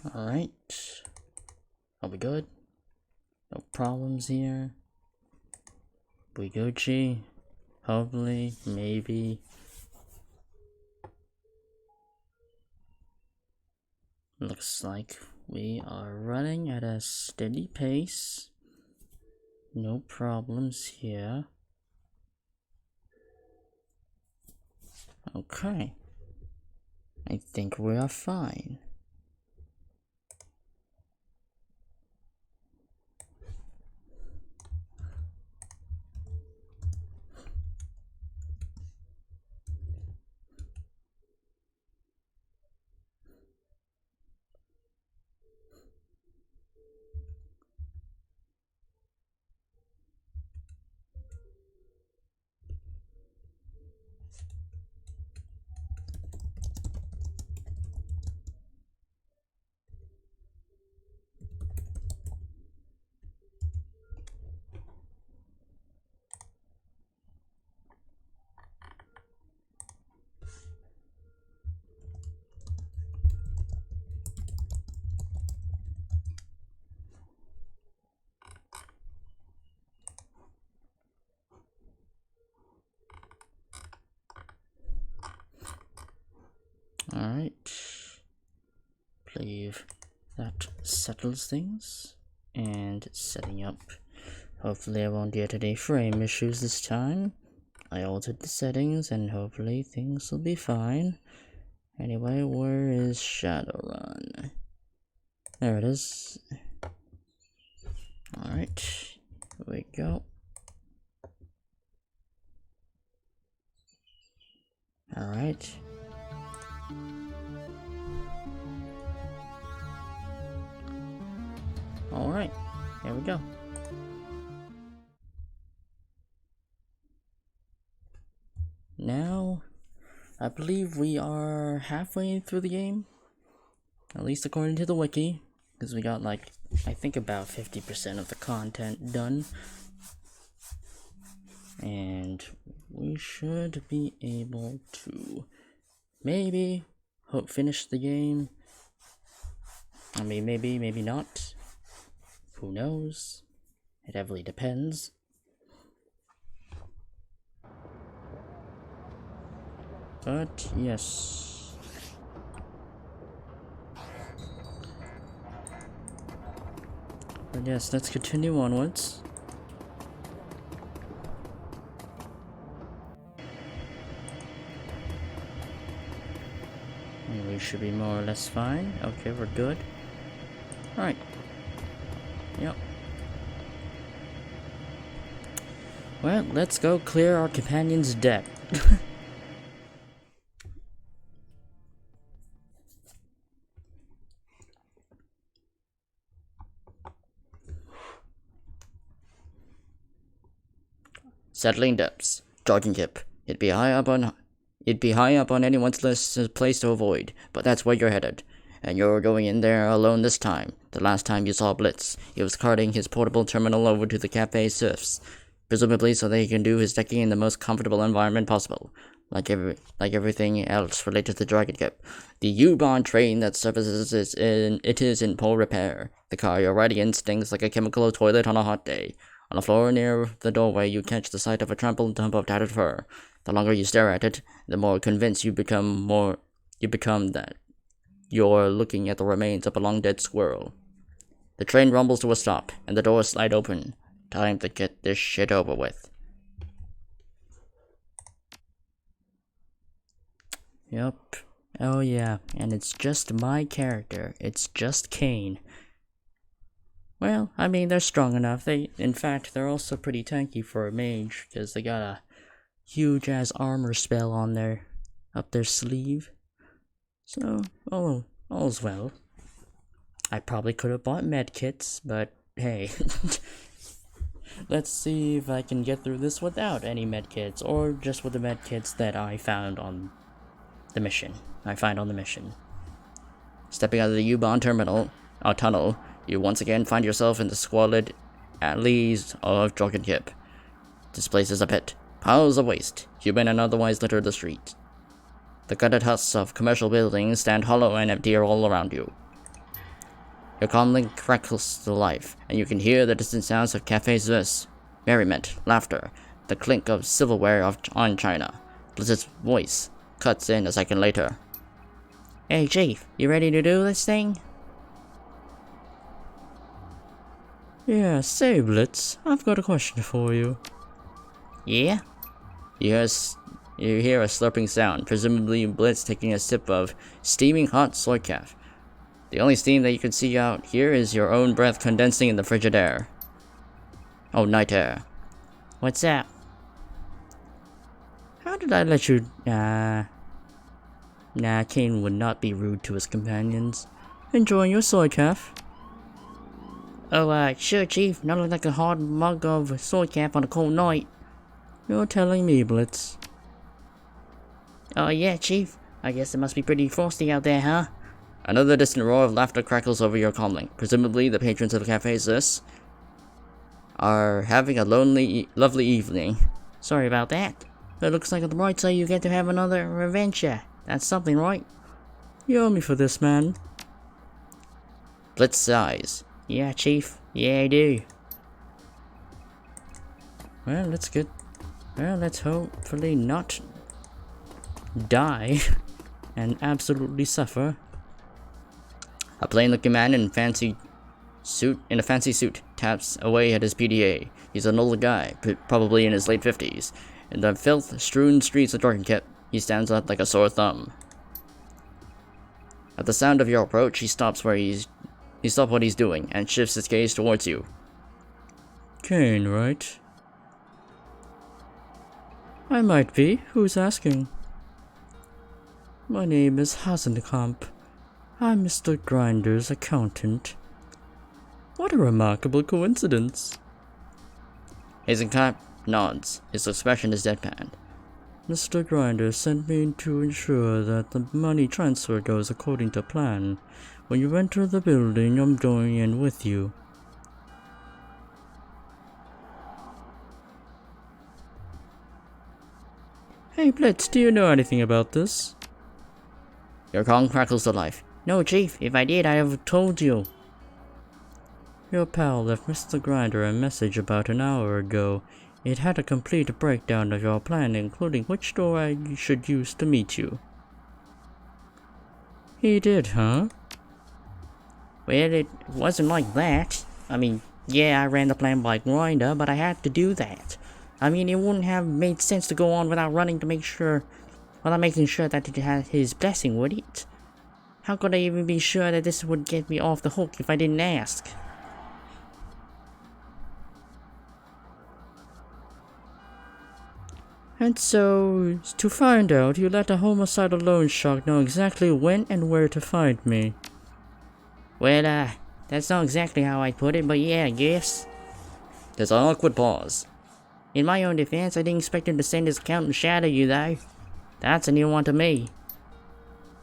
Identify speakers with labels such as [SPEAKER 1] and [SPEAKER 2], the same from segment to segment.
[SPEAKER 1] Alright. Are we good? No problems here. We Gucci? Hopefully, maybe. Looks like we are running at a steady pace. No problems here. Okay. I think we are fine. Alright. Believe that settles things. And setting up. Hopefully I won't get any frame issues this time. I altered the settings and hopefully things will be fine. Anyway, where is Shadowrun? There it is. Alright. Here we go. Alright. Alright, here we go. Now, I believe we are halfway through the game. At least according to the wiki. Because we got like, I think about 50% of the content done. And we should be able to maybe finish the game. I mean, maybe not. Who knows? It heavily depends. But yes. But yes, let's continue onwards. And we should be more or less fine. Okay, we're good. Alright. Yep. Well, let's go clear our companion's debt. Settling depths. Jogging tip. It'd be high up on anyone's list as a place to avoid, but that's where you're headed. And you're going in there alone this time. The last time you saw Blitz, he was carting his portable terminal over to the Cafe Surfs, presumably so that he can do his decking in the most comfortable environment possible. Like everything else related to Dragon Ship. The U-Bahn train that services is in poor repair. The car you're riding in stinks like a chemical toilet on a hot day. On the floor near the doorway, you catch the sight of a trampled dump of tattered fur. The longer you stare at it, the more convinced you become that you're looking at the remains of a long-dead squirrel. The train rumbles to a stop, and the doors slide open. Time to get this shit over with. Yup. Oh yeah, and it's just my character. It's just Kane. Well, I mean, they're strong enough. In fact, they're also pretty tanky for a mage, because they got a huge-ass armor spell on up their sleeve. So, all's well. I probably could have bought medkits, but hey. Let's see if I can get through this without any medkits, or just with the medkits that I found on the mission. Stepping out of the U-Bahn tunnel, you once again find yourself in the squalid alleys of Dragon Ship. This place is a pit. Piles of waste, human and otherwise, litter the streets. The gutted husks of commercial buildings stand hollow and empty all around you. Your comlink crackles to life, and you can hear the distant sounds of Cafe Swiss, merriment, laughter, the clink of silverware on china. Blizzard's voice cuts in a second later. Hey Chief, you ready to do this thing?
[SPEAKER 2] Yeah, say Blitz, I've got a question for you.
[SPEAKER 1] Yeah? You hear a slurping sound, presumably Blitz taking a sip of steaming hot soy calf. The only steam that you can see out here is your own breath condensing in the frigid air. Oh, night air.
[SPEAKER 2] What's that? How did I let you... Nah, Kane would not be rude to his companions. Enjoying your soy calf?
[SPEAKER 1] Oh, sure, Chief. Nothing like a hard mug of soy calf on a cold night.
[SPEAKER 2] You're telling me, Blitz.
[SPEAKER 1] Oh, yeah, Chief. I guess it must be pretty frosty out there, huh? Another distant roar of laughter crackles over your comlink. Presumably, the patrons of the Cafe Sis are having a lovely evening. Sorry about that. But it looks like on the right side you get to have another adventure. That's something, right?
[SPEAKER 2] You owe me for this, man.
[SPEAKER 1] Blitz sighs. Yeah, Chief. Yeah, I do.
[SPEAKER 2] Well, let's hopefully not die and absolutely suffer.
[SPEAKER 1] A plain-looking man in a fancy suit taps away at his PDA. He's an older guy, probably in his late 50s. In the filth-strewn streets of Dragonfall, he stands out like a sore thumb. At the sound of your approach, he stops what he's doing and shifts his gaze towards you.
[SPEAKER 2] Kane, right? I might be. Who's asking? My name is Hasenkamp. I'm Mr. Grinder's accountant. What a remarkable coincidence.
[SPEAKER 1] Hasenkamp nods. His expression is deadpan.
[SPEAKER 2] Mr. Grinder sent me to ensure that the money transfer goes according to plan. When you enter the building, I'm going in with you. Hey Blitz, do you know anything about this?
[SPEAKER 1] Your Kong crackles to life. No, Chief. If I did, I'd have told you.
[SPEAKER 2] Your pal left Mr. Grinder a message about an hour ago. It had a complete breakdown of your plan, including which door I should use to meet you. He did, huh?
[SPEAKER 1] Well, it wasn't like that. I mean, yeah, I ran the plan by Grinder, but I had to do that. I mean, it wouldn't have made sense to go on without making sure that it had his blessing, would it? How could I even be sure that this would get me off the hook if I didn't ask?
[SPEAKER 2] And so, to find out, you let a homicidal loan shark know exactly when and where to find me.
[SPEAKER 1] Well, that's not exactly how I put it, but yeah, I guess. There's an awkward pause. In my own defense, I didn't expect him to send his accountant to shadow you, though. That's a new one to me.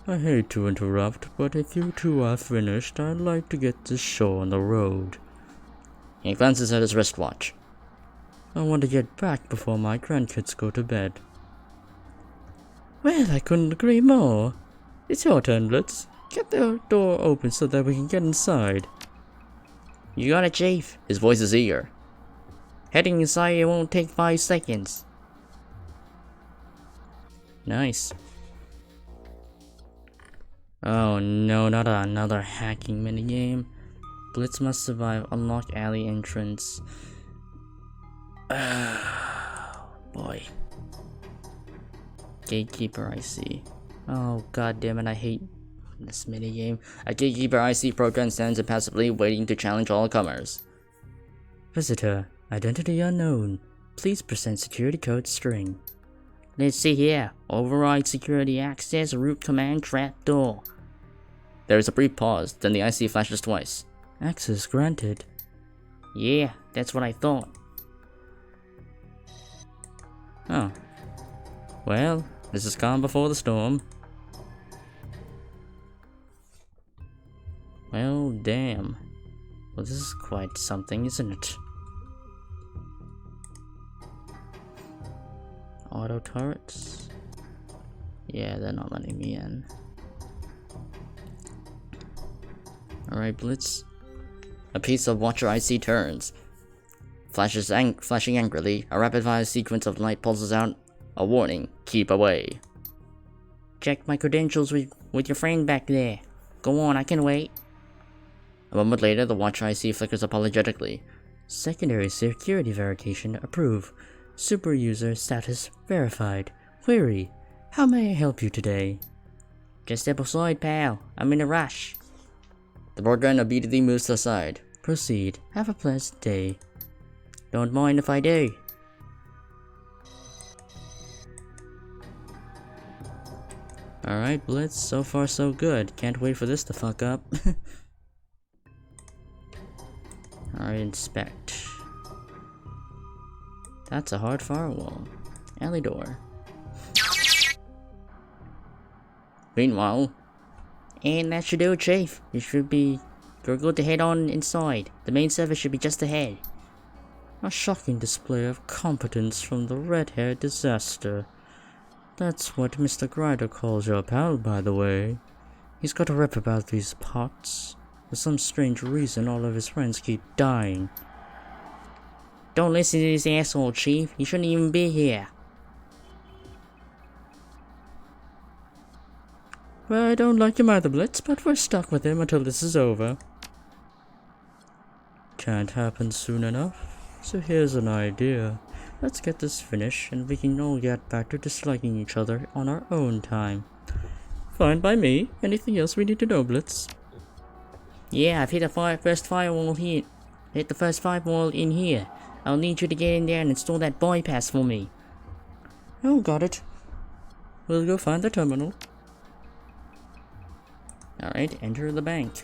[SPEAKER 2] I hate to interrupt, but if you two are finished, I'd like to get this show on the road.
[SPEAKER 1] He glances at his wristwatch.
[SPEAKER 2] I want to get back before my grandkids go to bed. Well, I couldn't agree more. It's your turn, Blitz. Get the door open so that we can get inside.
[SPEAKER 1] You got it, Chief. His voice is eager. Heading inside, it won't take 5 seconds.
[SPEAKER 2] Nice. Oh no, not another hacking minigame. Blitz must survive. Unlock alley entrance. Boy. Gatekeeper, I see. Oh god damn it, I hate this minigame.
[SPEAKER 1] A gatekeeper IC program stands impassively waiting to challenge all comers.
[SPEAKER 2] Visitor, identity unknown. Please present security code string.
[SPEAKER 1] Let's see here. Override security access, root command, trapdoor. There is a brief pause, then the IC flashes twice.
[SPEAKER 2] Access granted.
[SPEAKER 1] Yeah, that's what I thought.
[SPEAKER 2] Oh. Well, this is calm before the storm. Well, damn. Well, this is quite something, isn't it? Auto turrets? Yeah, they're not letting me in.
[SPEAKER 1] Alright, Blitz. A piece of Watcher IC turns. Flashing angrily, a rapid-fire sequence of light pulses out. A warning, keep away.
[SPEAKER 2] Check my credentials with your friend back there. Go on, I can wait.
[SPEAKER 1] A moment later, the Watcher IC flickers apologetically.
[SPEAKER 2] Secondary security verification approved. Super user status verified. Query, how may I help you today? Just step aside, pal. I'm in a rush.
[SPEAKER 1] The boardgun obediently moves to the side.
[SPEAKER 2] Proceed. Have a pleasant day. Don't mind if I do.
[SPEAKER 1] Alright, Blitz. So far so good. Can't wait for this to fuck up. Alright, inspect. That's a hard firewall. Alley door. Meanwhile,
[SPEAKER 2] And that should do it, Chief. You're good to head on inside. The main service should be just ahead.
[SPEAKER 1] a shocking display of competence from the red-haired disaster. That's what Mr. Grider calls your pal, by the way. He's got a rep about these parts. For some strange reason, all of his friends keep dying.
[SPEAKER 2] Don't listen to this asshole, Chief. He shouldn't even be here.
[SPEAKER 1] Well, I don't like him either, Blitz, but we're stuck with him until this is over. Can't happen soon enough. So here's an idea. Let's get this finished, and we can all get back to disliking each other on our own time. Fine by me. Anything else we need to know, Blitz?
[SPEAKER 2] Yeah, I've hit the first firewall here. Hit the first firewall in here. I'll need you to get in there and install that bypass for me.
[SPEAKER 1] Oh, got it. We'll go find the terminal. Alright, enter the bank.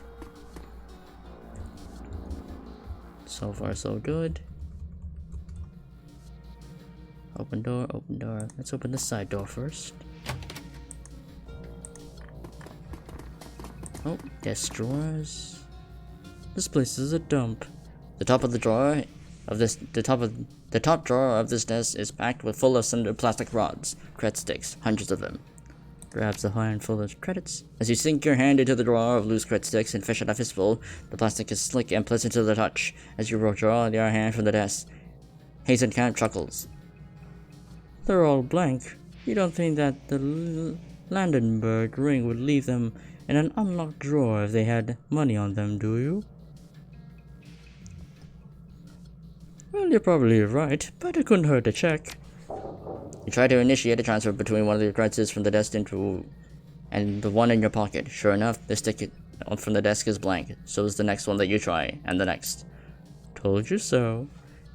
[SPEAKER 1] So far, so good. Open door, open door. Let's open the side door first. Oh, desk drawers. This place is a dump. The top drawer of this desk is packed with full of cinder plastic rods, credit sticks, hundreds of them. Grabs a handful of credits. As you sink your hand into the drawer of loose credit sticks and fish out a fistful, the plastic is slick and pleasant to the touch. As you withdraw your hand from the desk, Hazenkamp chuckles. They're all blank. You don't think that the Landenberg ring would leave them in an unlocked drawer if they had money on them, do you? Well, you're probably right, but it couldn't hurt to check. You try to initiate a transfer between one of the credits from the desk and the one in your pocket. Sure enough, the stick from the desk is blank. So is the next one that you try, and the next. Told you so.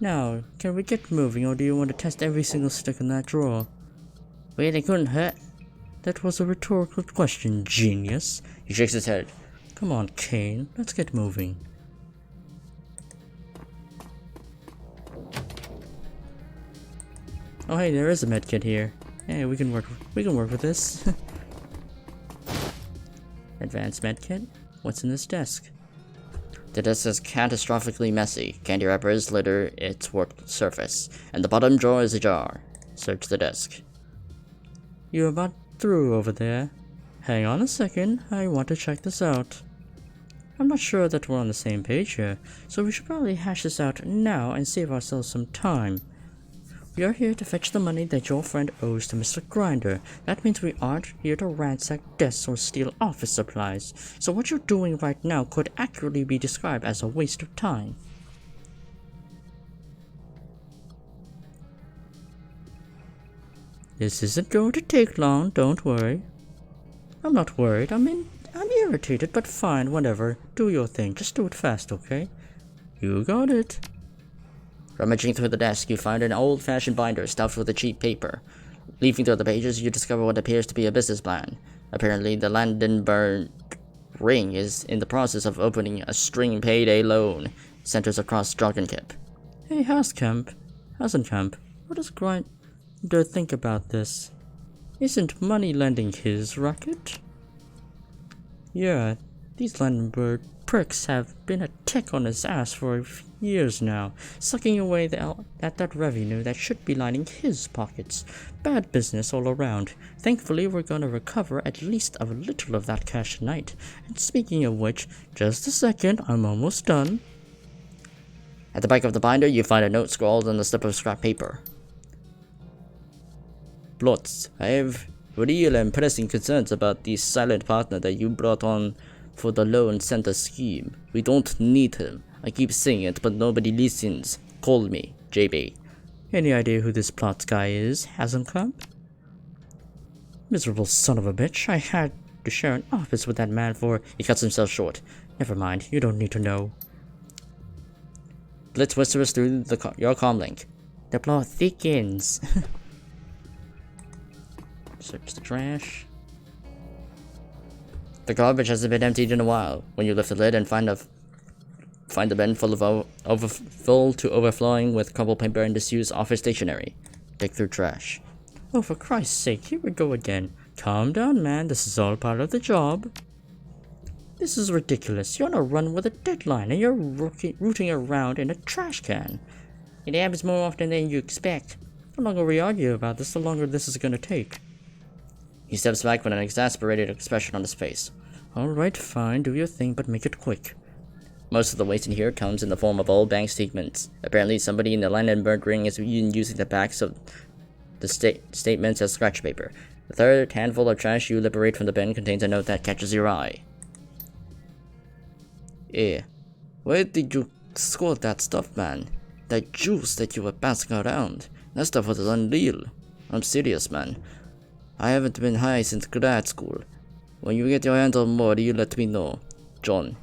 [SPEAKER 1] Now, can we get moving, or do you want to test every single stick in that drawer?
[SPEAKER 2] Well, they couldn't hurt.
[SPEAKER 1] That was a rhetorical question, genius. He shakes his head. Come on, Kane, let's get moving. Oh hey, there is a medkit here. Hey, we can work with this. Advanced medkit? What's in this desk? The desk is catastrophically messy. Candy wrappers litter its warped surface, and the bottom drawer is ajar. Search the desk. You're about through over there. Hang on a second, I want to check this out. I'm not sure that we're on the same page here, so we should probably hash this out now and save ourselves some time. We are here to fetch the money that your friend owes to Mr. Grinder. That means we aren't here to ransack desks or steal office supplies. So what you're doing right now could accurately be described as a waste of time. This isn't going to take long, don't worry. I'm not worried, I'm irritated, but fine, whatever. Do your thing, just do it fast, okay? You got it. Rummaging through the desk, you find an old-fashioned binder stuffed with a cheap paper. Leafing through the pages, you discover what appears to be a business plan. Apparently, the Landenberg ring is in the process of opening a string payday loan. Centers across Dragonfall. Hey, Hazenkamp, what does Grinder think about this? Isn't money lending his racket? Yeah, these Landenberg
[SPEAKER 2] pricks have been a tick on his ass for years now, sucking away at that revenue that should be lining his pockets. Bad business all around. Thankfully, we're gonna recover at least a little of that cash tonight. And speaking of which, just a second, I'm almost done.
[SPEAKER 1] At the back of the binder, you find a note scrawled on a slip of scrap paper. Plots. I have real and pressing concerns about the silent partner that you brought on for the loan center scheme. We don't need him. I keep saying it, but nobody listens. Call me, JB.
[SPEAKER 2] Any idea who this Plots guy is, Hasencamp? Miserable son of a bitch. I had to share an office with that man for...
[SPEAKER 1] He cuts himself short.
[SPEAKER 2] Never mind, you don't need to know.
[SPEAKER 1] Blitz whispers through your comlink.
[SPEAKER 2] The plot thickens. Search the trash.
[SPEAKER 1] The garbage hasn't been emptied in a while. When you lift the lid and find the bin full of full to overflowing with crumpled paper and disused office stationery. Dig through trash.
[SPEAKER 2] Oh, for Christ's sake, here we go again. Calm down, man. This is all part of the job. This is ridiculous. You're on a run with a deadline and you're rooting around in a trash can. It happens more often than you expect. The longer we argue about this, the longer this is gonna take.
[SPEAKER 1] He steps back with an exasperated expression on his face.
[SPEAKER 2] Alright, fine, do your thing, but make it quick.
[SPEAKER 1] Most of the waste in here comes in the form of old bank statements. Apparently, somebody in the Landenberg ring is using the backs of the statements as scratch paper. The third handful of trash you liberate from the bin contains a note that catches your eye. Where did you score that stuff, man? That juice that you were passing around. That stuff was unreal. I'm serious, man. I haven't been high since grad school. When you get your hands on more, you let me know. John.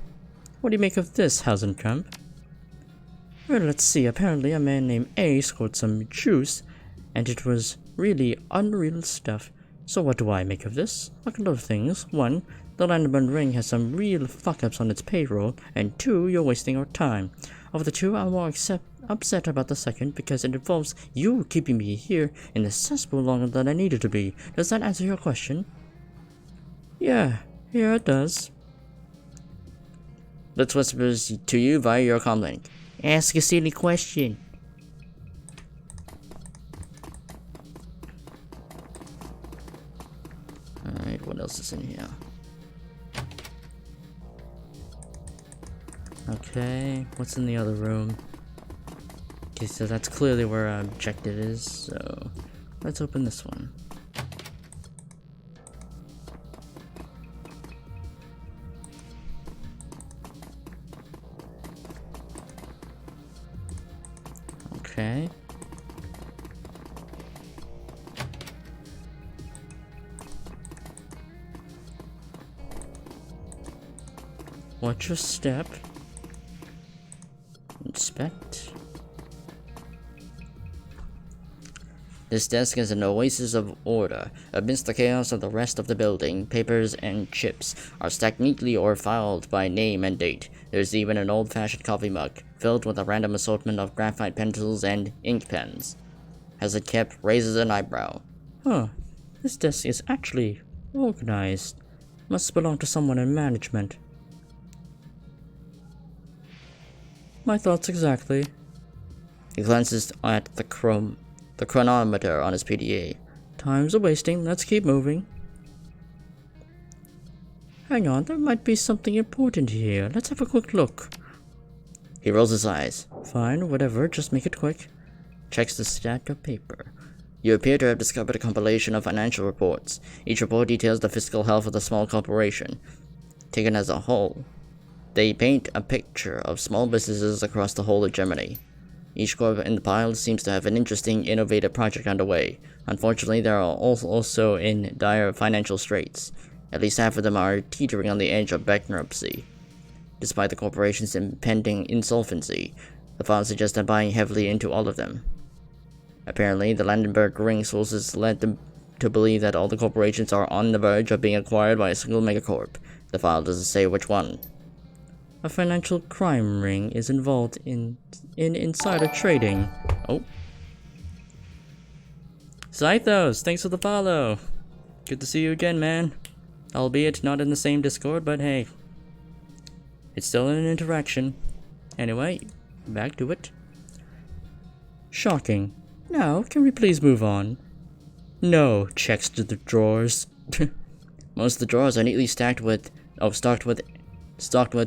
[SPEAKER 2] What do you make of this, Hasencamp? Well, let's see. Apparently a man named A scored some juice, and it was really unreal stuff. So what do I make of this? A couple of things. One, the Landenberg ring has some real fuck-ups on its payroll, and two, you're wasting our time. Of the two, I'm more upset about the second because it involves you keeping me here in the cesspool longer than I needed to be. Does that answer your question? Yeah, it does.
[SPEAKER 1] Blitz whispers to you via your comlink.
[SPEAKER 2] Ask a silly question.
[SPEAKER 1] Alright, what else is in here?
[SPEAKER 2] Okay, what's in the other room? Okay, so that's clearly where our objective is, so let's open this one. Okay. Watch your step. Inspect.
[SPEAKER 1] This desk is an oasis of order. Amidst the chaos of the rest of the building, papers and chips are stacked neatly or filed by name and date. There's even an old-fashioned coffee mug, filled with a random assortment of graphite pencils and ink pens. Hasencamp raises an eyebrow.
[SPEAKER 2] Huh. This desk is actually organized. Must belong to someone in management. My thoughts exactly.
[SPEAKER 1] He glances at the chronometer on his PDA.
[SPEAKER 2] Time's a wasting, let's keep moving. Hang on, there might be something important here. Let's have a quick look.
[SPEAKER 1] He rolls his eyes.
[SPEAKER 2] Fine, whatever, just make it quick.
[SPEAKER 1] Checks the stack of paper. You appear to have discovered a compilation of financial reports. Each report details the fiscal health of the small corporation. Taken as a whole, they paint a picture of small businesses across the whole of Germany. Each corp in the pile seems to have an interesting, innovative project underway. Unfortunately, they are also in dire financial straits. At least half of them are teetering on the edge of bankruptcy. Despite the corporation's impending insolvency, the file suggests buying heavily into all of them. Apparently, the Landenberg ring sources led them to believe that all the corporations are on the verge of being acquired by a single megacorp. The file doesn't say which one.
[SPEAKER 2] A financial crime ring is involved in insider trading. Oh. Zythos, thanks for the follow. Good to see you again, man. Albeit not in the same Discord, but hey. It's still an interaction. Anyway, back to it. Shocking. Now, can we please move on? No, checks to the drawers.
[SPEAKER 1] Most of the drawers are neatly stocked with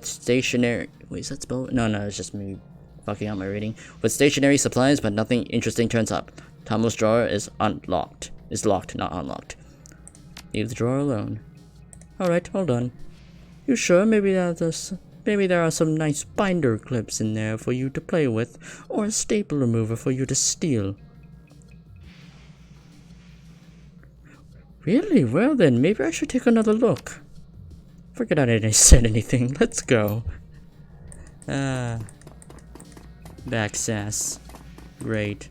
[SPEAKER 1] stationary. Wait, is that spelled? No, it's just me fucking up my reading. With stationary supplies, but nothing interesting turns up. Tomo's drawer is unlocked. Is locked, not unlocked.
[SPEAKER 2] Leave the drawer alone. Alright, hold on. You sure maybe there are some nice binder clips in there for you to play with, or a staple remover for you to steal? Really? Well then, maybe I should take another look. Forget I didn't said anything. Let's go. Back sass. Great.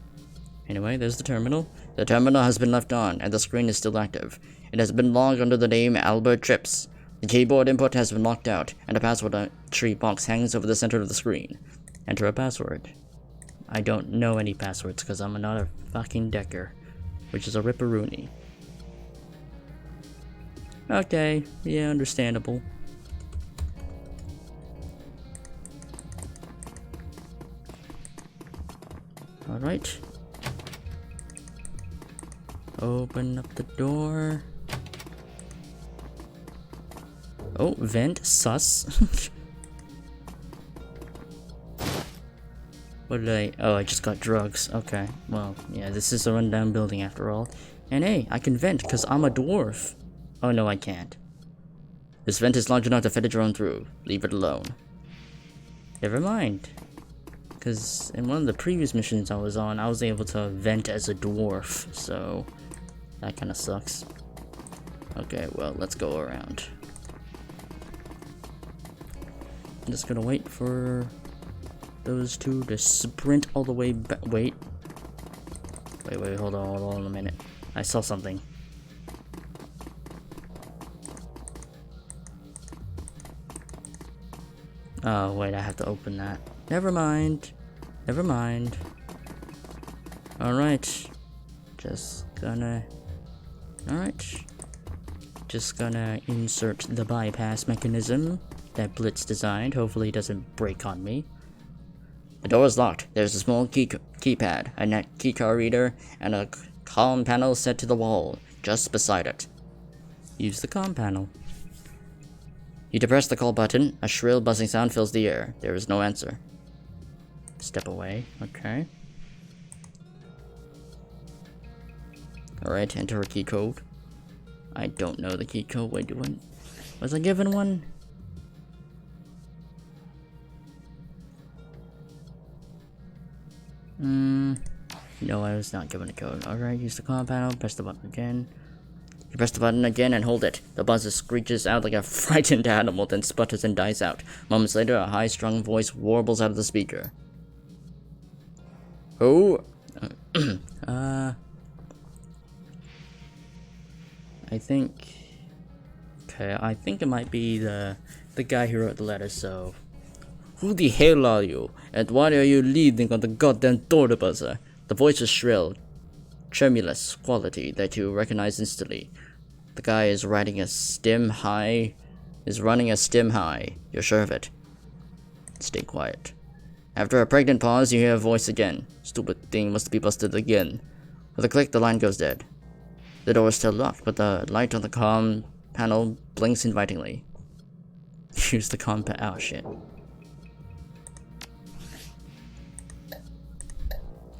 [SPEAKER 2] Anyway, there's the terminal.
[SPEAKER 1] The terminal has been left on, and the screen is still active. It has been logged under the name Albert Trips. The keyboard input has been locked out, and a password entry box hangs over the center of the screen.
[SPEAKER 2] Enter a password. I don't know any passwords because I'm not a fucking decker, which is a ripperoonie. Okay, yeah, understandable. Alright. Open up the door. Oh, vent, sus. What did I... Oh, I just got drugs. Okay, well, yeah, this is a rundown building after all. And hey, I can vent because I'm a dwarf. Oh no, I can't.
[SPEAKER 1] This vent is large enough to fit a drone through. Leave it alone.
[SPEAKER 2] Never mind. Because in one of the previous missions I was on, I was able to vent as a dwarf, so that kind of sucks.
[SPEAKER 1] Okay, well, let's go around.
[SPEAKER 2] I'm just gonna wait for those two to sprint all the way back. Wait, hold on a minute. I saw something. Oh, wait, I have to open that. Never mind. Alright. Just gonna insert the bypass mechanism that Blitz designed. Hopefully it doesn't break on me.
[SPEAKER 1] The door is locked. There's a small keypad, a net keycard reader, and a comm panel set to the wall, just beside it.
[SPEAKER 2] Use the comm panel.
[SPEAKER 1] You depress the call button, a shrill buzzing sound fills the air. There is no answer.
[SPEAKER 2] Step away, okay.
[SPEAKER 1] Alright, enter a key code.
[SPEAKER 2] I don't know the key code. Wait, was I given one? No, I was not given a code. Alright, use the comm panel, press the button again.
[SPEAKER 1] You press the button again and hold it. The buzzer screeches out like a frightened animal, then sputters and dies out. Moments later, a high-strung voice warbles out of the speaker. Who?
[SPEAKER 2] I think... Okay, I think it might be the guy who wrote the letter, so...
[SPEAKER 1] Who the hell are you? And why are you leaning on the goddamn door buzzer? The voice is shrill, tremulous quality that you recognize instantly. The guy is running a stem high. You're sure of it. Stay quiet. After a pregnant pause, you hear a voice again. Stupid thing must be busted again. With a click, the line goes dead. The door is still locked, but the light on the comm panel blinks invitingly.
[SPEAKER 2] Use the comm panel. Oh shit.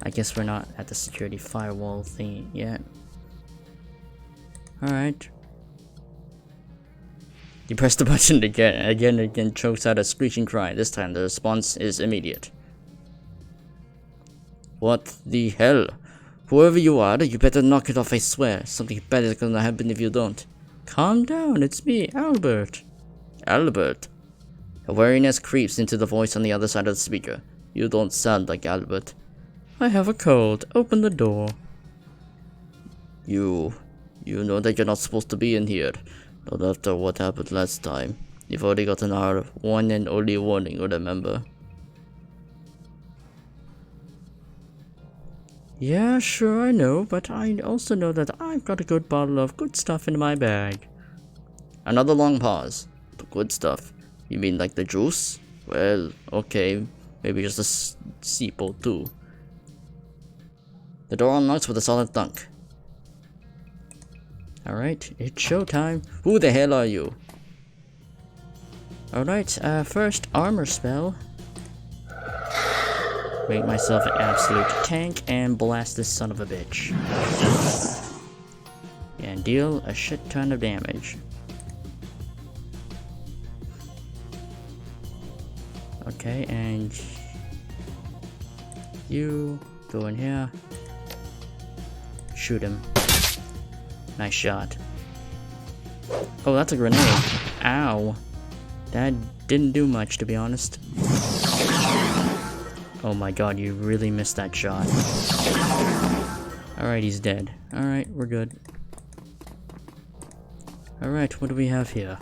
[SPEAKER 2] I guess we're not at the security firewall thing yet. Alright.
[SPEAKER 1] You press the button again, chokes out a screeching cry. This time the response is immediate. What the hell? Whoever you are, you better knock it off, I swear. Something bad is gonna happen if you don't.
[SPEAKER 2] Calm down, it's me, Albert.
[SPEAKER 1] Albert? A wariness creeps into the voice on the other side of the speaker. You don't sound like Albert.
[SPEAKER 2] I have a cold. Open the door.
[SPEAKER 1] You know that you're not supposed to be in here. Not after what happened last time. You've already gotten our one and only warning, remember?
[SPEAKER 2] Yeah, sure, I know, but I also know that I've got a good bottle of good stuff in my bag.
[SPEAKER 1] Another long pause. The good stuff. You mean like the juice? Well, okay, maybe just a sip or two. The door unlocks with a solid thunk.
[SPEAKER 2] Alright, it's showtime.
[SPEAKER 1] Who the hell are you?
[SPEAKER 2] Alright, first armor spell. Make myself an absolute tank and blast this son of a bitch. And deal a shit ton of damage. Okay, and you go in here. Shoot him. Nice shot. Oh, that's a grenade. Ow. That didn't do much, to be honest. Oh my god, you really missed that shot. Alright, he's dead. Alright, we're good. Alright, what do we have here?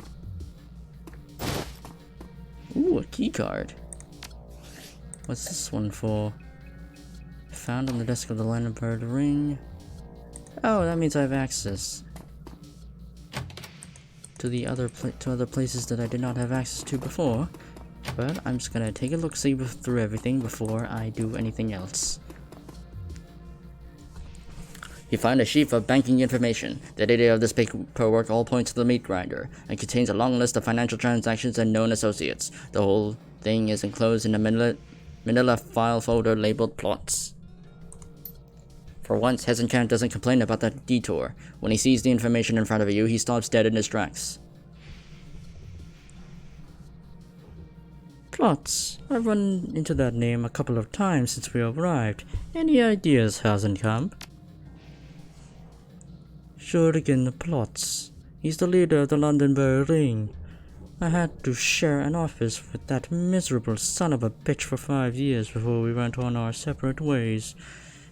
[SPEAKER 1] Ooh, a keycard.
[SPEAKER 2] What's this one for? Found on the desk of the Lantern Ring. Oh, that means I have access to the other places that I did not have access to before. But I'm just gonna take a look-see through everything before I do anything else.
[SPEAKER 1] You find a sheaf of banking information. The data of this paperwork all points to the meat grinder and contains a long list of financial transactions and known associates. The whole thing is enclosed in a manila file folder labeled plots. For once, Hezekiah doesn't complain about that detour. When he sees the information in front of you, he stops dead in his tracks.
[SPEAKER 2] Plots. I've run into that name a couple of times since we arrived. Any ideas, Hasenkamp? Jurgen Plots. He's the leader of the Londonbury Ring. I had to share an office with that miserable son of a bitch for 5 years before we went on our separate ways.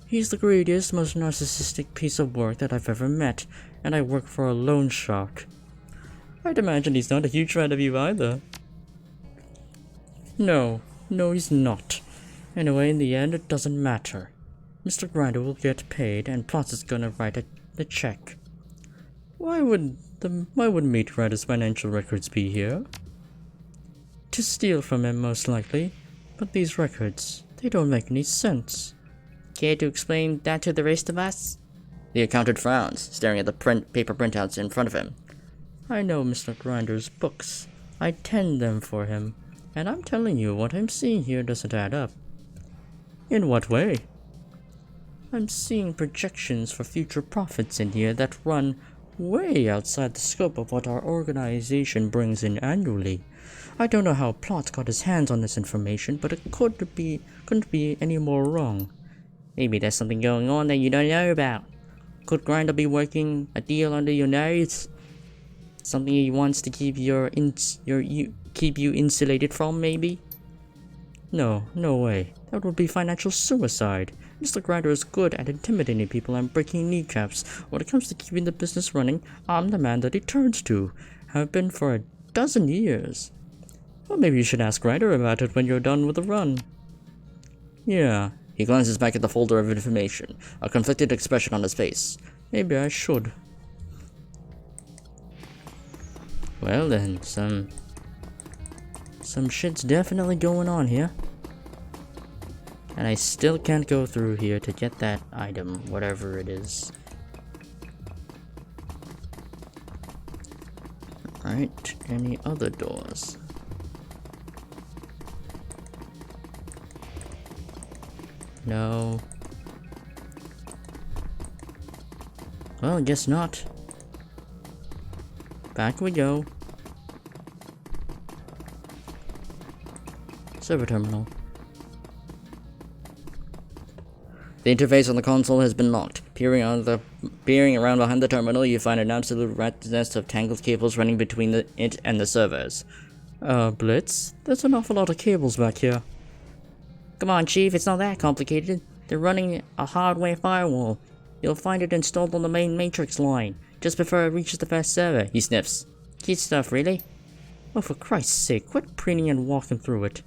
[SPEAKER 2] He's the greediest, most narcissistic piece of work that I've ever met, and I work for a loan shark. I'd imagine he's not a huge fan of you either. No, he's not. Anyway, in the end, it doesn't matter. Mr. Grinder will get paid, and Plots is gonna write the check. Why would Meat Grinder's financial records be here? To steal from him, most likely. But these records, they don't make any sense.
[SPEAKER 1] Care to explain that to the rest of us? The accountant frowns, staring at the paper printouts in front of him.
[SPEAKER 2] I know Mr. Grinder's books. I tend them for him. And I'm telling you, what I'm seeing here doesn't add up. In what way? I'm seeing projections for future profits in here that run way outside the scope of what our organization brings in annually. I don't know how Plot got his hands on this information, but it couldn't be any more wrong.
[SPEAKER 1] Maybe there's something going on that you don't know about. Could Grinder be working a deal under your nose? Something he wants to keep keep you insulated from, maybe?
[SPEAKER 2] No way. That would be financial suicide. Mr. Grinder is good at intimidating people and breaking kneecaps. When it comes to keeping the business running, I'm the man that he turns to. Have been for a dozen years. Well, maybe you should ask Grinder about it when you're done with the run. Yeah.
[SPEAKER 1] He glances back at the folder of information, a conflicted expression on his face.
[SPEAKER 2] Maybe I should. Well then, some shit's definitely going on here. And I still can't go through here to get that item, whatever it is. Alright, any other doors? No. Well, I guess not. Back we go. Server terminal.
[SPEAKER 1] The interface on the console has been locked. Peering around behind the terminal, you find an absolute rat's nest of tangled cables running between it and the servers.
[SPEAKER 2] Blitz? There's an awful lot of cables back here.
[SPEAKER 1] Come on, Chief, it's not that complicated. They're running a hardware firewall. You'll find it installed on the main matrix line, just before it reaches the first server. He sniffs. Cute stuff, really?
[SPEAKER 2] Oh, for Christ's sake, quit preening and walking through it.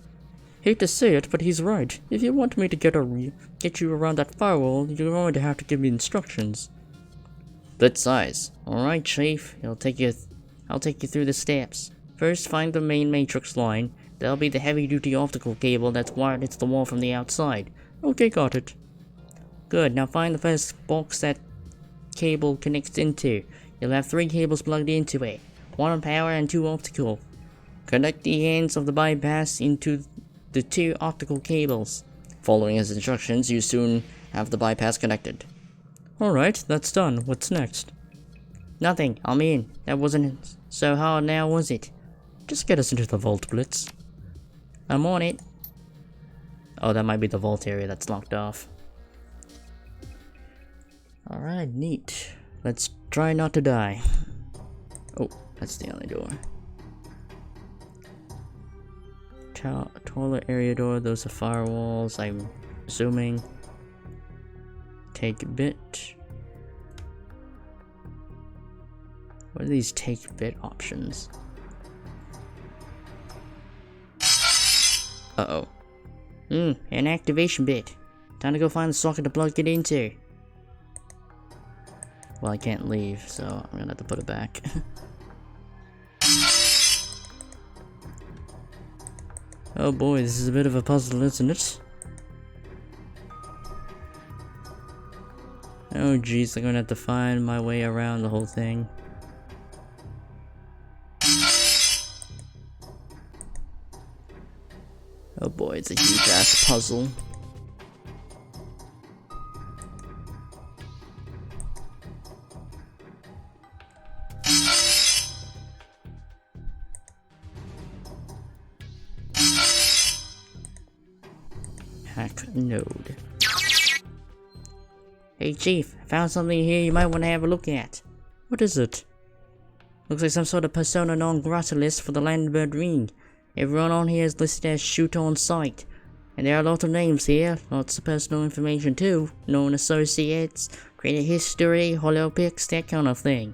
[SPEAKER 2] Hate to say it, but he's right. If you want me to get you around that firewall, you're going to have to give me instructions.
[SPEAKER 1] Blitz sighs. Alright, Chief. I'll take you through the steps.
[SPEAKER 2] First, find the main matrix line. That'll be the heavy-duty optical cable that's wired into the wall from the outside. Okay, got it. Good, now find the first box that cable connects into. You'll have 3 cables plugged into it. 1 on power and 2 optical. Connect the ends of the bypass into the 2 optical cables.
[SPEAKER 1] Following his instructions, you soon have the bypass connected.
[SPEAKER 2] Alright, that's done. What's next? Nothing, I'm in. That wasn't so hard now, was it? Just get us into the vault, Blitz. I'm on it. Oh, that might be the vault area that's locked off. Alright, neat. Let's try not to die.
[SPEAKER 1] Oh, that's the only door.
[SPEAKER 2] Toilet area door, those are firewalls, I'm assuming. Take bit. What are these take bit options?
[SPEAKER 1] Uh-oh.
[SPEAKER 2] An activation bit. Time to go find the socket to plug it into. Well, I can't leave, so I'm gonna have to put it back. Oh boy, this is a bit of a puzzle, isn't it? Oh geez, I'm gonna have to find my way around the whole thing.
[SPEAKER 1] Oh boy, it's a huge ass puzzle.
[SPEAKER 2] Hack node. Hey Chief, I found something here you might want to have a look at. What is it? Looks like some sort of persona non grata list for the Landbird Ring. Everyone on here is listed as shooter on site. And there are a lot of names here, lots of personal information too, known associates, credit history, holopics, that kind of thing.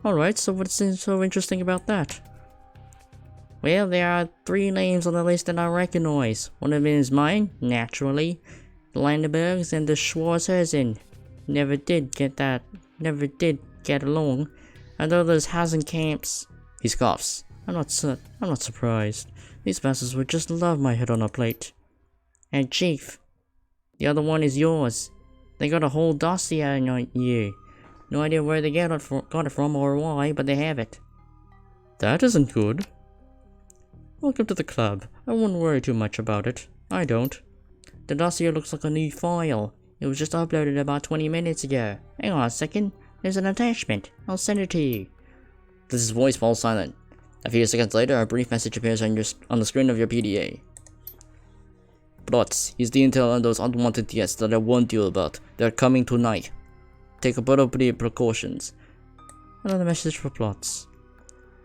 [SPEAKER 2] Alright, so what's so interesting about that? Well, there are 3 names on the list that I recognize. One of them is mine, naturally. The Landenbergs and the Schwarzersen. Never did get along. And others Hasenkamps.
[SPEAKER 1] He scoffs.
[SPEAKER 2] I'm not surprised. These bastards would just love my head on a plate. And Chief, the other one is yours. They got a whole dossier on you. No idea where they got it from or why, but they have it.
[SPEAKER 1] That isn't good.
[SPEAKER 2] Welcome to the club. I wouldn't worry too much about it. I don't. The dossier looks like a new file. It was just uploaded about 20 minutes ago. Hang on a second. There's an attachment. I'll send it to you.
[SPEAKER 1] This voice falls silent. A few seconds later, a brief message appears on the screen of your PDA. Plots. Here's the intel on those unwanted guests that I warned you about. They're coming tonight. Take appropriate precautions.
[SPEAKER 2] Another message for Plots.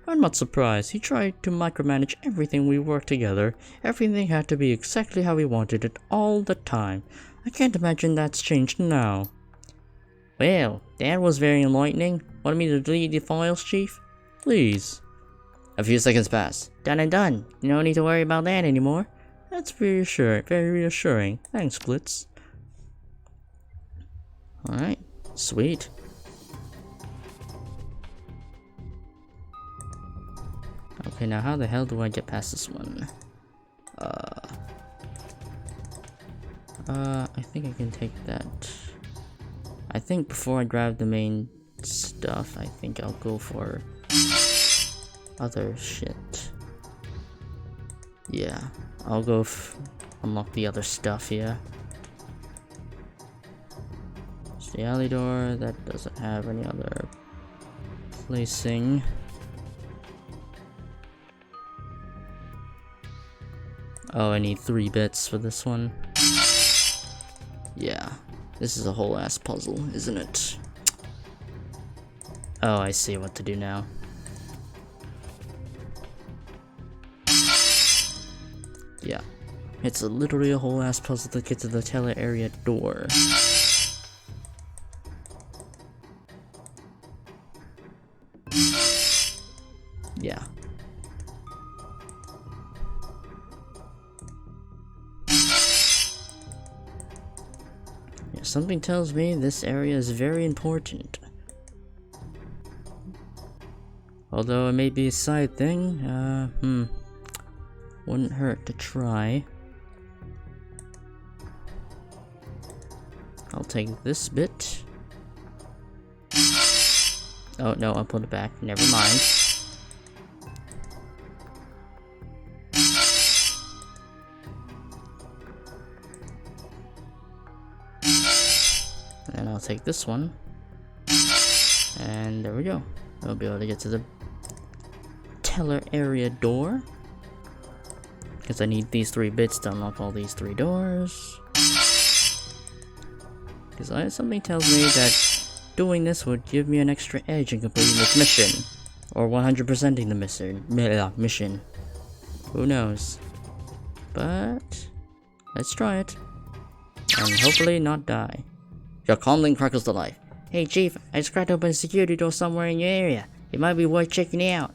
[SPEAKER 2] I'm not surprised. He tried to micromanage everything we worked together. Everything had to be exactly how he wanted it all the time. I can't imagine that's changed now. Well, that was very enlightening. Want me to delete the files, Chief? Please.
[SPEAKER 1] A few seconds pass.
[SPEAKER 2] Done and done. You don't need to worry about that anymore. That's very reassuring. Thanks, Blitz. Alright, sweet. Okay, now how the hell do I get past this one? I think I can take that. I think before I grab the main stuff, I think I'll go for other shit. Yeah, I'll go unlock the other stuff here. It's the alley door, that doesn't have any other placing. Oh, I need 3 bits for this one.
[SPEAKER 1] Yeah, this is a whole ass puzzle, isn't it?
[SPEAKER 2] Oh, I see what to do now. Yeah, it's literally a whole ass puzzle to get to the tele area door. Yeah. Something tells me this area is very important. Although it may be a side thing, wouldn't hurt to try. I'll take this bit. Oh no, I'll put it back. Never mind. And I'll take this one. And there we go. I'll be able to get to the teller area door. Because I need these 3 bits to unlock all these 3 doors. Because something tells me that doing this would give me an extra edge in completing this mission. Or 100%ing the mission. Who knows? But let's try it. And hopefully not die.
[SPEAKER 1] Your comlink crackles to life.
[SPEAKER 2] Hey Chief, I just cracked open a security door somewhere in your area. It might be worth checking out.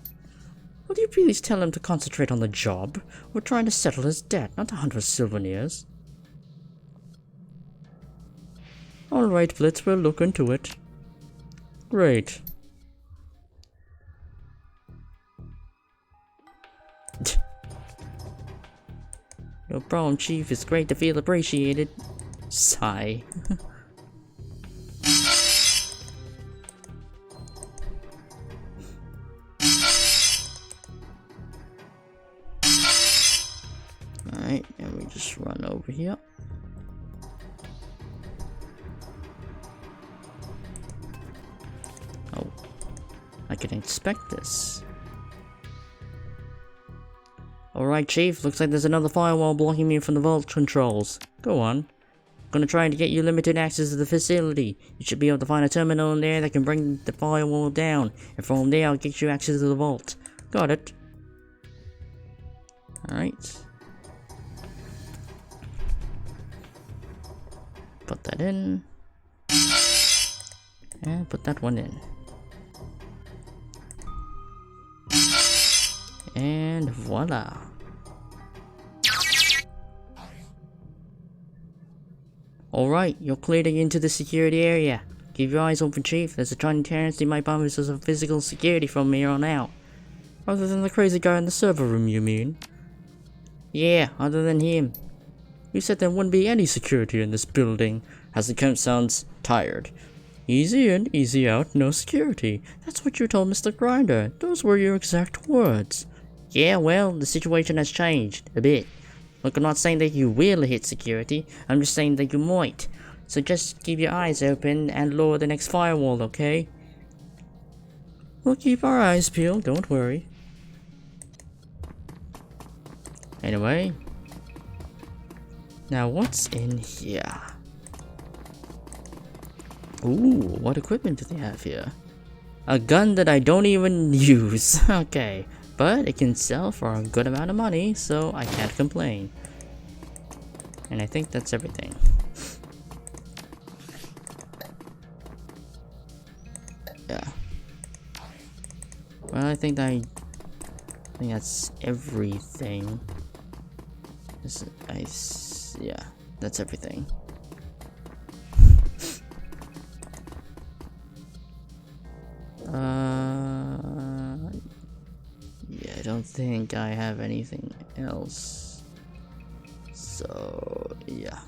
[SPEAKER 2] Will you please tell him to concentrate on the job? We're trying to settle his debt, not to hunt for souvenirs. Alright, Blitz, we'll look into it. Great. No problem, Chief. It's great to feel appreciated. Sigh.
[SPEAKER 1] Alright, and we just run over here.
[SPEAKER 2] Oh, I can inspect this. Alright, Chief, looks like there's another firewall blocking me from the vault controls. Go on. I'm gonna try to get you limited access to the facility. You should be able to find a terminal in there that can bring the firewall down, and from there I'll get you access to the vault. Got it. Alright. Put that in. And put that one in. And voila. Alright, you're cleared into the security area. Keep your eyes open, Chief. There's a tiny chance they might promise us some physical security from here on out. Other than the crazy guy in the server room, you mean? Yeah, other than him. You said there wouldn't be any security in this building.
[SPEAKER 1] As the count sounds tired.
[SPEAKER 2] Easy in, easy out, no security. That's what you told Mr. Grinder. Those were your exact words. Yeah, well, the situation has changed a bit. Look, I'm not saying that you will hit security, I'm just saying that you might. So just keep your eyes open and lower the next firewall, okay? We'll keep our eyes peeled, don't worry. Anyway. Now what's in here? Ooh, what equipment do they have here? A gun that I don't even use. Okay. But it can sell for a good amount of money, so I can't complain. And I think that's everything. Yeah. Well, I think that's everything. Yeah, that's everything. Yeah, I don't think I have anything else. So, yeah.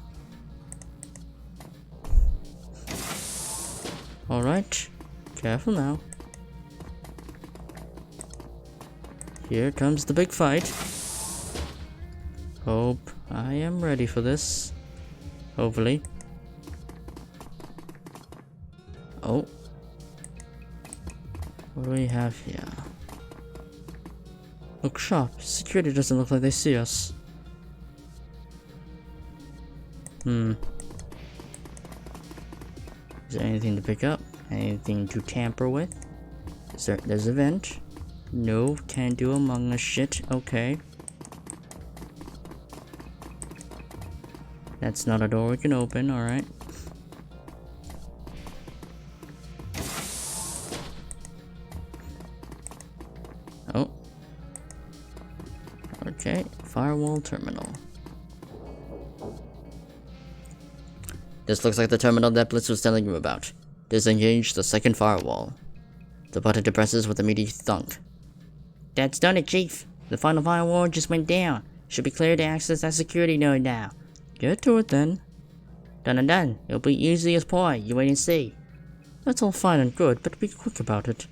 [SPEAKER 2] Alright, careful now. Here comes the big fight. Hope I am ready for this. Hopefully. Oh. What do we have here? Look sharp. Security doesn't look like they see us. Is there anything to pick up? Anything to tamper with? There's a vent. No, can't do Among Us shit. Okay. That's not a door we can open, alright. Oh. Okay, firewall terminal.
[SPEAKER 1] This looks like the terminal that Blitz was telling you about. Disengage the second firewall. The button depresses with a meaty thunk. That's done it, Chief. The final firewall just went down. Should be clear to access that security node now.
[SPEAKER 2] Get to it then.
[SPEAKER 1] Done. It'll be easy as pie. You wait and see.
[SPEAKER 2] That's all fine and good, but be quick about it.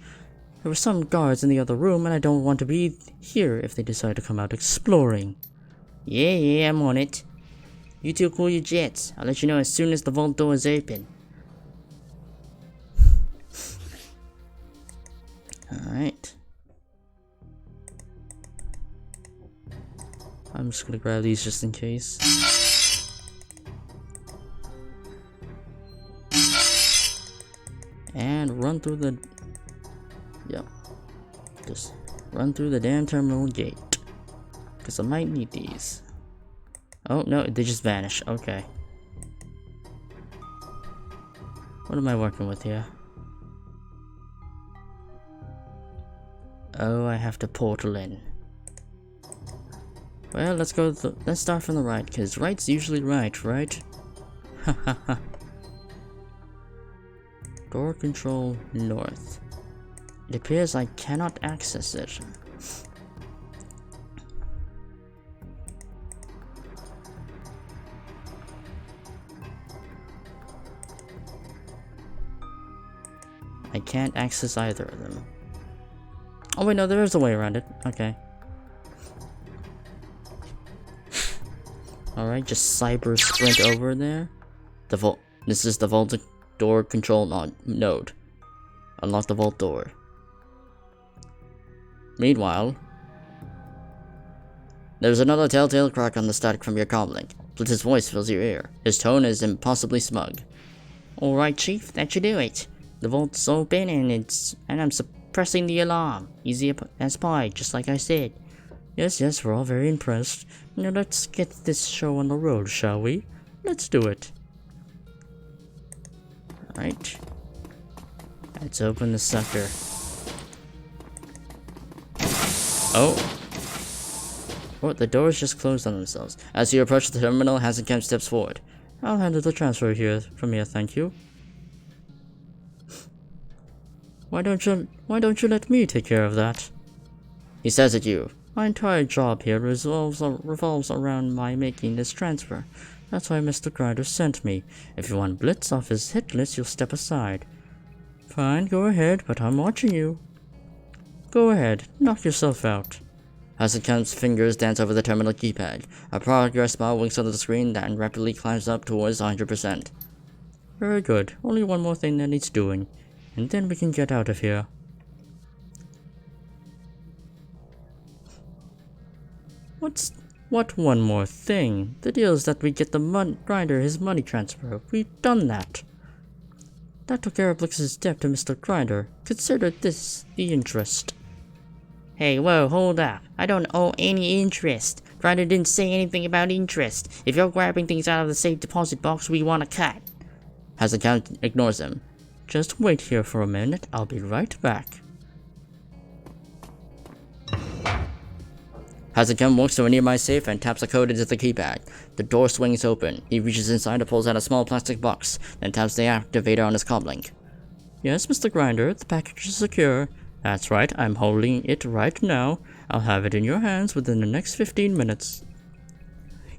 [SPEAKER 2] There were some guards in the other room, and I don't want to be here if they decide to come out exploring.
[SPEAKER 1] Yeah, I'm on it. You two cool your jets. I'll let you know as soon as the vault door is open.
[SPEAKER 2] Alright. I'm just gonna grab these just in case. And run through the... Yep. Just run through the damn terminal gate. Because I might need these. Oh, no, they just vanish. Okay. What am I working with here? Oh, I have to portal in. Well, let's start from the right, because right's usually right? Hahaha. Door control north. It appears I cannot access it. I can't access either of them. Oh wait, no, there is a way around it. Okay. Alright, just cyber sprint over there. This is the vault door control node. Unlock the vault door. Meanwhile, there's another telltale crack on the static from your comlink. Blitz's voice fills your ear. His tone is impossibly smug.
[SPEAKER 1] Alright, Chief, that should do it. The vault's open and I'm suppressing the alarm. Easy as pie, just like I said.
[SPEAKER 2] Yes, we're all very impressed. Now let's get this show on the road, shall we? Let's do it. Alright. Let's open the sucker. Oh, the doors just closed on themselves.
[SPEAKER 1] As you approach the terminal, Hasenkamp steps forward.
[SPEAKER 2] I'll handle the transfer from here, thank you. Why don't you let me take care of that?
[SPEAKER 1] He stares at you.
[SPEAKER 2] My entire job here revolves around my making this transfer. That's why Mr. Grinder sent me. If you want Blitz off his hit list, you'll step aside. Fine, go ahead, but I'm watching you. Go ahead, knock yourself out.
[SPEAKER 1] Hasenkamp's fingers dance over the terminal keypad. A progress bar winks on the screen and rapidly climbs up towards 100%.
[SPEAKER 2] Very good. Only one more thing that needs doing, and then we can get out of here. What one more thing? The deal is that we get the Grinder his money transfer. We've done that. That took care of Blix's debt to Mr. Grinder. Consider this the interest.
[SPEAKER 1] Hey, whoa, hold up. I don't owe any interest. Grinder didn't say anything about interest. If you're grabbing things out of the safe deposit box, we want a cut.
[SPEAKER 2] Hasenkamp ignores him. Just wait here for a minute. I'll be right back.
[SPEAKER 1] Hasenkamp walks to a nearby safe and taps a code into the keypad. The door swings open. He reaches inside and pulls out a small plastic box, then taps the activator on his comlink.
[SPEAKER 2] Yes, Mr. Grinder, the package is secure. That's right, I'm holding it right now. I'll have it in your hands within the next 15 minutes.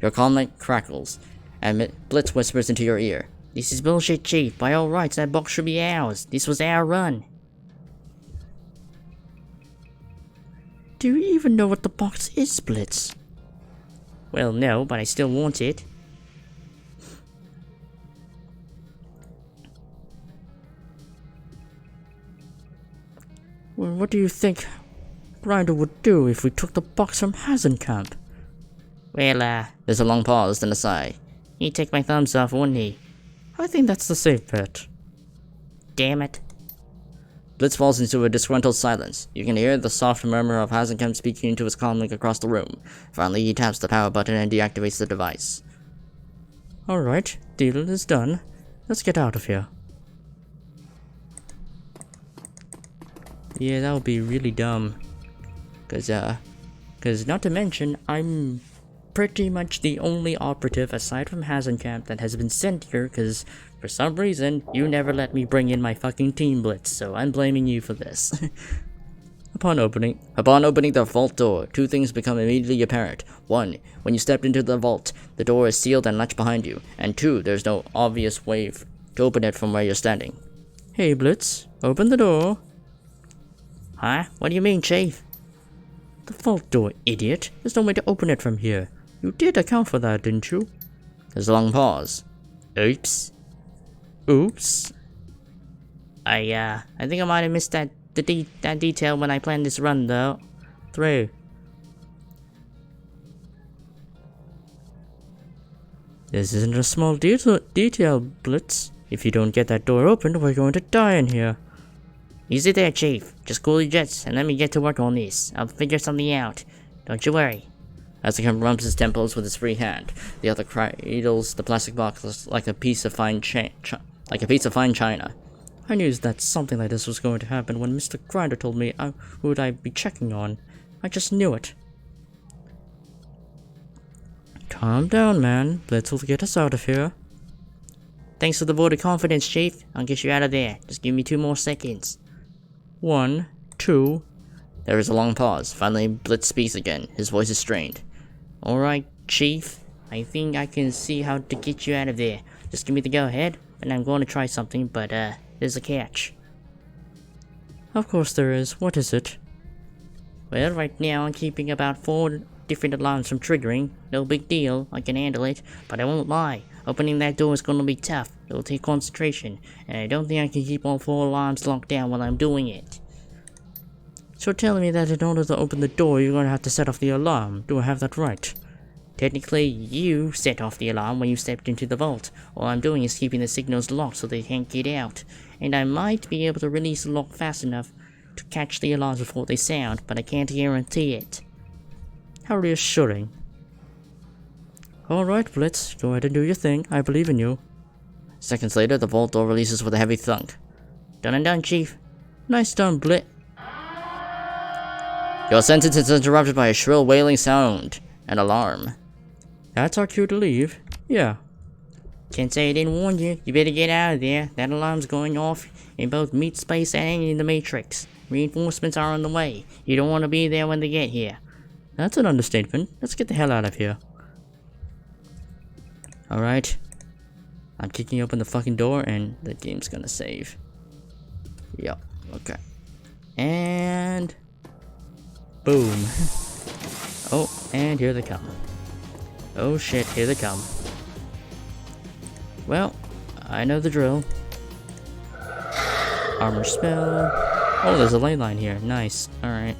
[SPEAKER 1] Your comlink crackles, and Blitz whispers into your ear. This is bullshit, Chief. By all rights, that box should be ours. This was our run.
[SPEAKER 2] Do you even know what the box is, Blitz?
[SPEAKER 1] Well, no, but I still want it.
[SPEAKER 2] Well, what do you think Grinder would do if we took the box from Hasenkamp?
[SPEAKER 1] Well, there's a long pause, then a sigh. He'd take my thumbs off, wouldn't he?
[SPEAKER 2] I think that's the safe bet.
[SPEAKER 1] Damn it. Blitz falls into a disgruntled silence. You can hear the soft murmur of Hasenkamp speaking into his comlink across the room. Finally, he taps the power button and deactivates the device.
[SPEAKER 2] Alright, deal is done. Let's get out of here. Yeah, that would be really dumb. Cause not to mention, I'm pretty much the only operative aside from Hasenkamp that has been sent here, cause for some reason, you never let me bring in my fucking team Blitz, so I'm blaming you for this. Upon opening,
[SPEAKER 1] the vault door, two things become immediately apparent. One, when you step into the vault, the door is sealed and latched behind you. And two, there's no obvious way to open it from where you're standing.
[SPEAKER 2] hey Blitz, open the door.
[SPEAKER 1] Huh? What do you mean, Chief?
[SPEAKER 2] The vault door, idiot. There's no way to open it from here. You did account for that, didn't you?
[SPEAKER 1] There's a long pause. Oops.
[SPEAKER 2] Oops.
[SPEAKER 1] I think I might have missed that detail when I planned this run, though.
[SPEAKER 2] 3. This isn't a small detail, Blitz. If you don't get that door open, we're going to die in here.
[SPEAKER 1] Easy there, Chief. Just cool your jets and let me get to work on this. I'll figure something out. Don't you worry. As he rubs his temples with his free hand, the other cradles the plastic box like a piece of fine china.
[SPEAKER 2] I knew that something like this was going to happen when Mr. Grinder told me who would I be checking on. I just knew it. Calm down, man. Blitz will get us out of here.
[SPEAKER 1] Thanks for the vote of confidence, Chief. I'll get you out of there. Just give me 2 more seconds.
[SPEAKER 2] 1, 2.
[SPEAKER 1] There is a long pause. Finally, Blitz speaks again. His voice is strained. Alright, Chief. I think I can see how to get you out of there. Just give me the go-ahead, and I'm going to try something, but, there's a catch.
[SPEAKER 2] Of course there is. What is it?
[SPEAKER 1] Well, right now I'm keeping about 4 different alarms from triggering. No big deal. I can handle it, but I won't lie. Opening that door is going to be tough. It'll take concentration, and I don't think I can keep all 4 alarms locked down while I'm doing it.
[SPEAKER 2] So telling me that in order to open the door, you're going to have to set off the alarm. Do I have that right?
[SPEAKER 1] Technically, you set off the alarm when you stepped into the vault. All I'm doing is keeping the signals locked so they can't get out. And I might be able to release the lock fast enough to catch the alarms before they sound, but I can't guarantee it.
[SPEAKER 2] How reassuring. Alright, Blitz, go ahead and do your thing. I believe in you.
[SPEAKER 1] Seconds later, the vault door releases with a heavy thunk. Done and done, Chief.
[SPEAKER 2] Nice done, Blitz.
[SPEAKER 1] Your sentence is interrupted by a shrill wailing sound. An alarm.
[SPEAKER 2] That's our cue to leave. Yeah.
[SPEAKER 1] Can't say I didn't warn you. You better get out of there. That alarm's going off in both meat space and in the Matrix. Reinforcements are on the way. You don't want to be there when they get here.
[SPEAKER 2] That's an understatement. Let's get the hell out of here.
[SPEAKER 1] Alright. I'm kicking open the fucking door and the game's gonna save. Yep. Okay. And... boom. Oh, and here they come. Oh shit, here they come. Well, I know the drill. Armor spell. Oh, there's a ley line here. Nice. Alright.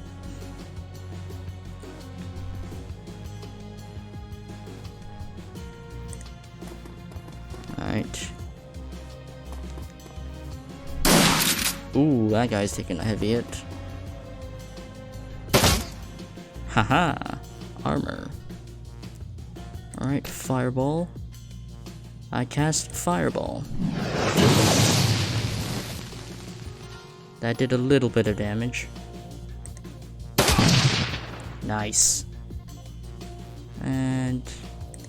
[SPEAKER 1] Alright. Ooh, that guy's taking a heavy hit. Haha. Armor. Alright, fireball. I cast fireball. That did a little bit of damage. Nice. And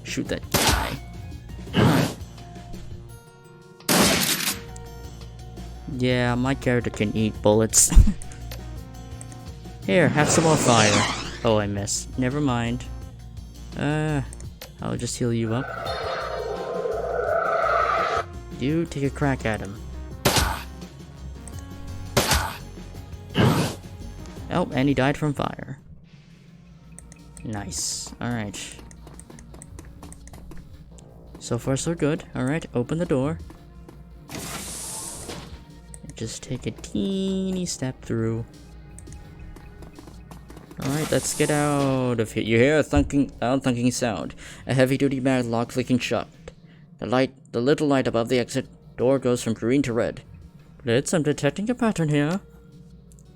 [SPEAKER 1] shoot that guy. Alright. Yeah, my character can eat bullets. Here, have some more fire. Oh, I missed. Never mind. I'll just heal you up. Dude, take a crack at him. Oh, and he died from fire. Nice. Alright. So far, so good. Alright, open the door. Just take a teeny step through. Alright, let's get out of here. You hear a loud thunking sound. A heavy-duty lock clicking shut. The little light above the exit door goes from green to red.
[SPEAKER 2] Blitz, I'm detecting a pattern here.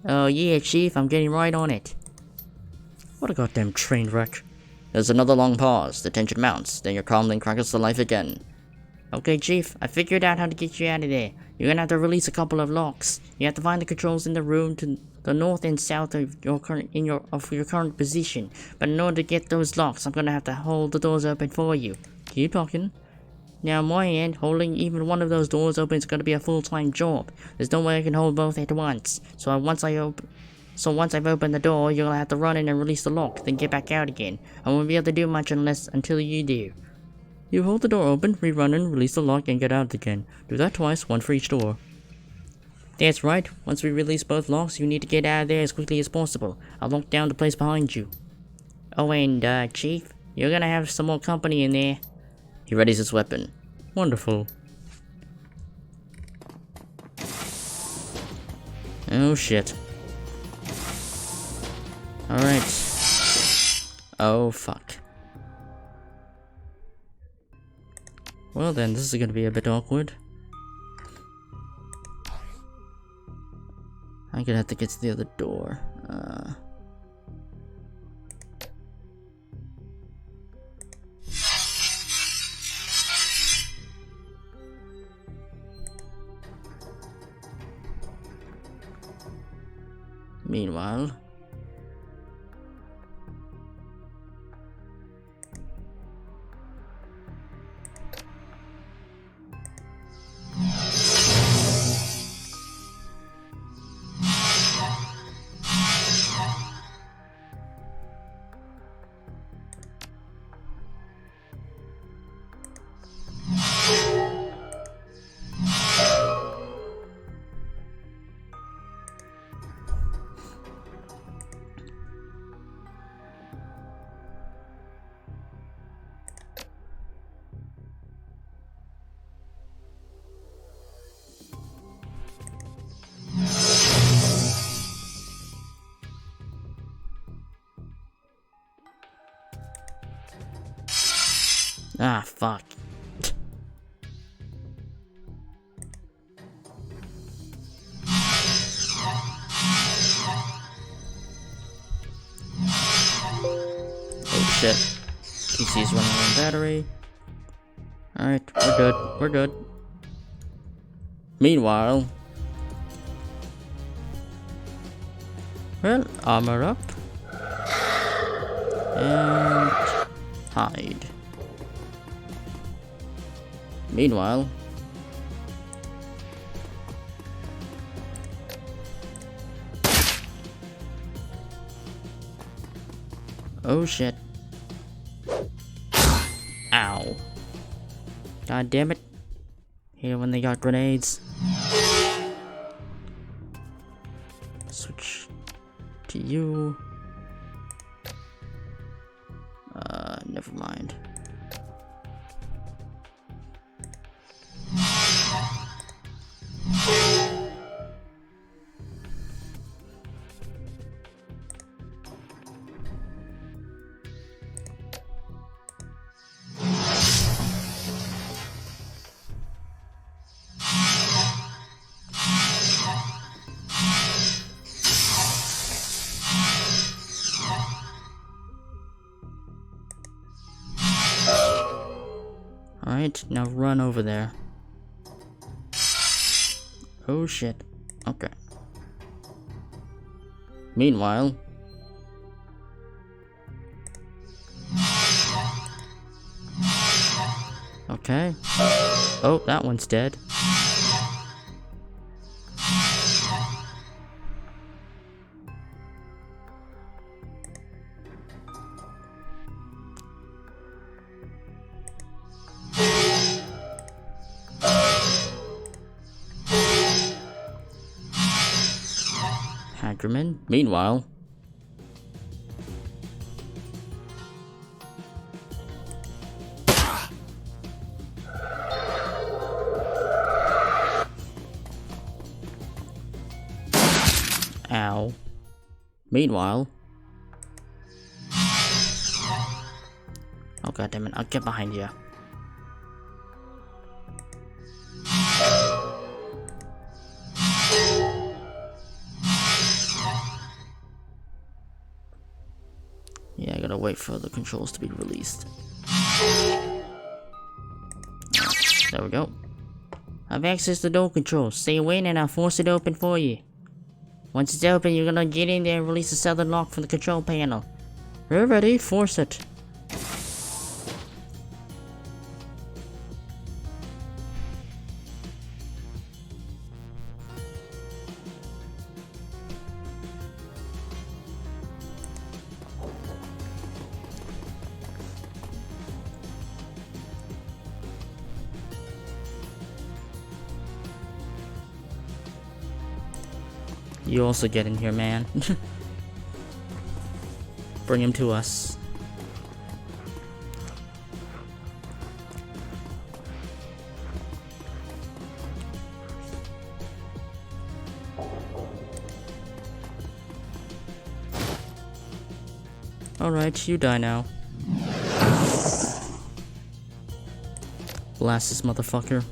[SPEAKER 1] Oh yeah, Chief, I'm getting right on it.
[SPEAKER 2] What a goddamn train wreck.
[SPEAKER 1] There's another long pause. The tension mounts. Then your comlink crackles to life again. Okay, Chief, I figured out how to get you out of there. You're gonna have to release a couple of locks. You have to find the controls in the room to the north and south of your current position. But in order to get those locks, I'm gonna have to hold the doors open for you.
[SPEAKER 2] Keep talking.
[SPEAKER 1] Now, on my end, holding even one of those doors open is gonna be a full-time job. There's no way I can hold both at once. So once I So once I've opened the door, you'll have to run in and release the lock, then get back out again. I won't be able to do much until you do.
[SPEAKER 2] You hold the door open, we run in, release the lock, and get out again. Do that twice, one for each door.
[SPEAKER 1] That's right. Once we release both locks, you need to get out of there as quickly as possible. I'll lock down the place behind you. Oh, and, Chief, you're gonna have some more company in there. He readies his weapon.
[SPEAKER 2] Wonderful.
[SPEAKER 1] Oh, shit. Alright. Oh, fuck.
[SPEAKER 2] Well then, this is gonna be a bit awkward.
[SPEAKER 1] I'm gonna have to get to the other door. Meanwhile... Ah, fuck. Oh shit. PC's running on battery. Alright, we're good. We're good. Meanwhile...
[SPEAKER 2] Well, armor up.
[SPEAKER 1] And... hide. Meanwhile... oh shit. Ow. God damn it. Here when they got grenades.
[SPEAKER 2] Switch to you.
[SPEAKER 1] Never mind. Alright, now run over there. Oh shit. Okay. Meanwhile... okay. Oh, that one's dead. Hackerman. Meanwhile... ow. Meanwhile... oh god damn it, I'll get behind you. Yeah, I gotta wait for the controls to be released. There we go. I've accessed the door controls. Stay away and I'll force it open for you. Once it's open, you're gonna get in there and release the southern lock from the control panel.
[SPEAKER 2] We're ready, force it. You also get in here, man. Bring him to us. Alright, you die now. Blast this motherfucker.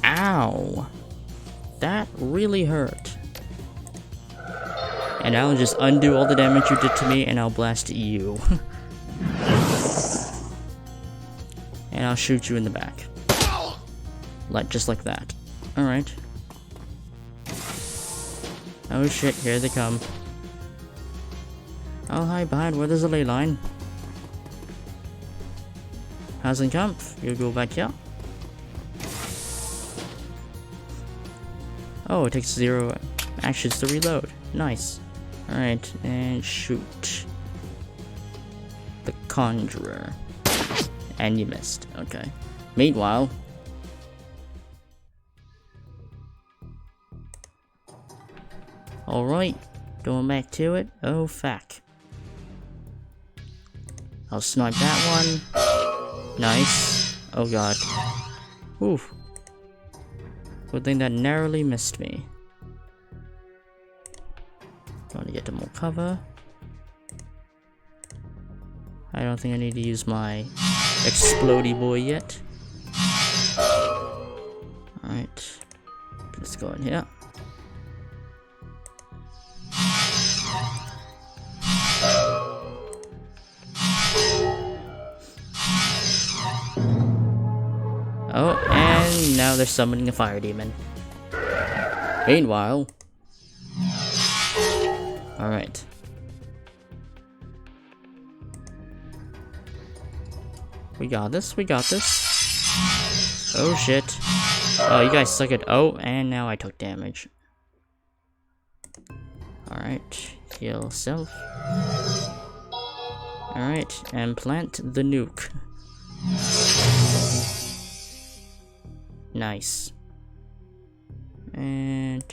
[SPEAKER 2] Ow! That really hurt. And I'll just undo all the damage you did to me and I'll blast you. And I'll shoot you in the back. Just like that. Alright. Oh shit, here they come. I'll hide behind where there's a ley line. Hasenkampf, you go back here. Oh, it takes 0 actions to reload. Nice. Alright, and shoot. The Conjurer. And you missed. Okay. Meanwhile... Alright, going back to it. Oh, fuck. I'll snipe that one. Nice. Oh god. Oof. Good thing that narrowly missed me. Going to get to more cover. I don't think I need to use my explodey boy yet. Alright. Let's go in here. Oh, and now they're summoning a fire demon. Meanwhile... Alright. We got this, we got this. Oh shit. Oh, you guys suck at... Oh, and now I took damage. Alright, heal self. Alright, and plant the nuke. Nice. And...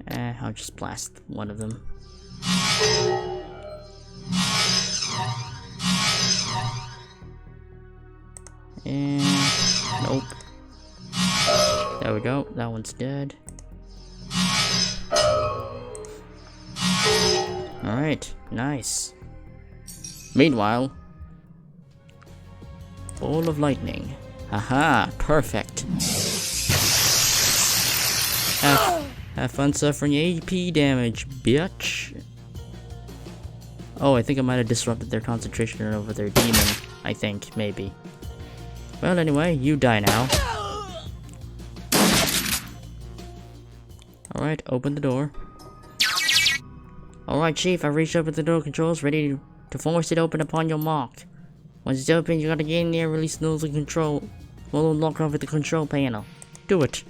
[SPEAKER 2] I'll just blast one of them. And... Nope. There we go, that one's dead. Alright, nice. Meanwhile... Ball of lightning. Haha, perfect. Have fun suffering AP damage, bitch. Oh, I think I might have disrupted their concentration over their demon. I think, maybe. Well, anyway, you die now. Alright, open the door. Alright, Chief, I reached over the door controls, ready to force it open upon your mark. Once it's open, you gotta get in there, release the nozzle control. We'll unlock over the control panel. Do it.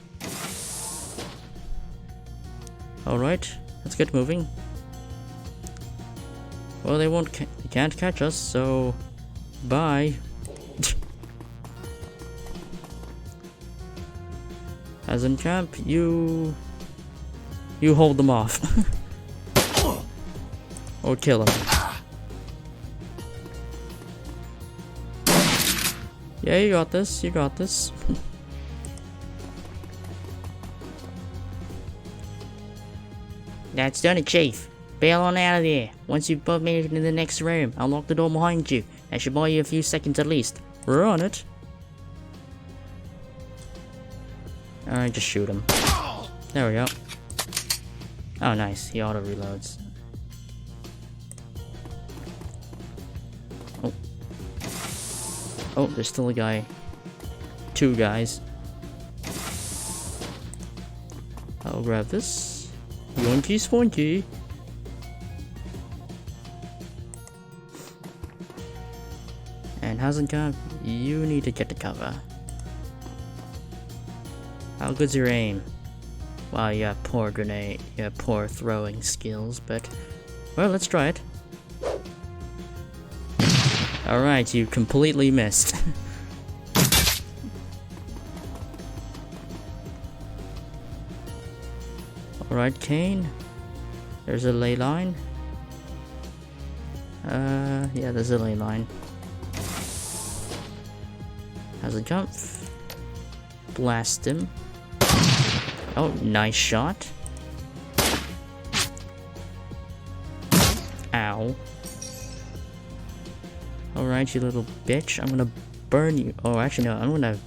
[SPEAKER 2] Alright, let's get moving. Well, they can't catch us, so... Bye. Hasenkamp, you hold them off. Or kill them. Yeah, you got this, you got this. That's done it, Chief. Bail on out of there. Once you've both made it into the next room, I'll lock the door behind you. That should buy you a few seconds at least. We're on it. Alright, just shoot him. There we go. Oh, nice. He auto-reloads. Oh. Oh, there's still a guy. 2 guys. I'll grab this. Yoinky spoinky. And Hasenkamp, you need to get to cover. How good's your aim? Wow, you have poor grenade, you have poor throwing skills, but... Well, let's try it. Alright, you completely missed. Alright, Kane. There's a ley line. Yeah, there's a ley line. Has a jump. Blast him. Oh, nice shot. Ow. Alright, you little bitch. I'm gonna burn you. Oh, actually, no. I'm gonna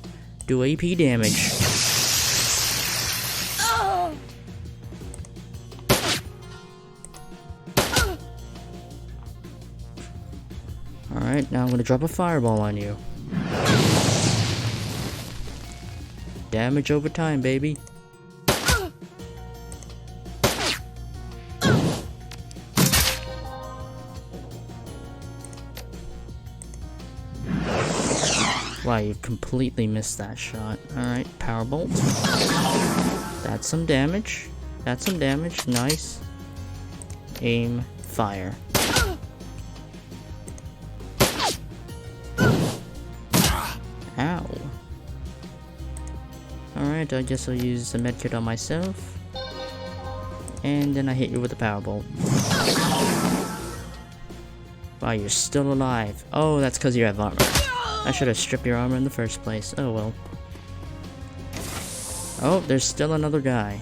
[SPEAKER 2] do AP damage. Alright, now I'm gonna drop a fireball on you. Damage over time, baby. Wow, you completely missed that shot. Alright, powerbolt. That's some damage. That's some damage. Nice. Aim, fire. Ow. Alright, I guess I'll use a medkit on myself. And then I hit you with a powerbolt. Wow, you're still alive. Oh, that's because you have armor. I should have stripped your armor in the first place. Oh well. Oh, there's still another guy.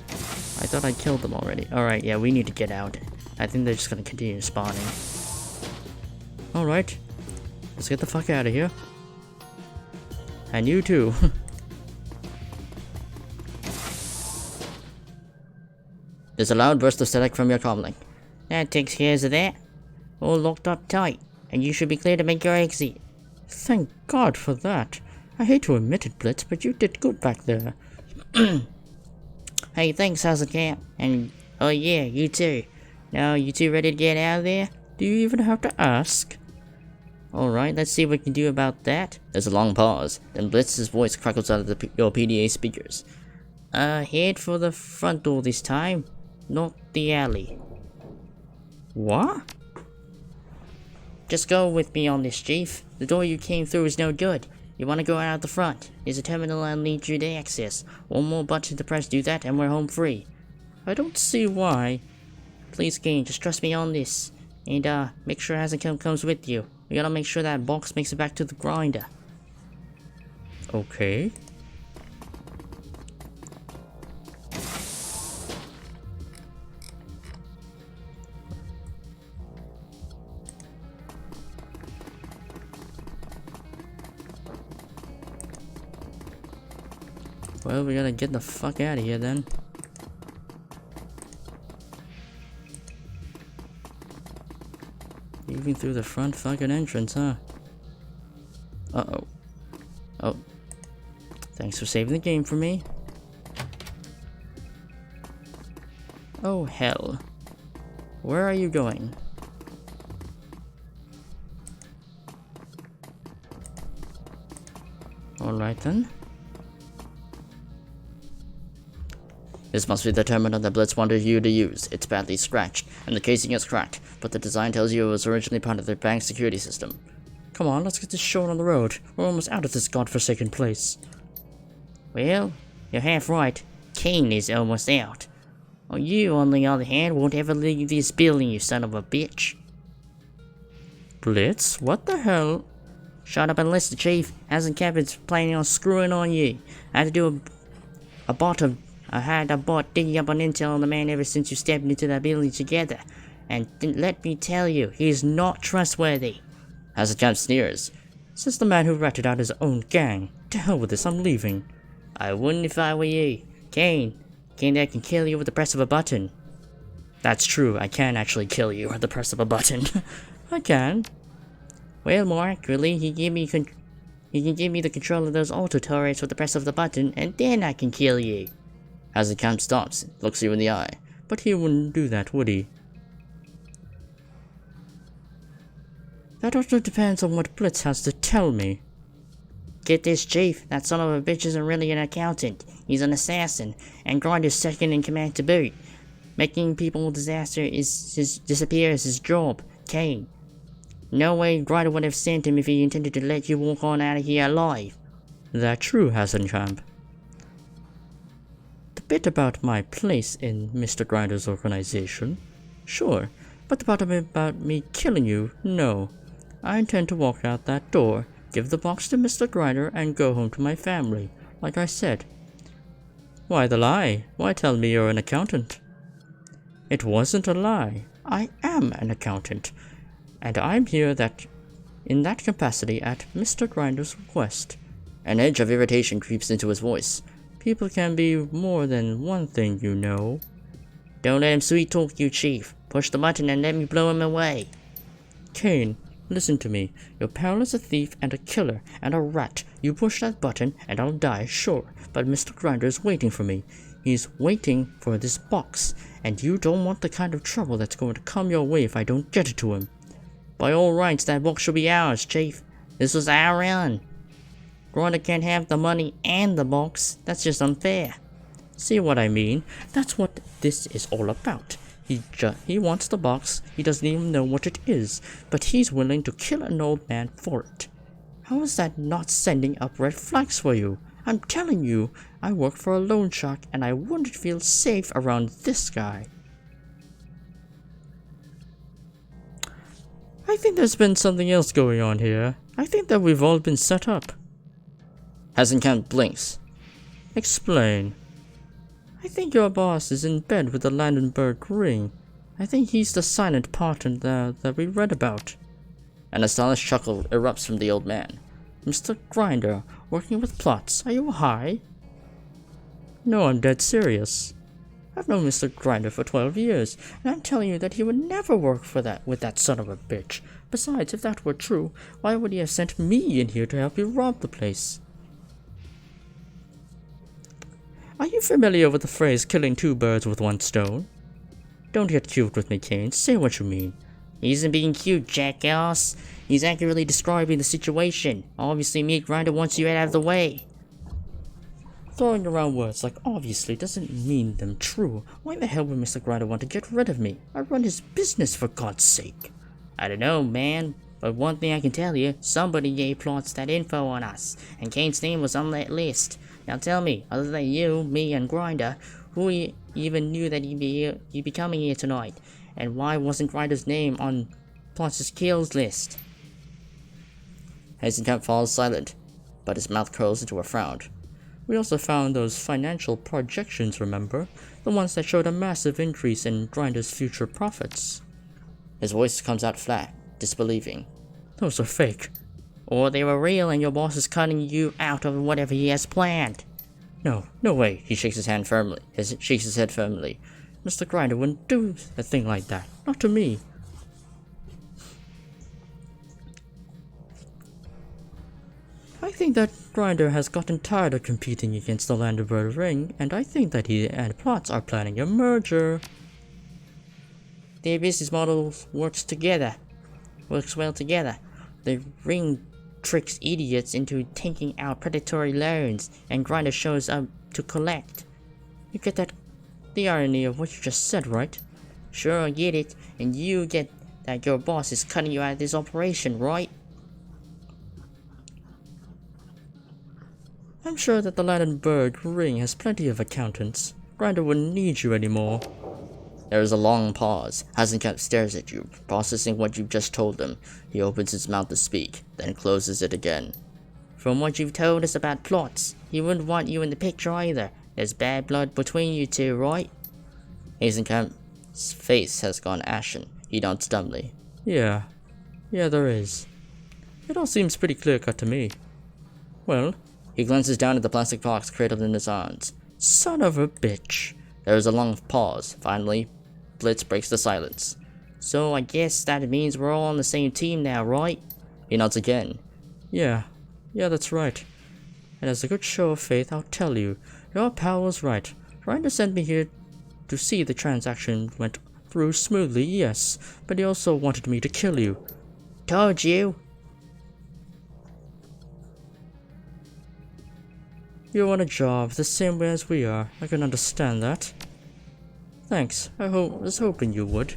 [SPEAKER 2] I thought I killed them already. Alright, yeah, we need to get out. I think they're just gonna continue spawning. Alright. Let's get the fuck out of here. And you too.
[SPEAKER 1] There's a loud burst of static from your comlink.
[SPEAKER 3] That takes care of that. All locked up tight, and you should be clear to make your exit.
[SPEAKER 2] Thank God for that. I hate to admit it, Blitz, but you did good back there.
[SPEAKER 3] Hey, thanks, Hazelcamp. And, oh yeah, you too. Now, you two ready to get out of there?
[SPEAKER 2] Do you even have to ask?
[SPEAKER 3] Alright, let's see what we can do about that.
[SPEAKER 1] There's a long pause, then Blitz's voice crackles out of your PDA speakers.
[SPEAKER 3] Head for the front door this time, not the alley.
[SPEAKER 2] What?
[SPEAKER 3] Just go with me on this, Chief. The door you came through is no good. You want to go out the front. There's a terminal I'll need you to access. One more button to press, do that, and we're home free.
[SPEAKER 2] I don't see why.
[SPEAKER 3] Please, Kane, just trust me on this. And, make sure Hazelcamp comes with you. We gotta make sure that box makes it back to the grinder.
[SPEAKER 2] Okay. Well, we gotta get the fuck out of here then. Even through the front fucking entrance, huh? Uh-oh. Oh. Thanks for saving the game for me. Oh, hell. Where are you going? Alright then.
[SPEAKER 1] This must be the terminal that Blitz wanted you to use. It's badly scratched, and the casing is cracked, but the design tells you it was originally part of their bank security system.
[SPEAKER 2] Come on, let's get this show on the road. We're almost out of this godforsaken place.
[SPEAKER 3] Well, you're half right. Kane is almost out. Well, you, on the other hand, won't ever leave this building, you son of a bitch.
[SPEAKER 2] Blitz? What the hell?
[SPEAKER 3] Shut up and listen, Chief. Hazelcamp is planning on screwing on you. I had to do I had a bot digging up on intel on the man ever since you stepped into that building together. And let me tell you, he is not trustworthy.
[SPEAKER 1] Hazelcamp sneers.
[SPEAKER 2] This is the man who ratted out his own gang. To hell with this, I'm leaving.
[SPEAKER 3] I wouldn't if I were you. Kane that can kill you with the press of a button.
[SPEAKER 2] That's true, I can actually kill you at the press of a button. I can.
[SPEAKER 3] Well, more accurately, he can give me the control of those auto turrets with the press of the button, and then I can kill you.
[SPEAKER 1] Hazelcamp stops, looks you in the eye.
[SPEAKER 2] But he wouldn't do that, would he? That also depends on what Blitz has to tell me.
[SPEAKER 3] Get this, Chief. That son of a bitch isn't really an accountant. He's an assassin, and Grinder's second in command to boot. Making people disappear is his job. Kane, No way Grinder would have sent him if he intended to let you walk on out of here alive.
[SPEAKER 2] That true, Hasencamp? The bit about my place in Mr. Grinder's organization? Sure, but the part about me killing you, no. I intend to walk out that door, give the box to Mr. Grinder, and go home to my family, like I said. Why the lie? Why tell me you're an accountant? It wasn't a lie. I am an accountant, and I'm here in that capacity at Mr. Grinder's request.
[SPEAKER 1] An edge of irritation creeps into his voice.
[SPEAKER 2] People can be more than one thing, you know.
[SPEAKER 3] Don't let him sweet talk you, Chief. Push the button and let me blow him away.
[SPEAKER 2] Kane, listen to me. Your pal is a thief and a killer and a rat. You push that button and I'll die, sure. But Mr. Grinder is waiting for me. He's waiting for this box, and you don't want the kind of trouble that's going to come your way if I don't get it to him.
[SPEAKER 3] By all rights, that box should be ours, Chief. This was our run. Grinder can't have the money and the box. That's just unfair.
[SPEAKER 2] See what I mean? That's what this is all about. He wants the box. He doesn't even know what it is, but he's willing to kill an old man for it. How is that not sending up red flags for you? I'm telling you, I work for a loan shark and I wouldn't feel safe around this guy. I think there's been something else going on here. I think that we've all been set up.
[SPEAKER 1] Hasencamp blinks.
[SPEAKER 2] Explain. I think your boss is in bed with the Landenberg ring. I think he's the silent partner that we read about.
[SPEAKER 1] An astonished chuckle erupts from the old man.
[SPEAKER 2] Mr. Grinder, working with plots, are you high? No, I'm dead serious. I've known Mr. Grinder for 12 years, and I'm telling you that he would never work with that son of a bitch. Besides, if that were true, why would he have sent me in here to help you rob the place? Are you familiar with the phrase killing two birds with one stone? Don't get cute with me, Kane. Say what you mean.
[SPEAKER 3] He isn't being cute, jackass. He's accurately describing the situation. Obviously, Meat Grinder wants you out of the way.
[SPEAKER 2] Throwing around words like obviously doesn't mean them true. Why the hell would Mr. Grinder want to get rid of me? I run his business, for God's sake.
[SPEAKER 3] I don't know, man. But one thing I can tell you, somebody gave Plots that info on us, and Kane's name was on that list. Now tell me, other than you, me, and Grinder, who even knew that he'd be coming here tonight? And why wasn't Grinder's name on Plots' kills list?
[SPEAKER 1] Hasencamp falls silent, but his mouth curls into a frown.
[SPEAKER 2] We also found those financial projections, remember? The ones that showed a massive increase in Grinder's future profits.
[SPEAKER 1] His voice comes out flat, disbelieving.
[SPEAKER 2] Those are fake.
[SPEAKER 3] Or they were real and your boss is cutting you out of whatever he has planned.
[SPEAKER 2] No way.
[SPEAKER 1] He shakes his head firmly.
[SPEAKER 2] Mr. Grinder wouldn't do a thing like that. Not to me. I think that Grinder has gotten tired of competing against the Landenberg ring, and I think that he and Plots are planning a merger.
[SPEAKER 3] Their business model works well together. The ring tricks idiots into taking out predatory loans, and Grinder shows up to collect.
[SPEAKER 2] You get the irony of what you just said, right?
[SPEAKER 3] Sure, I get it, and you get that your boss is cutting you out of this operation, right?
[SPEAKER 2] I'm sure that the Landenberg ring has plenty of accountants. Grinder wouldn't need you anymore.
[SPEAKER 1] There is a long pause. Hasencamp stares at you, processing what you've just told him. He opens his mouth to speak, then closes it again.
[SPEAKER 3] From what you've told us about Plots, he wouldn't want you in the picture either. There's bad blood between you two, right?
[SPEAKER 1] Hasencamp's face has gone ashen. He nods dumbly.
[SPEAKER 2] Yeah, there is. It all seems pretty clear-cut to me. Well,
[SPEAKER 1] he glances down at the plastic box cradled in his arms.
[SPEAKER 2] Son of a bitch.
[SPEAKER 1] There is a long pause. Finally, Blitz breaks the silence.
[SPEAKER 3] So I guess that means we're all on the same team now, right?
[SPEAKER 1] He nods again.
[SPEAKER 2] Yeah, that's right. And as a good show of faith, I'll tell you, your pal was right. Grinder sent me here to see the transaction went through smoothly, yes, but he also wanted me to kill you.
[SPEAKER 3] Told you.
[SPEAKER 2] You're on a job the same way as we are. I can understand that. Thanks. I was hoping you would.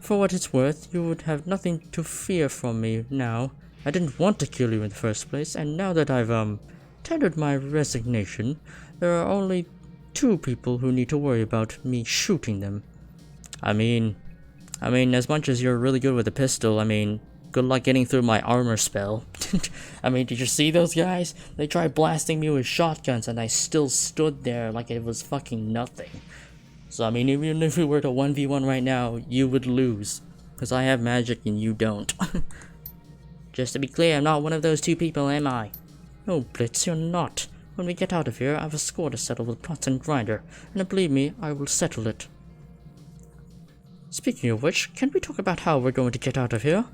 [SPEAKER 2] For what it's worth, you would have nothing to fear from me now. I didn't want to kill you in the first place, and now that I've tendered my resignation, there are only 2 people who need to worry about me shooting them. I mean, as much as you're really good with a pistol, good luck getting through my armor spell. Did you see those guys? They tried blasting me with shotguns and I still stood there like it was fucking nothing. So even if we were to 1v1 right now, you would lose. Because I have magic and you don't.
[SPEAKER 3] Just to be clear, I'm not one of those 2 people, am I?
[SPEAKER 2] No, Blitz, you're not. When we get out of here, I have a score to settle with Plot and Grinder, and believe me, I will settle it. Speaking of which, can we talk about how we're going to get out of here?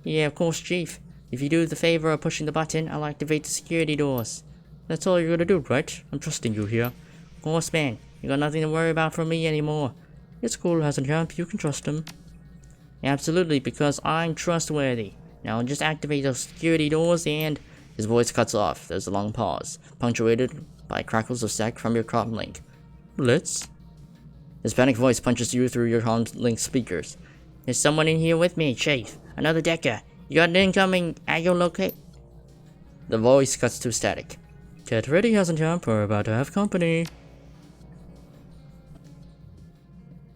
[SPEAKER 3] Yeah, of course, Chief. If you do the favor of pushing the button, I'll activate the security doors.
[SPEAKER 2] That's all you're gonna do, right? I'm trusting you here.
[SPEAKER 3] Of course, man. You got nothing to worry about from me anymore.
[SPEAKER 2] It's cool, Hasenkamp. You can trust him.
[SPEAKER 3] Absolutely, because I'm trustworthy. Now just activate those security doors and...
[SPEAKER 1] His voice cuts off. There's a long pause, punctuated by crackles of static from your comm link.
[SPEAKER 2] Blitz?
[SPEAKER 1] His panicked voice punches you through your comm link speakers.
[SPEAKER 3] There's someone in here with me, Chief. Another Decker. You got an incoming at your locate?
[SPEAKER 1] The voice cuts to static.
[SPEAKER 2] Get ready, Hasenkamp. We're about to have company.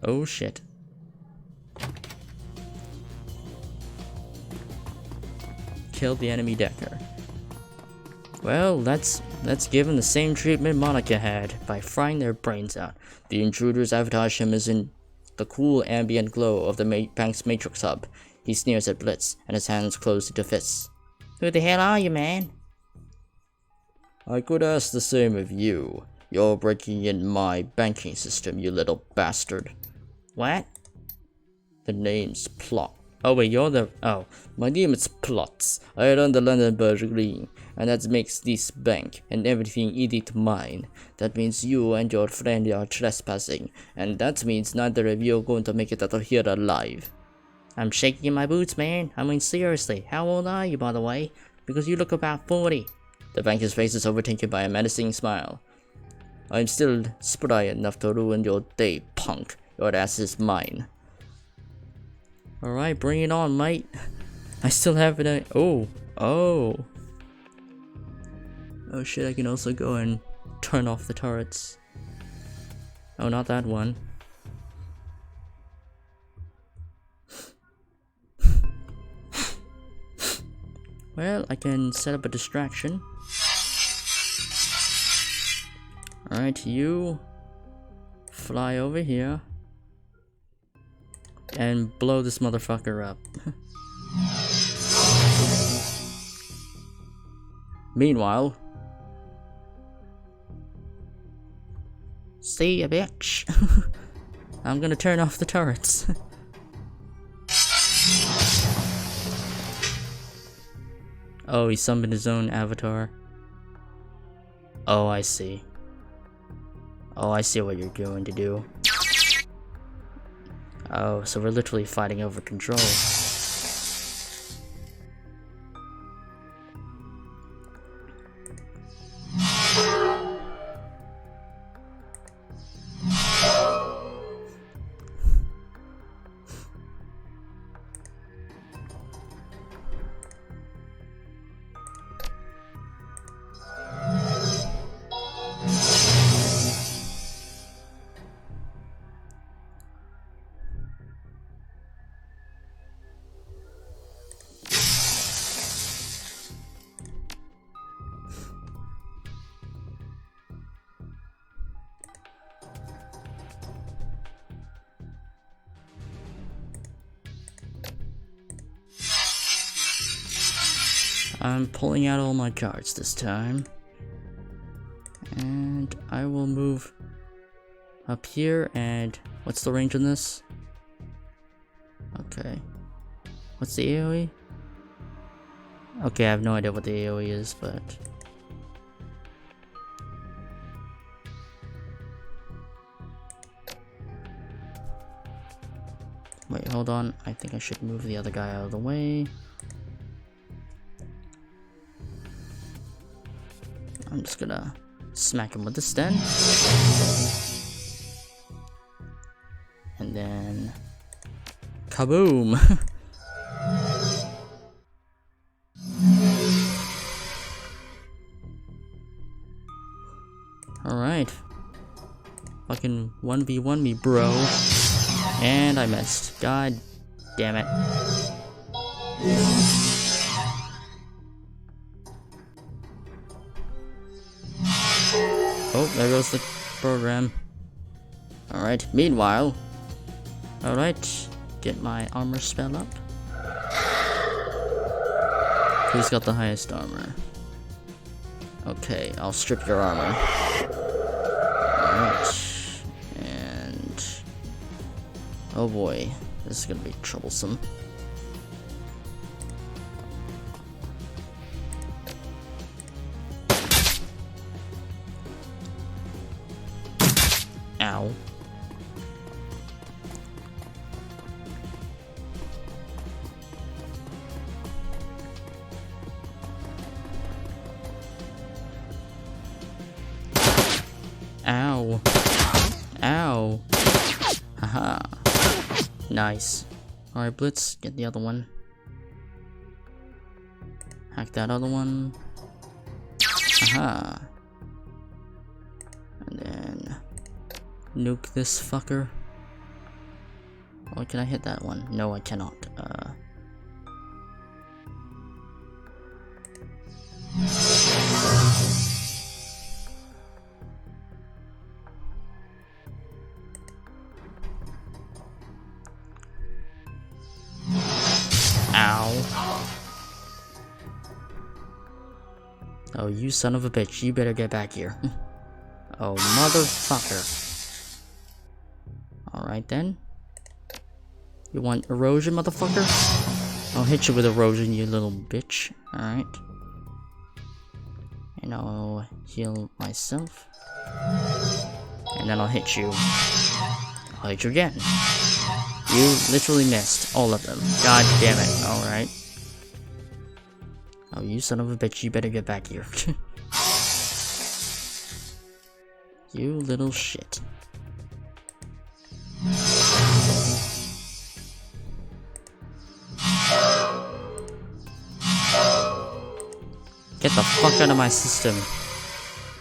[SPEAKER 1] Oh shit.
[SPEAKER 2] Kill the enemy Decker. Well, let's give him the same treatment Monica had by frying their brains out.
[SPEAKER 1] The intruder's avatar shimmers in the cool ambient glow of the bank's matrix hub. He sneers at Blitz, and his hands close into fists.
[SPEAKER 3] Who the hell are you, man?
[SPEAKER 1] I could ask the same of you. You're breaking in my banking system, you little bastard.
[SPEAKER 3] What?
[SPEAKER 1] The name's Plot.
[SPEAKER 2] Oh wait, you're the... Oh.
[SPEAKER 1] My name is Plots. I run the London Ring, and that makes this bank and everything in it mine. That means you and your friend are trespassing, and that means neither of you are going to make it out of here alive.
[SPEAKER 3] I'm shaking in my boots, man. Seriously, how old are you, by the way? Because you look about 40.
[SPEAKER 1] The banker's face is overtaken by a menacing smile. I'm still spry enough to ruin your day, punk. Your ass is mine.
[SPEAKER 2] Alright, bring it on, mate. I still have it. Oh shit, I can also go and turn off the turrets. Oh, not that one. Well, I can set up a distraction. Alright, you fly over here and blow this motherfucker up.
[SPEAKER 1] Meanwhile,
[SPEAKER 3] see ya, bitch.
[SPEAKER 2] I'm gonna turn off the turrets. Oh, he summoned his own avatar. Oh, I see. Oh, I see what you're going to do. Oh, so we're literally fighting over control. I'm pulling out all my cards this time. And I will move up here and... What's the range on this? Okay. What's the AoE? Okay, I have no idea what the AoE is, but... Wait, hold on. I think I should move the other guy out of the way. I'm just gonna smack him with this then. And then Kaboom! Alright. Fucking 1v1 me, bro. And I missed. God damn it. Oh, there goes the program. Alright, meanwhile. Alright, get my armor spell up. Who's got the highest armor? Okay, I'll strip your armor. Alright. And... oh boy, this is gonna be troublesome. Ow. Ow. Ow. Haha. Nice. Alright, Blitz, get the other one. Hack that other one. Haha. And then nuke this fucker. Oh, can I hit that one? No, I cannot. Ow. Oh, you son of a bitch, you better get back here. Oh, motherfucker. Alright then. You want erosion, motherfucker? I'll hit you with erosion, you little bitch. Alright. And I'll heal myself. And then I'll hit you. I'll hit you again. You literally missed all of them. God damn it. Alright. Oh, you son of a bitch, you better get back here. You little shit. Get the fuck out of my system.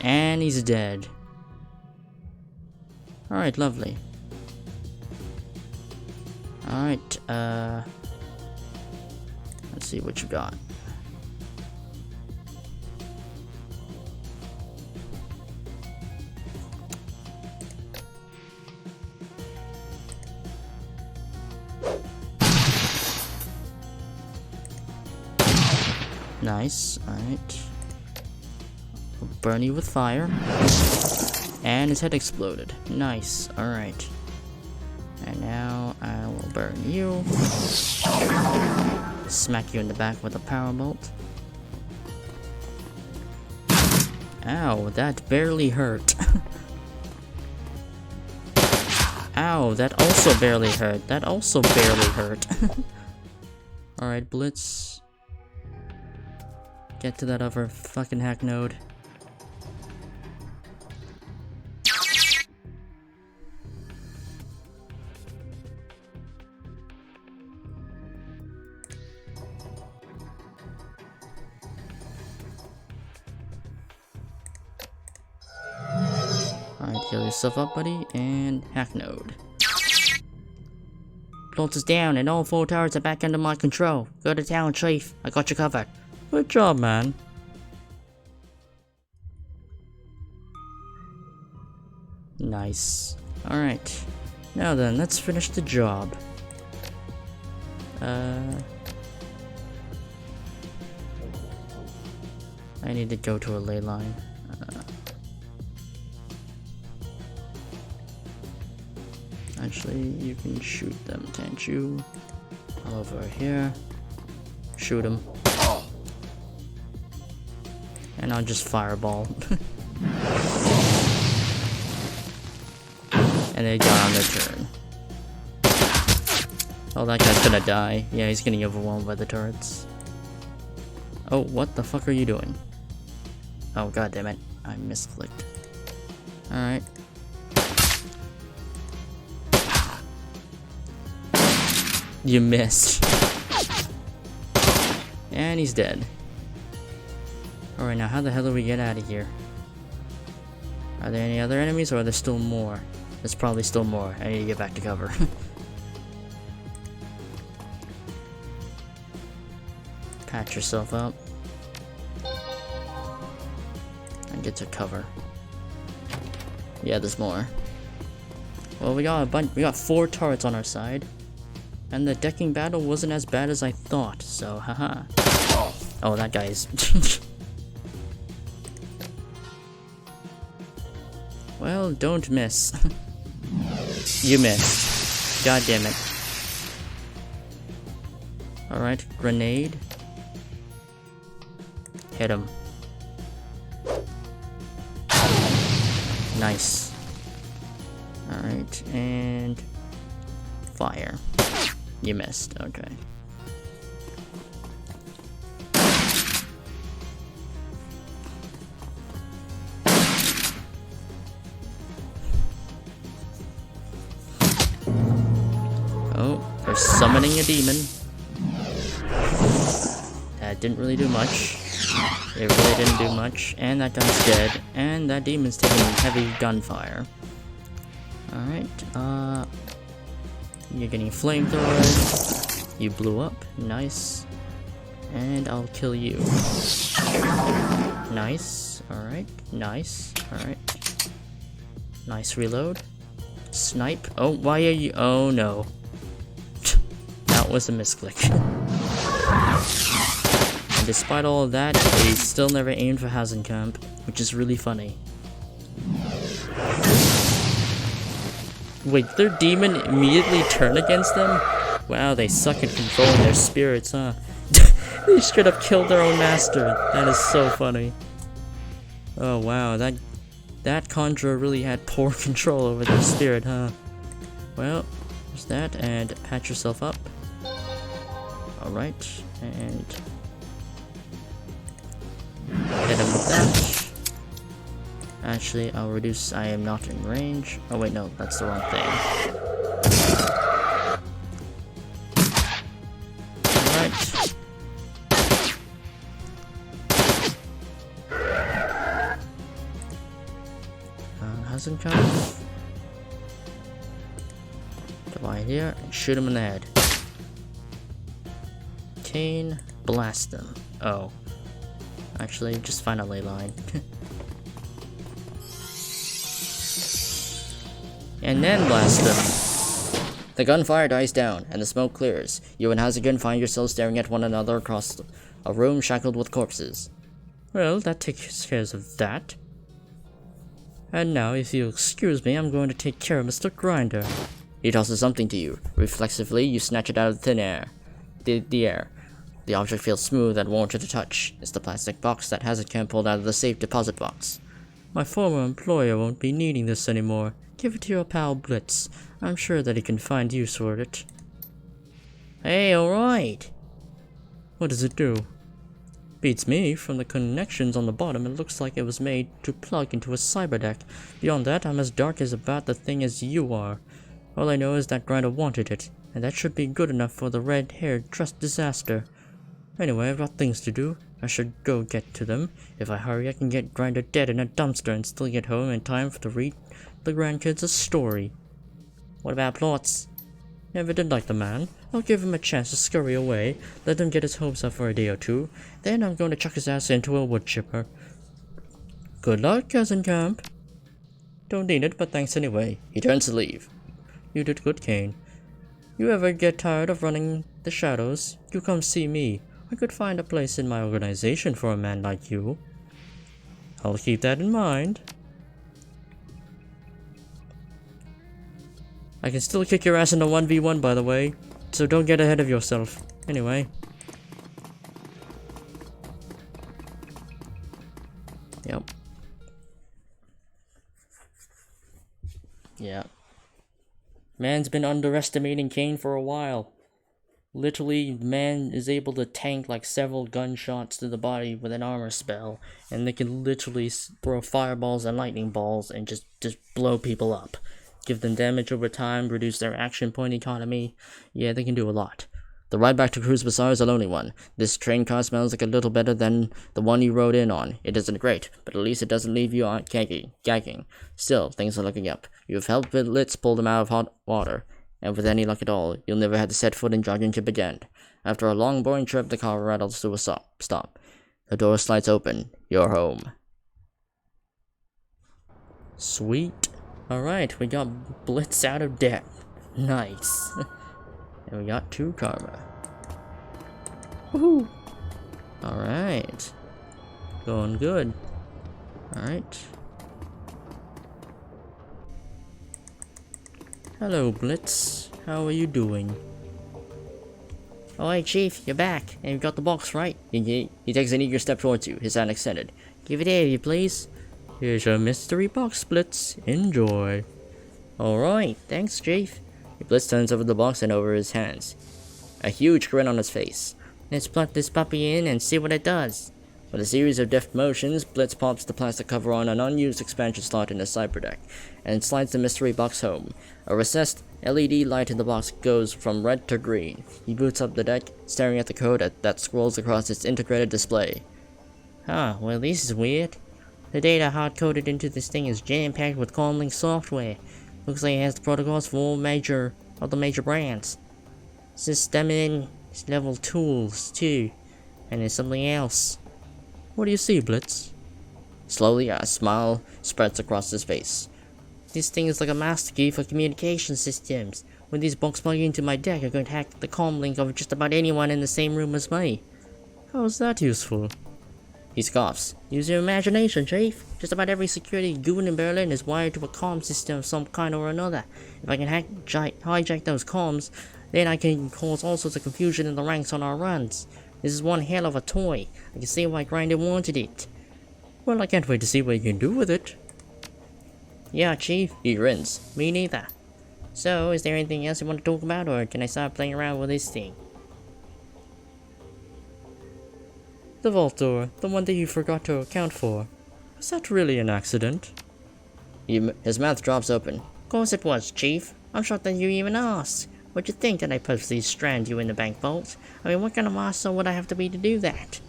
[SPEAKER 2] And he's dead. Alright, lovely. Alright, let's see what you got. Nice, alright. We'll burn you with fire. And his head exploded. Nice, alright. And now I will burn you. Smack you in the back with a power bolt. Ow, that barely hurt. Ow, that also barely hurt. That also barely hurt. Alright, Blitz. Get to that other fucking hack node. Alright, heal yourself up, buddy, and hack node. Bolt is down, and all 4 towers are back under my control. Go to town, Chief. I got you covered. Good job, man.
[SPEAKER 1] Nice. Alright. Now then, let's finish the job. I need to go to a ley line. Actually, you can shoot them, can't you? I'm over here. Shoot them. And I'll just fireball. And they got on their turn. Oh, that guy's gonna die. Yeah, he's getting overwhelmed by the turrets. Oh, what the fuck are you doing? Oh, god damn it. I misclicked. You missed. And he's dead. Alright, now how the hell do we get out of here? Are there any other enemies, or are there still more? There's probably still more. I need to get back to cover. Patch yourself up. And get to cover. Yeah, there's more. Well, we got 4 turrets on our side. And the decking battle wasn't as bad as I thought, so haha. Oh, that guy is... Well, don't miss. You missed. God damn it. Alright, grenade. Hit him. Nice. Alright, and... fire. You missed, okay. Oh, they're summoning a demon. That didn't really do much. It really didn't do much. And that guy's dead. And that demon's taking heavy gunfire. Alright, you're getting flamethrower. You blew up. Nice. And I'll kill you. Nice. Alright. Nice. Alright. Nice reload. Snipe. Oh, why are you... Oh, no. That was a misclick. And despite all of that, they still never aimed for Hasenkamp, which is really funny. Wait, their demon immediately turn against them? Wow, they suck at controlling their spirits, huh? They straight up killed their own master. That is so funny. Oh wow, that conjurer really had poor control over their spirit, huh? Well, there's that, and patch yourself up. Alright, and... hit him with that. Actually, I'll reduce... I am not in range. Oh wait, no, that's the wrong thing. Alright. Hasn't come. Come by here and shoot him in the head. Kane, blast them. Oh. Actually, just find a ley line. And then blast them. The gunfire dies down, and the smoke clears. You and Hazugan find yourselves staring at one another across a room shackled with corpses. Well, that takes care of that. And now, if you'll excuse me, I'm going to take care of Mr. Grinder. He tosses something to you. Reflexively, you snatch it out of thin air. The air. The object feels smooth and warm to the touch. It's the plastic box that Hazugan pulled out of the safe deposit box. My former employer won't be needing this anymore. Give it to your pal Blitz. I'm sure that he can find use for it. Hey, alright! What does it do? Beats me. From the connections on the bottom, it looks like it was made to plug into a cyberdeck. Beyond that, I'm as dark as about the thing as you are. All I know is that Grinder wanted it, and that should be good enough for the red-haired trust disaster. Anyway, I've got things to do. I should go get to them. If I hurry, I can get Grinder dead in a dumpster and still get home in time to read the grandkids a story. What about plots? Never did like the man. I'll give him a chance to scurry away, let him get his hopes up for a day or two, then I'm going to chuck his ass into a wood chipper. Good luck, Hasenkamp. Don't need it, but thanks anyway. He turns to leave. You did good, Kane. You ever get tired of running the shadows? You come see me. I could find a place in my organization for a man like you. I'll keep that in mind. I can still kick your ass in a 1v1, by the way, so don't get ahead of yourself. Anyway. Yep. Yeah. Man's been underestimating Kane for a while. Literally, man is able to tank like several gunshots to the body with an armor spell, and they can literally throw fireballs and lightning balls and just blow people up.
[SPEAKER 2] give them damage over time, reduce their action point economy. Yeah, they can do a lot.
[SPEAKER 1] The ride back to Cruz Bazaar is a lonely one. This train car smells like a little better than the one you rode in on. It isn't great, but at least it doesn't leave you on gagging. Still, things are looking up. You've helped Blitz pull them out of hot water, and with any luck at all, you'll never have to set foot in Dragon Ship again. After a long, boring trip, the car rattles to a stop. The door slides open. You're home.
[SPEAKER 2] Sweet. Alright, we got Blitz out of debt. Nice. And we got 2 karma. Woohoo! Alright. Going good. Alright. Hello, Blitz. How are you doing?
[SPEAKER 3] Oh, hey, Chief, you're back, and you got the box, right?
[SPEAKER 1] He takes an eager step towards you, his hand extended.
[SPEAKER 3] Give it here, you please.
[SPEAKER 2] Here's your mystery box, Blitz. Enjoy.
[SPEAKER 3] Alright, thanks, Chief.
[SPEAKER 1] Blitz turns over the box and over his hands, a huge grin on his face.
[SPEAKER 3] Let's plug this puppy in and see what it does.
[SPEAKER 1] With a series of deft motions, Blitz pops the plastic cover on an unused expansion slot in the cyber deck, and slides the mystery box home. A recessed LED light in the box goes from red to green. He boots up the deck, staring at the code that scrolls across its integrated display.
[SPEAKER 3] Huh, well this is weird. The data hard-coded into this thing is jam-packed with comlink software. Looks like it has the protocols for all the major brands. System level tools too. And there's something else.
[SPEAKER 2] What do you see, Blitz?
[SPEAKER 1] Slowly, a smile spreads across his face.
[SPEAKER 3] This thing is like a master key for communication systems. When these box plug into my deck, I'm going to hack the comlink of just about anyone in the same room as me.
[SPEAKER 2] How's that useful?
[SPEAKER 1] He scoffs.
[SPEAKER 3] Use your imagination, Chief. Just about every security goon in Berlin is wired to a comm system of some kind or another. If I can hijack those comms, then I can cause all sorts of confusion in the ranks on our runs. This is one hell of a toy. I can see why Grinder wanted it.
[SPEAKER 2] Well, I can't wait to see what you can do with it.
[SPEAKER 3] Yeah, Chief.
[SPEAKER 1] He grins.
[SPEAKER 3] Me neither. So, is there anything else you want to talk about, or can I start playing around with this thing?
[SPEAKER 2] The vault door, the one that you forgot to account for. Was that really an accident?
[SPEAKER 1] His mouth drops open.
[SPEAKER 3] Of course it was, Chief. I'm shocked that you even asked. What'd you think that I purposely strand you in the bank vault? I mean, what kind of master would I have to be to do that?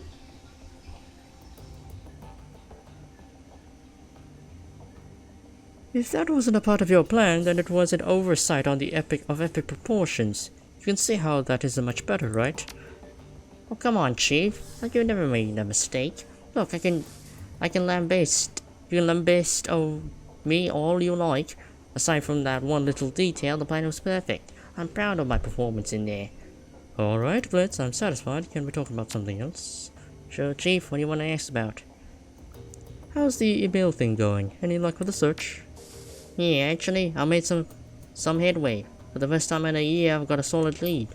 [SPEAKER 2] If that wasn't a part of your plan, then it was an oversight on the epic proportions. You can see how that is much better, right?
[SPEAKER 3] Oh, come on, Chief. Like you never made a mistake. Look, I can lambaste. You can lambaste me all you like. Aside from that one little detail, the plan was perfect. I'm proud of my performance in there.
[SPEAKER 2] Alright, Blitz, I'm satisfied. Can we talk about something else?
[SPEAKER 3] Sure, Chief. What do you want to ask about?
[SPEAKER 2] How's the email thing going? Any luck with the search?
[SPEAKER 3] Yeah, actually, I made some headway. For the first time in a year, I've got a solid lead.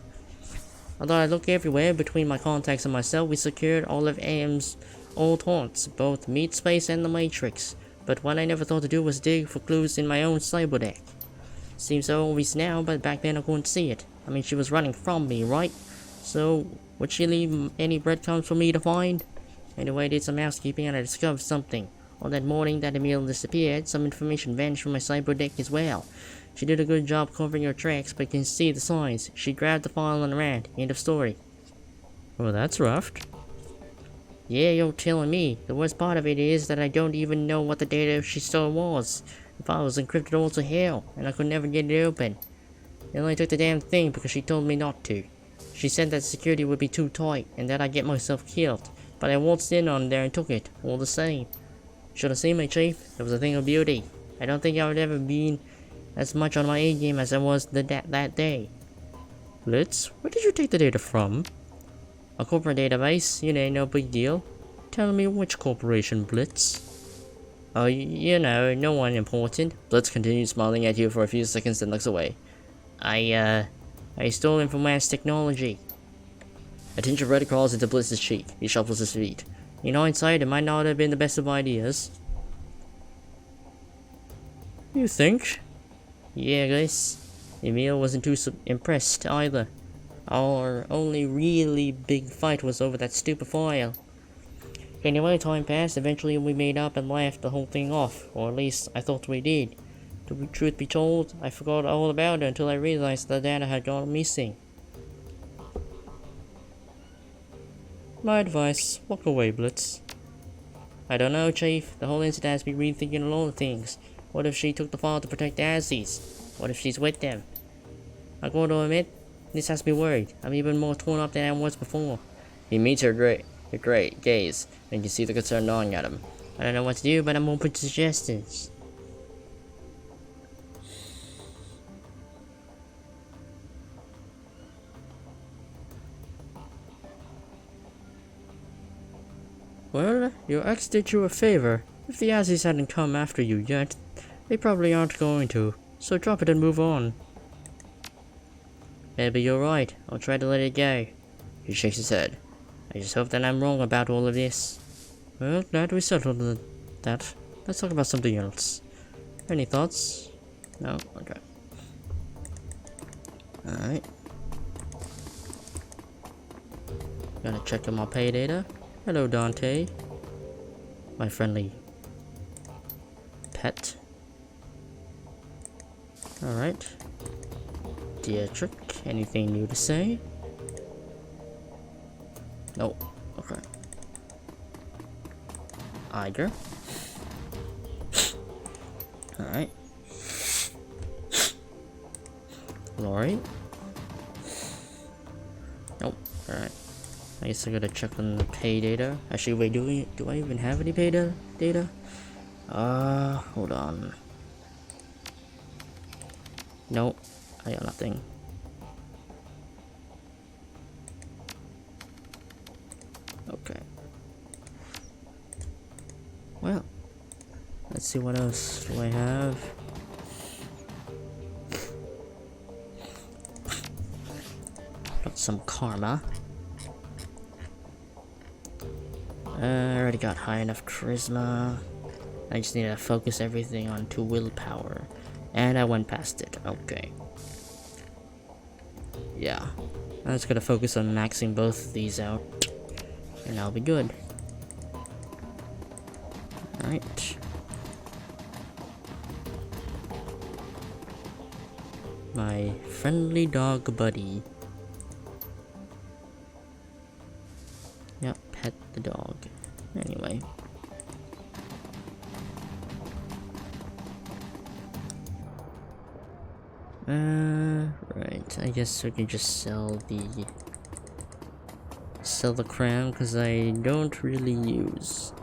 [SPEAKER 3] Although I look everywhere between my contacts and myself, we secured all of AM's old haunts, both Meat Space and the Matrix. But what I never thought to do was dig for clues in my own cyber deck. Seems so obvious now, but back then I couldn't see it. I mean, she was running from me, right? So, would she leave any breadcrumbs for me to find? Anyway, I did some housekeeping and I discovered something. On that morning that Emil disappeared, some information vanished from my cyber deck as well. She did a good job covering her tracks, but you can see the signs. She grabbed the file and ran. End of story.
[SPEAKER 2] Well, that's rough.
[SPEAKER 3] Yeah, you're telling me. The worst part of it is that I don't even know what the data she stole was. The file was encrypted all to hell, and I could never get it open. I only took the damn thing because she told me not to. She said that security would be too tight, and that I'd get myself killed. But I waltzed in on there and took it, all the same. Should have seen me, Chief. It was a thing of beauty. I don't think I would ever been as much on my A game as I was that day.
[SPEAKER 2] Blitz, where did you take the data from?
[SPEAKER 3] A corporate database, you know, no big deal.
[SPEAKER 2] Tell me which corporation, Blitz?
[SPEAKER 3] Oh, you know, no one important.
[SPEAKER 1] Blitz continues smiling at you for a few seconds and looks away.
[SPEAKER 3] I stole it from Mass Technology.
[SPEAKER 1] A tinge of red crawls into Blitz's cheek. He shuffles his feet.
[SPEAKER 3] In hindsight, it might not have been the best of ideas.
[SPEAKER 2] You think?
[SPEAKER 3] Yeah, I guess. Emil wasn't too impressed either. Our only really big fight was over that stupid file. Anyway, time passed. Eventually we made up and laughed the whole thing off. Or at least, I thought we did. Truth be told, I forgot all about it until I realized the data had gone missing.
[SPEAKER 2] My advice, walk away, Blitz.
[SPEAKER 3] I don't know, Chief. The whole incident has me rethinking a lot of things. What if she took the fall to protect the Aussies? What if she's with them? I gotta admit, this has me worried. I'm even more torn up than I was before.
[SPEAKER 1] He meets her great gaze, and you can see the concern gnawing at him.
[SPEAKER 3] I don't know what to do, but I'm open to suggestions.
[SPEAKER 2] Well, your ex did you a favor. If the Aussies hadn't come after you yet, they probably aren't going to, so drop it and move on.
[SPEAKER 3] Maybe you're right. I'll try to let it go.
[SPEAKER 1] He shakes his head.
[SPEAKER 3] I just hope that I'm wrong about all of this.
[SPEAKER 2] Well, glad we settled that. Let's talk about something else. Any thoughts?
[SPEAKER 1] No? Okay. Alright.
[SPEAKER 3] Gonna check on my pay data.
[SPEAKER 2] Hello, Dante. My friendly pet. Alright. Dietrich, anything new to say?
[SPEAKER 1] Nope. Okay.
[SPEAKER 3] Iger.
[SPEAKER 1] Alright.
[SPEAKER 3] Lori.
[SPEAKER 1] Nope.
[SPEAKER 3] Alright. I guess I gotta check on the pay data. Actually, wait, do I even have any pay data? Hold on. Nope. I got nothing.
[SPEAKER 1] Okay.
[SPEAKER 3] Well, let's see what else do I have. Got some karma. I already got high enough charisma. I just need to focus everything onto willpower. And I went past it. Okay. Yeah. I'm just gonna focus on maxing both of these out. And I'll be good. Alright. My friendly dog buddy. Yep, pet the dog. Anyway. Right. I guess we can just sell the crown, because I don't really use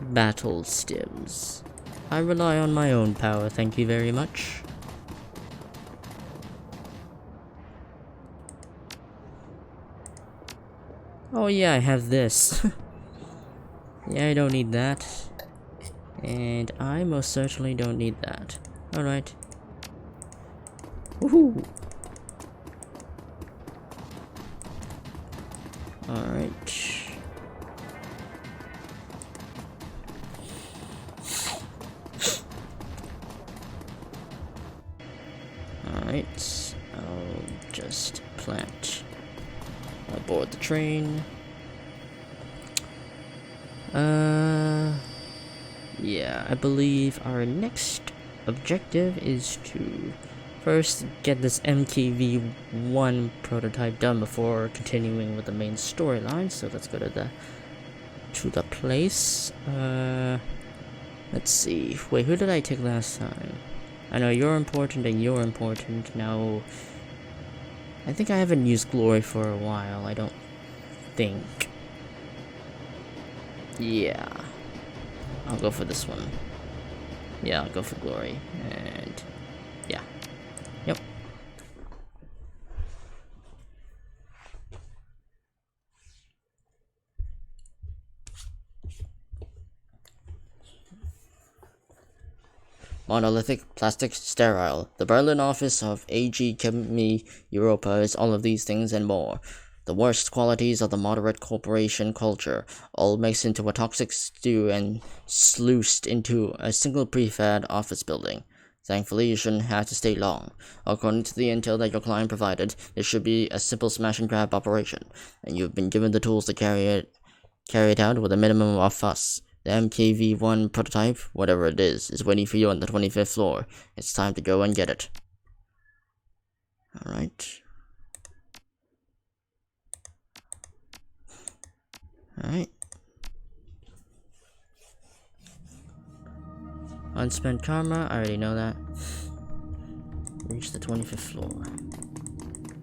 [SPEAKER 3] battle stims. I rely on my own power, thank you very much. Oh yeah, I have this. Yeah, I don't need that. And I most certainly don't need that. Alright. Woohoo! Alright. Alright. I'll just plant aboard the train. Yeah, I believe our next objective is to first get this MKV1 prototype done before continuing with the main storyline. So let's go to the place. Let's see. Wait, who did I take last time? I know you're important and you're important. Now, I think I haven't used Glory for a while. I don't think. Yeah. I'll go for this one. Yeah, I'll go for Glory. And yeah. Yep.
[SPEAKER 1] Monolithic, plastic, sterile. The Berlin office of AG Chemie Europa is all of these things and more. The worst qualities of the moderate corporation culture, all mixed into a toxic stew and sluiced into a single prefab office building. Thankfully, you shouldn't have to stay long. According to the intel that your client provided, this should be a simple smash and grab operation, and you've been given the tools to carry it out with a minimum of fuss. The MKV-1 prototype, whatever it is waiting for you on the 25th floor. It's time to go and get it. Alright. Alright. Unspent karma, I already know that. Reach the 25th floor.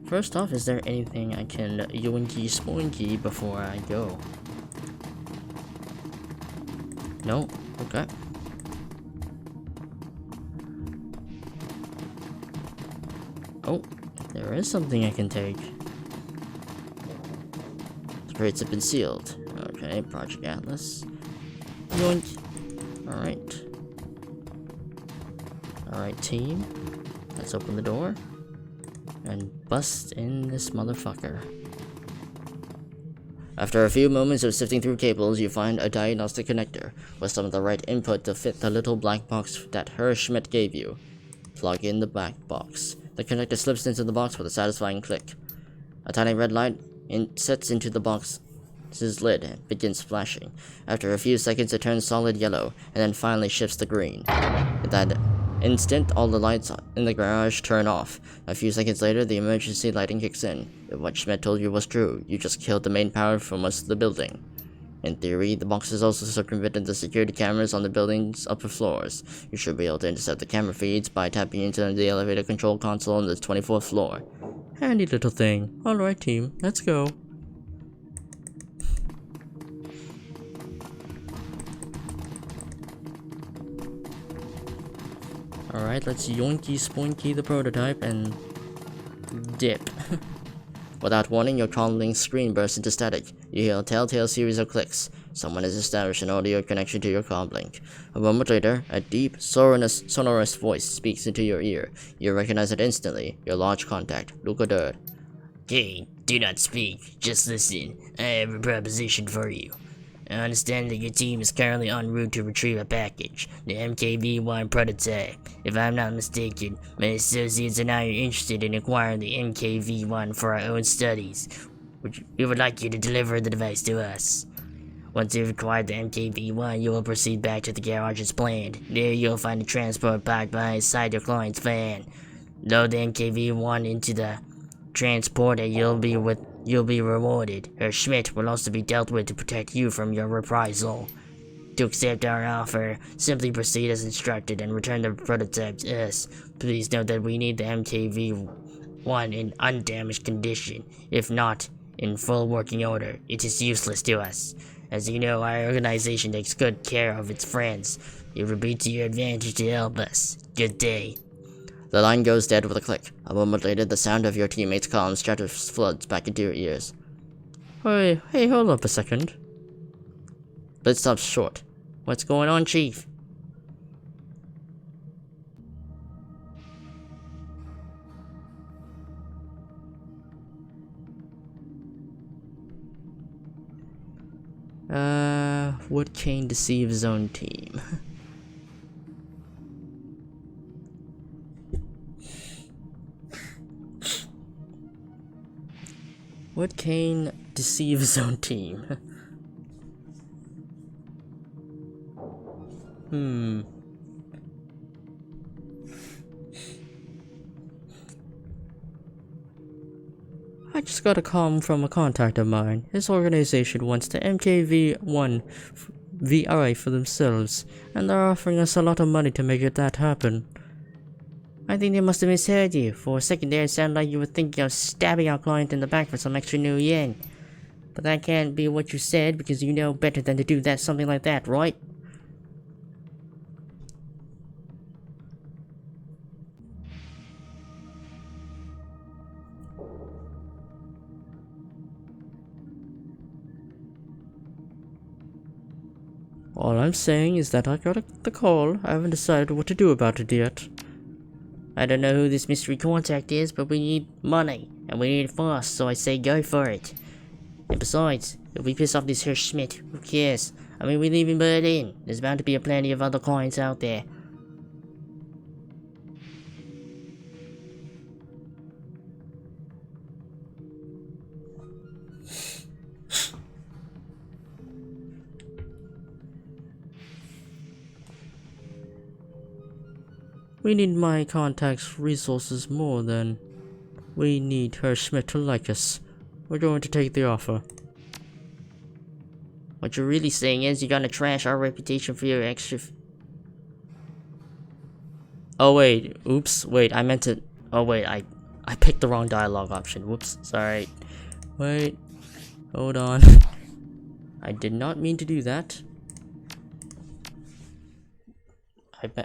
[SPEAKER 1] First off, is there anything I can yoinky spoinky before I go? No? Okay. Oh, there is something I can take. The crates have been sealed. Okay, Project Atlas. Yoink. Alright. Alright, team. Let's open the door. And bust in this motherfucker. After a few moments of sifting through cables, you find a diagnostic connector with some of the right input to fit the little black box that Herr Schmidt gave you. Plug in the black box. The connector slips into the box with a satisfying click. A tiny red light sets into the box's lid and begins flashing. After a few seconds, it turns solid yellow, and then finally shifts to green. At that instant, all the lights in the garage turn off. A few seconds later, the emergency lighting kicks in. If what Schmidt told you was true, you just killed the main power for most of the building. In theory, the boxes also circumvented the security cameras on the building's upper floors. You should be able to intercept the camera feeds by tapping into the elevator control console on the 24th floor.
[SPEAKER 2] Handy little thing. Alright team, let's go. Alright, let's yoinky spoinky the prototype and dip.
[SPEAKER 1] Without warning, your calling screen bursts into static. You hear a telltale series of clicks. Someone has established an audio connection to your comlink. A moment later, a deep, sonorous voice speaks into your ear. You recognize it instantly. Your large contact, Luca Durd.
[SPEAKER 3] Hey, do not speak, just listen. I have a proposition for you. I understand that your team is currently en route to retrieve a package, the MKV-1 prototype. If I'm not mistaken, my associates and I are interested in acquiring the MKV-1 for our own studies. We would like you to deliver the device to us. Once you've acquired the MKV-1, you will proceed back to the garage as planned. There you'll find a transport parked beside your client's van. Load the MKV-1 into the transporter, you'll be rewarded. Herr Schmidt will also be dealt with to protect you from your reprisal. To accept our offer, simply proceed as instructed and return the prototype to us. Please note that we need the MKV-1 in undamaged condition. If not in full working order, it is useless to us. As you know, our organization takes good care of its friends. It would be to your advantage to help us. Good day.
[SPEAKER 1] The line goes dead with a click. A moment later, the sound of your teammates' comms floods back into your ears.
[SPEAKER 2] Hey, hold up a second.
[SPEAKER 1] Blitz stops short.
[SPEAKER 3] What's going on, Chief?
[SPEAKER 1] Would Kane deceive his own team? Would Kane deceive his own team?
[SPEAKER 2] I just got a call from a contact of mine. His organization wants the MKV-1 VI for themselves, and they're offering us a lot of money to make that happen.
[SPEAKER 3] I think they must have misheard you. For a second there, it sounded like you were thinking of stabbing our client in the back for some extra new yen. But that can't be what you said, because you know better than to do something like that, right?
[SPEAKER 2] All I'm saying is that I got the call. I haven't decided what to do about it yet.
[SPEAKER 3] I don't know who this mystery contact is, but we need money, and we need it fast, so I say go for it. And besides, if we piss off this Herr Schmidt, who cares? I mean, we live in Berlin. There's bound to be plenty of other clients out there.
[SPEAKER 2] We need my contact's resources more than we need Herr Schmidt to like us. We're going to take the offer.
[SPEAKER 3] What you're really saying is you're gonna trash our reputation for your extra.
[SPEAKER 2] Oh wait, oops, wait, I meant to. Oh wait, I picked the wrong dialogue option. Whoops, sorry. Wait, hold on. I did not mean to do that.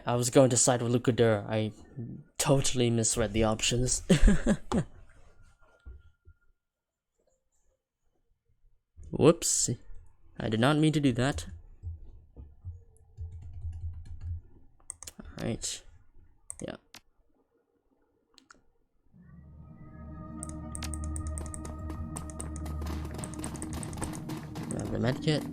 [SPEAKER 2] I was going to side with Lucadur. I totally misread the options. Whoops. I did not mean to do that. Alright. Yeah. Grab the medkit.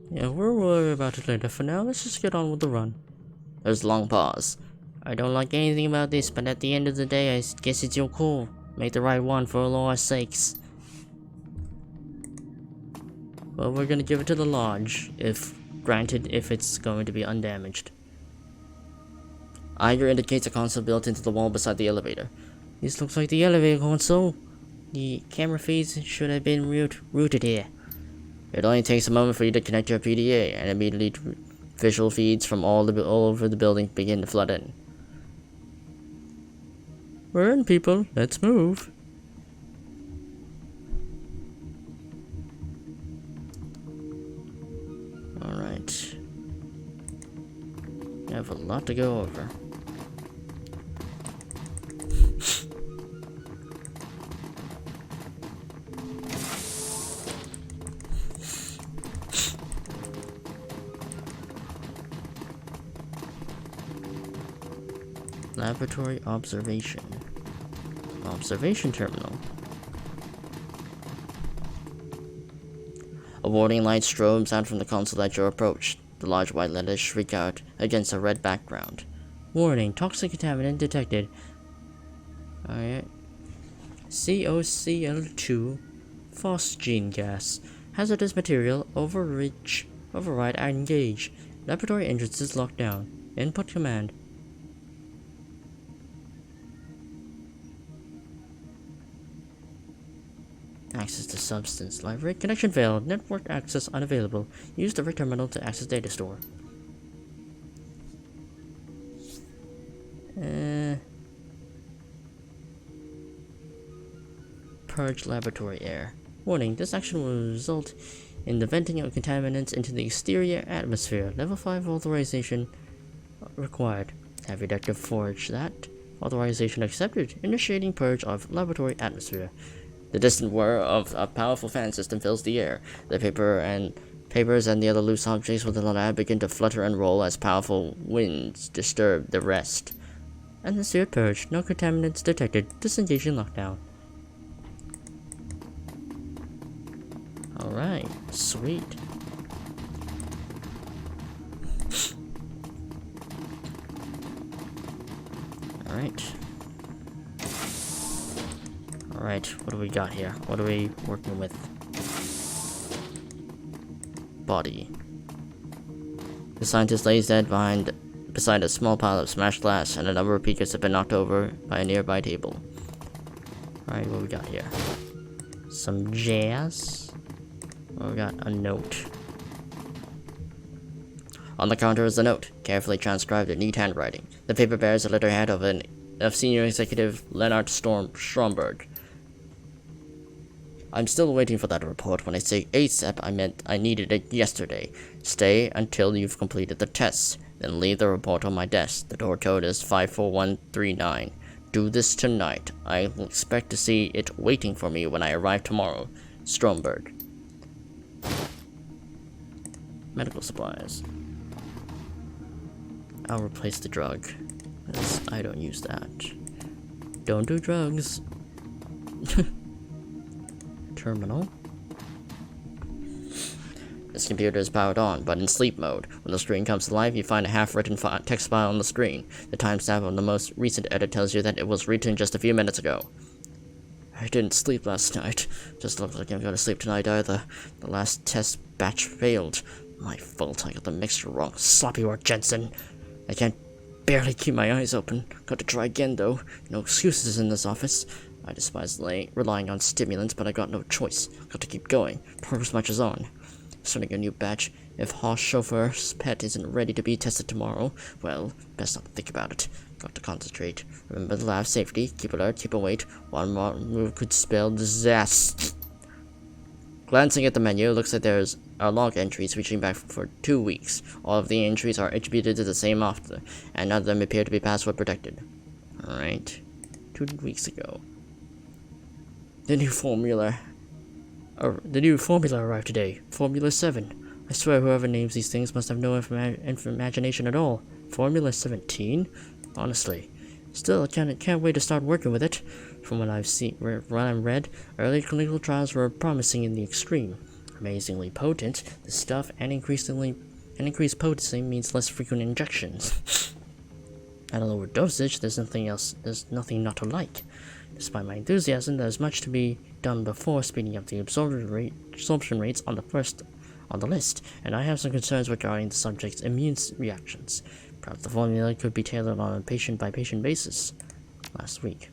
[SPEAKER 2] Yeah, we'll worry about it later. For now, let's just get on with the run.
[SPEAKER 3] There's a long pause. I don't like anything about this, but at the end of the day, I guess it's your call. Make the right one for all our sakes.
[SPEAKER 2] Well, we're gonna give it to the lodge, if it's going to be undamaged.
[SPEAKER 1] Iger indicates a console built into the wall beside the elevator.
[SPEAKER 3] This looks like the elevator console. The camera feeds should have been routed here.
[SPEAKER 1] It only takes a moment for you to connect your PDA, and immediately visual feeds from all over the building begin to flood in.
[SPEAKER 2] We're in, people. Let's move.
[SPEAKER 1] Alright. We have a lot to go over. Laboratory observation. Observation terminal. A warning light strobes out from the console at your approach. The large white letters shriek out against a red background.
[SPEAKER 2] Warning, toxic contaminant detected. Alright. COCL2 phosgene gas. Hazardous material override and engage. Laboratory entrances locked down. Input command. Access to substance library. Connection failed. Network access unavailable. Use the red terminal to access data store. Purge laboratory air. Warning, this action will result in the venting of contaminants into the exterior atmosphere. Level 5 authorization required. Have your detective forge that. Authorization accepted. Initiating purge of laboratory atmosphere.
[SPEAKER 1] The distant whir of a powerful fan system fills the air. The papers and the other loose objects within the lab begin to flutter and roll as powerful winds disturb the rest.
[SPEAKER 2] Atmosphere purged. No contaminants detected. Disengaging lockdown.
[SPEAKER 1] Alright, sweet. Alright. Alright, what do we got here? What are we working with? Body. The scientist lays dead beside a small pile of smashed glass, and a number of beakers have been knocked over by a nearby table. Alright, what we got here? Some jazz. Oh, we got a note. On the counter is a note, carefully transcribed in neat handwriting. The paper bears a letterhead of Senior Executive Leonard Stromberg. I'm still waiting for that report. When I say ASAP, I meant I needed it yesterday. Stay until you've completed the tests, then leave the report on my desk. The door code is 54139. Do this tonight. I will expect to see it waiting for me when I arrive tomorrow. Stromberg. Medical supplies. I'll replace the drug, because I don't use that. Don't do drugs. Terminal. This computer is powered on, but in sleep mode. When the screen comes to life, you find a half-written text file on the screen. The timestamp on the most recent edit tells you that it was written just a few minutes ago. I didn't sleep last night. Just looks like I'm gonna sleep tonight either. The last test batch failed. My fault, I got the mixture wrong. Sloppy work, Jensen. I can't barely keep my eyes open. Got to try again, though. No excuses in this office. I despise relying on stimulants, but I got no choice. Got to keep going. Progress marches on. Starting a new batch. If Hoss chauffeur's pet isn't ready to be tested tomorrow, well, best not think about it. Got to concentrate. Remember the lab safety. Keep alert, keep awake. One more move could spell disaster. Glancing at the menu, looks like there's log entries reaching back for 2 weeks. All of the entries are attributed to the same author, and none of them appear to be password protected. Alright. 2 weeks ago. The new formula arrived today. Formula 7. I swear whoever names these things must have no imagination at all. Formula 17? Honestly. Still, I can't wait to start working with it. From what I've seen, read, early clinical trials were promising in the extreme. Amazingly potent, the stuff, and increased potency means less frequent injections. At a lower dosage, there's nothing not to like. Despite my enthusiasm, there's much to be done before speeding up the absorption rates on the list, and I have some concerns regarding the subject's immune reactions. Perhaps the formula could be tailored on a patient-by-patient basis. Last week.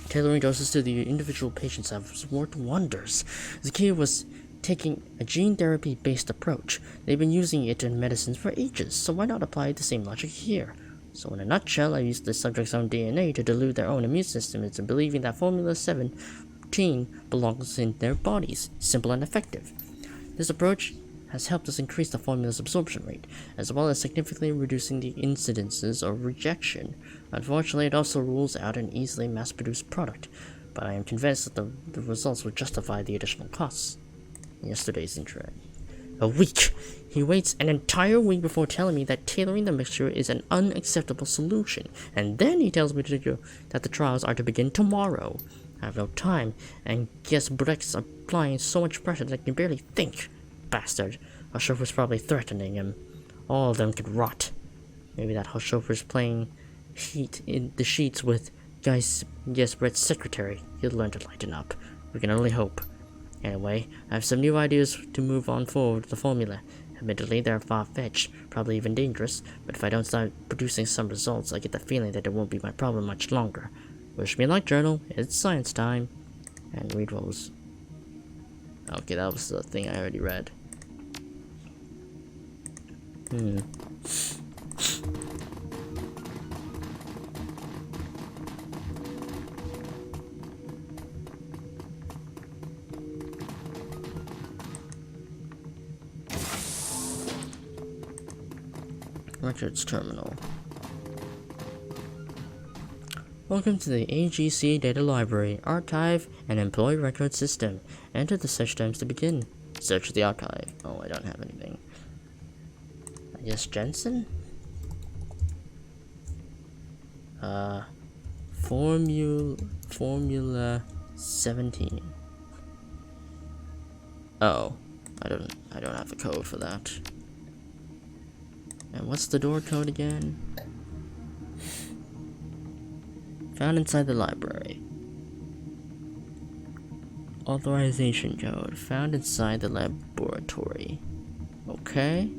[SPEAKER 1] Tailoring doses to the individual patients have worked wonders. The key was taking a gene therapy-based approach. They've been using it in medicines for ages, so why not apply the same logic here? So in a nutshell, I used the subject's own DNA to delude their own immune system into believing that Formula 17 belongs in their bodies. Simple and effective. This approach has helped us increase the formula's absorption rate, as well as significantly reducing the incidences of rejection. Unfortunately, it also rules out an easily mass-produced product, but I am convinced that the results will justify the additional costs. Yesterday's intro. A week! He waits an entire week before telling me that tailoring the mixture is an unacceptable solution, and then he tells me that the trials are to begin tomorrow. I have no time, and guess Breck's applying so much pressure that I can barely think. Bastard. Our chauffeur's probably threatening him. All of them could rot. Maybe that house chauffeur's playing heat in the sheets with Brett's secretary. He'll learn to lighten up. We can only hope. Anyway, I have some new ideas to move on forward with the formula. Admittedly, they're far-fetched, probably even dangerous, but if I don't start producing some results, I get the feeling that it won't be my problem much longer. Wish me luck, journal. It's science time. And read what was... Okay, that was the thing I already read. Records terminal. Welcome to the AGC Data Library, Archive, and Employee Record System. Enter the search terms to begin. Search the archive. Oh, I don't have anything. I guess Jensen? Formula 17. Oh, I don't have a code for that. And what's the door code again? Found inside the library. Authorization code. Found inside the laboratory. Okay.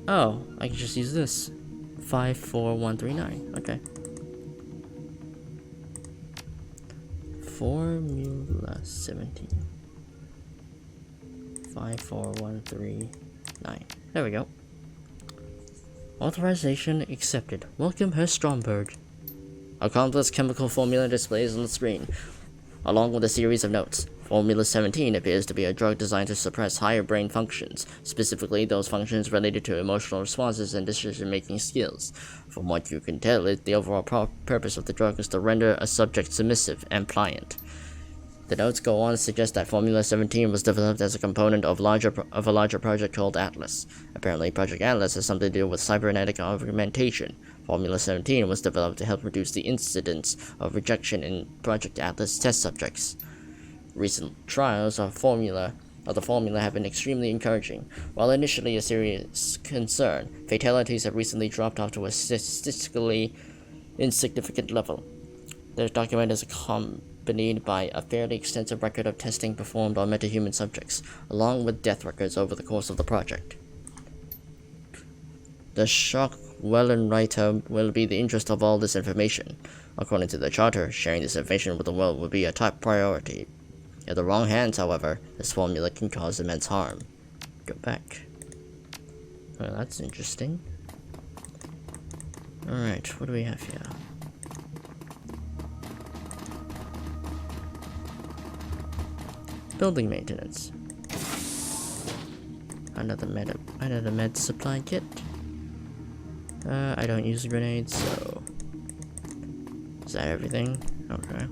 [SPEAKER 1] Oh, I can just use this. 54139. Okay. Formula 17. 54139. There we go. Authorization accepted. Welcome, Herr Stromberg. A complex chemical formula displays on the screen, along with a series of notes. Formula 17 appears to be a drug designed to suppress higher brain functions, specifically those functions related to emotional responses and decision-making skills. From what you can tell, the overall purpose of the drug is to render a subject submissive and pliant. The notes go on to suggest that Formula 17 was developed as a component of a larger project called Atlas. Apparently, Project Atlas has something to do with cybernetic augmentation. Formula 17 was developed to help reduce the incidence of rejection in Project Atlas test subjects. Recent trials of the formula have been extremely encouraging. While initially a serious concern, fatalities have recently dropped off to a statistically insignificant level. The document is accompanied by a fairly extensive record of testing performed on metahuman subjects, along with death records over the course of the project. The shock Wellenreiter will be the interest of all this information. According to the charter, sharing this information with the world will be a top priority. In the wrong hands, however, this formula can cause immense harm. Go back. Well, that's interesting. Alright, what do we have here? Building maintenance. Another med supply kit. I don't use grenades, so... Is that everything? Okay.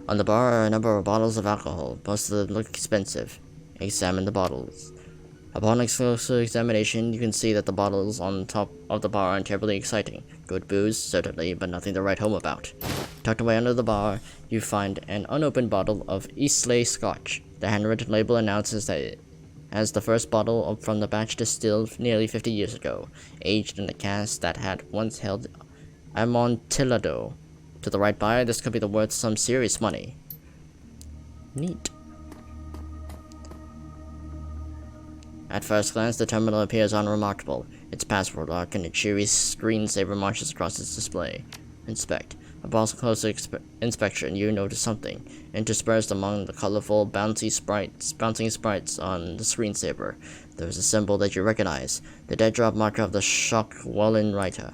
[SPEAKER 1] On the bar are a number of bottles of alcohol. Most of them look expensive. Examine the bottles. Upon closer examination, you can see that the bottles on top of the bar aren't terribly exciting. Good booze, certainly, but nothing to write home about. Tucked away under the bar, you find an unopened bottle of Eastleigh Scotch. The handwritten label announces that it has the first bottle from the batch distilled nearly 50 years ago, aged in a cask that had once held Amontillado. To the right buyer, this could be worth some serious money. Neat. At first glance, the terminal appears unremarkable. Its password lock and a cheery screensaver marches across its display. Inspect. Upon closer inspection, you notice something. Interspersed among the colorful, bouncing sprites on the screensaver, there is a symbol that you recognize, the dead drop marker of the shock Wellenreiter.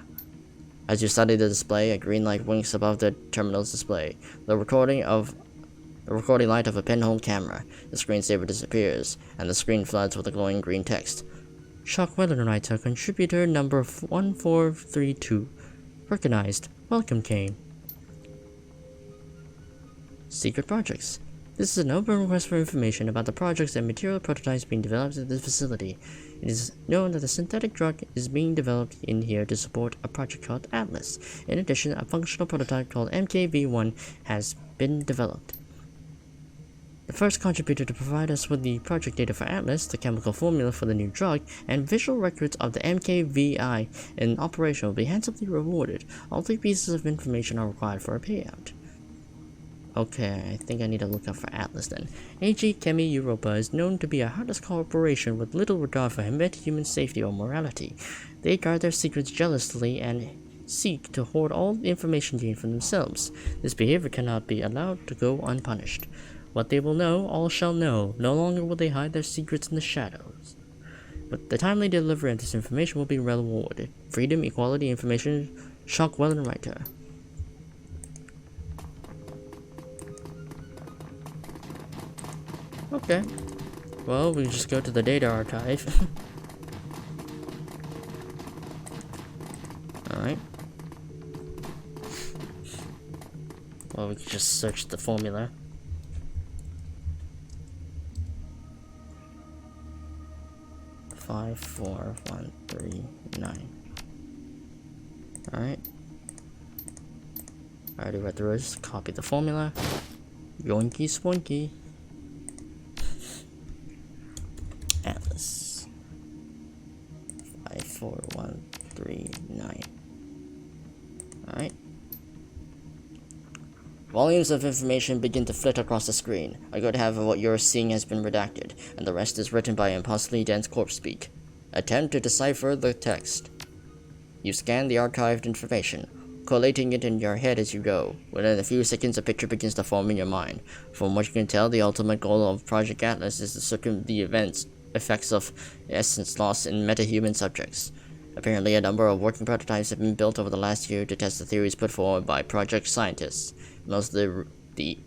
[SPEAKER 1] As you study the display, a green light winks above the terminal's display. The recording light of a pinhole camera. The screensaver disappears, and the screen floods with a glowing green text.
[SPEAKER 2] Shock Wellenreiter, contributor number 1432. Recognized. Welcome, Kane.
[SPEAKER 1] Secret projects.
[SPEAKER 2] This is an open request for information about the projects and material prototypes being developed at this facility. It is known that a synthetic drug is being developed in here to support a project called Atlas. In addition, a functional prototype called MKV-1 has been developed. The first contributor to provide us with the project data for Atlas, the chemical formula for the new drug, and visual records of the MKVI in operation will be handsomely rewarded. All 3 pieces of information are required for a payout. Okay, I think I need to look up for Atlas then. AG Chemi Europa is known to be a heartless corporation with little regard for human safety or morality. They guard their secrets jealously and seek to hoard all the information gained from themselves. This behavior cannot be allowed to go unpunished. What they will know, all shall know. No longer will they hide their secrets in the shadows. But the timely delivery of this information will be rewarded. Freedom, equality, information, Shock Wellenreiter. Okay. Well, we just go to the data archive. Alright. Well, we can just search the formula. Five, 4, 1, 3, 9. Alright. I already read through this. Copy the formula. Yoinky spoinky. Atlas. 5, 4, 1, 3, 9. Alright. Volumes of information begin to flit across the screen. A good half of what you're seeing has been redacted, and the rest is written by impossibly dense corpse speak. Attempt to decipher the text. You scan the archived information.
[SPEAKER 1] collating it in your head as you go. Within a few seconds, a picture begins to form in your mind. From what you can tell, the ultimate goal of Project Atlas is to circumvent the effects of essence loss in metahuman subjects. Apparently, a number of working prototypes have been built over the last year to test the theories put forward by project scientists. The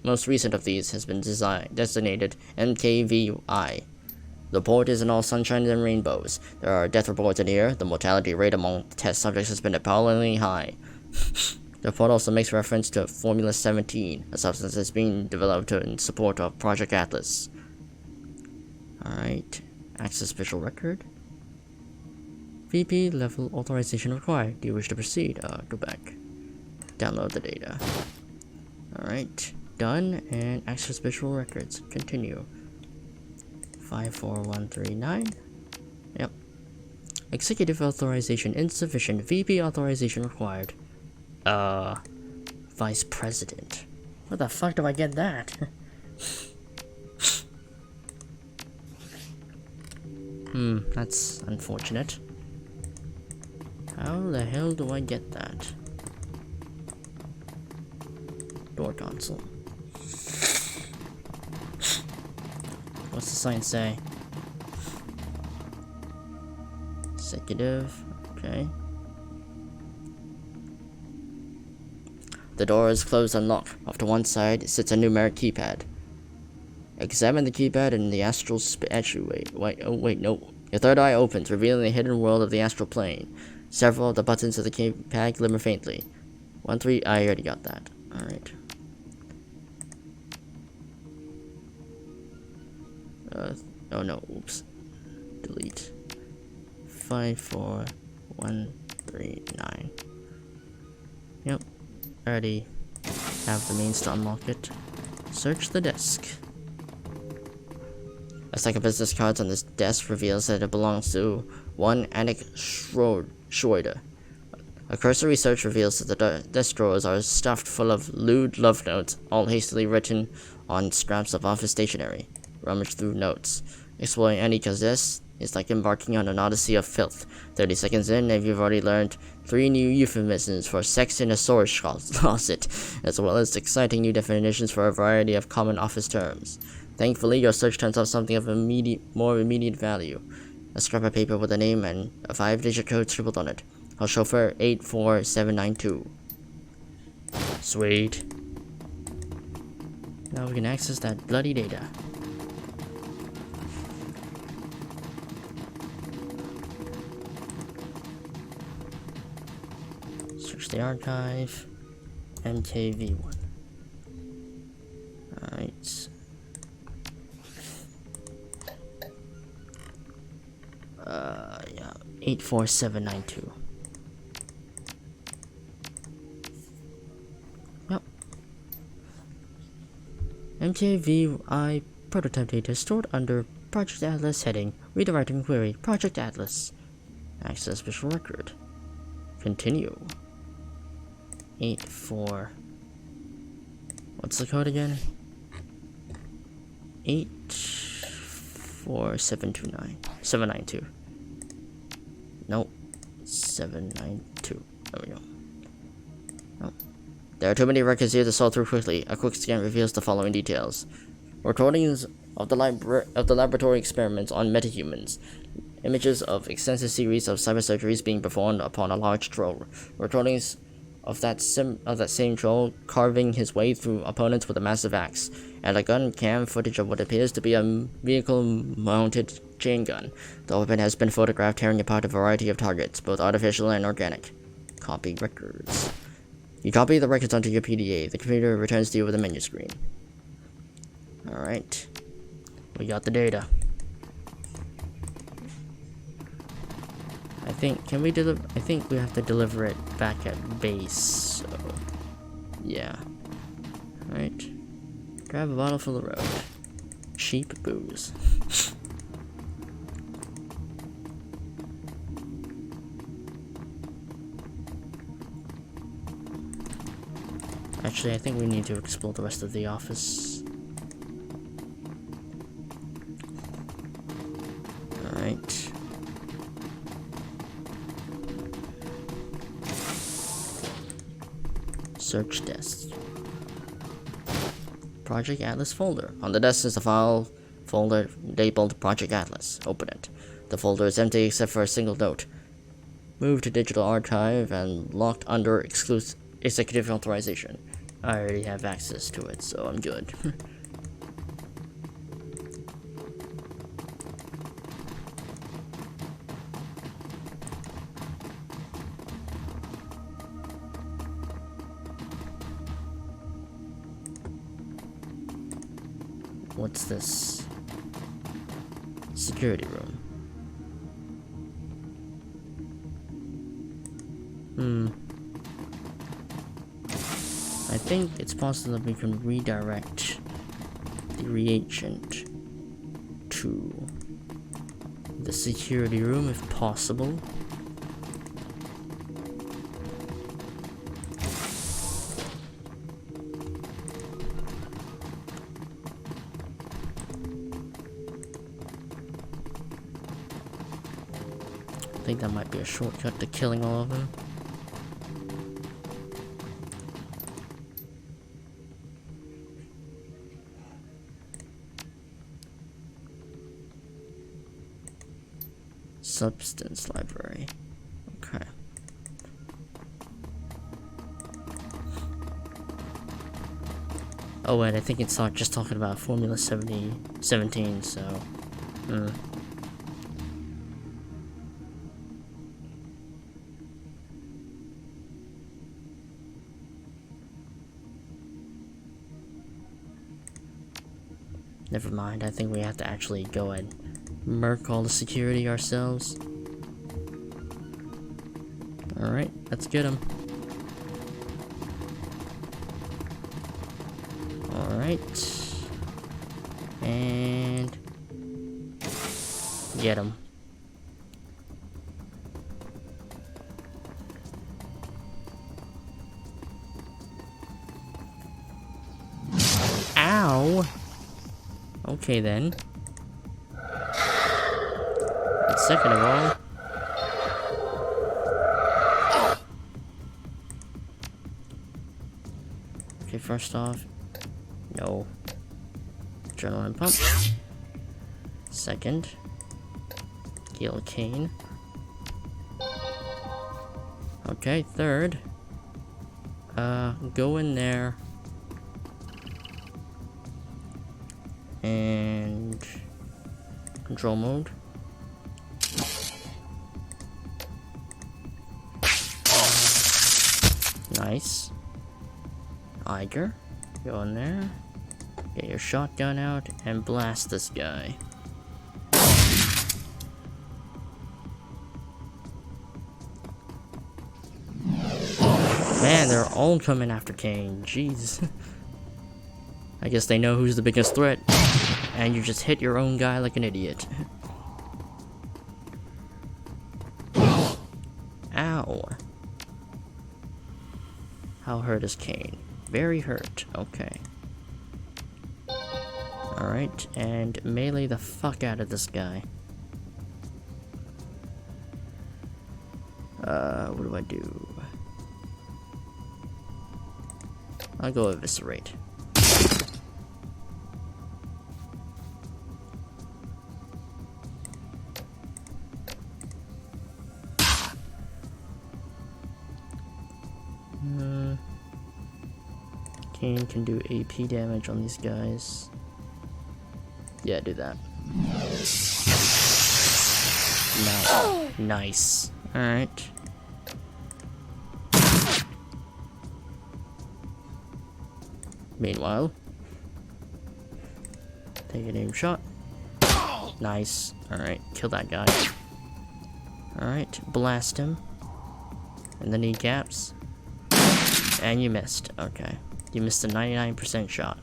[SPEAKER 1] most recent of these has been designated MKVI. The port isn't all sunshine and rainbows. There are death reports in here. The mortality rate among test subjects has been appallingly high. The report also makes reference to Formula 17, a substance that's being developed in support of Project Atlas. Alright, access official record. VP level authorization required. Do you wish to proceed? Go back. Download the data. Alright, done, and access visual records. Continue. 54139. Yep. Executive authorization insufficient. VP authorization required. Vice President. Where the fuck do I get that? That's unfortunate. How the hell do I get that? Door console. What's the sign say? Executive. Okay. The door is closed and locked. Off to one side sits a numeric keypad. Examine the keypad in the astral wait, no. Your third eye opens, revealing the hidden world of the astral plane. Several of the buttons of the keypad glimmer faintly. 1, 3, I already got that. Alright. Oh no, oops. Delete. 54139. Yep. Already have the means to unlock it. Search the desk. A stack of business cards on this desk reveals that it belongs to one Anik Schroeder. A cursory search reveals that the desk drawers are stuffed full of lewd love notes, all hastily written on scraps of office stationery. Rummage through notes. Exploring Anika's desk is like embarking on an odyssey of filth. 30 seconds in, and you've already learned 3 new euphemisms for sex in a storage closet, as well as exciting new definitions for a variety of common office terms. Thankfully, your search turns up something of more immediate value. A scrap of paper with a name and a 5-digit code scribbled on it. I'll chauffeur 84792. Sweet. Now we can access that bloody data. Search the archive. MKV1. Alright. Yeah, 84792. Yep. MKVI prototype data stored under Project Atlas heading. Redirecting query. Project Atlas. Access visual record. Continue. 84. What's the code again? 84729. 792. Nope. 792. There we go. Nope. There are too many records here to sort through quickly. A quick scan reveals the following details. Recordings of the laboratory experiments on metahumans. Images of extensive series of cyber surgeries being performed upon a large troll. Recordings of that same troll carving his way through opponents with a massive axe, and a gun cam footage of what appears to be a vehicle-mounted chain gun. The weapon has been photographed tearing apart a variety of targets, both artificial and organic. Copy records. You copy the records onto your PDA. The computer returns to you with a menu screen. Alright. We got the data. I think we have to deliver it back at base, so yeah. Alright. Grab a bottle for the road. Cheap booze. Actually, I think we need to explore the rest of the office. Alright. Search desk. Project Atlas folder. On the desk is a file folder labeled Project Atlas. Open it. The folder is empty except for a single note. Moved to digital archive and locked under exclusive executive authorization. I already have access to it, so I'm good. What's this? Security room. I think it's possible that we can redirect the reagent to the security room if possible. I think that might be a shortcut to killing all of them. Substance library. Okay. Oh wait, I think it's not just talking about Formula 17, so... Never mind, I think we have to actually go and murk all the security ourselves. Alright, let's get him. Alright. And... get him. Ow! Okay then. And second of all... Okay, first off... no. Adrenaline pump. Second... Gil Kane. Okay, third... go in there... and control mode. Nice. Iger, go in there, get your shotgun out and blast this guy. Man, they're all coming after Kane. Jeez. I guess they know who's the biggest threat, and you just hit your own guy like an idiot. Ow. How hurt is Kane? Very hurt. Okay. Alright, and melee the fuck out of this guy. What do I do? I'll go eviscerate. Kane can do AP damage on these guys. Yeah, do that. Nice. Alright. Meanwhile, take an aim shot. Nice. Alright, kill that guy. Alright, blast him. And the kneecaps. And you missed. Okay. You missed a 99% shot.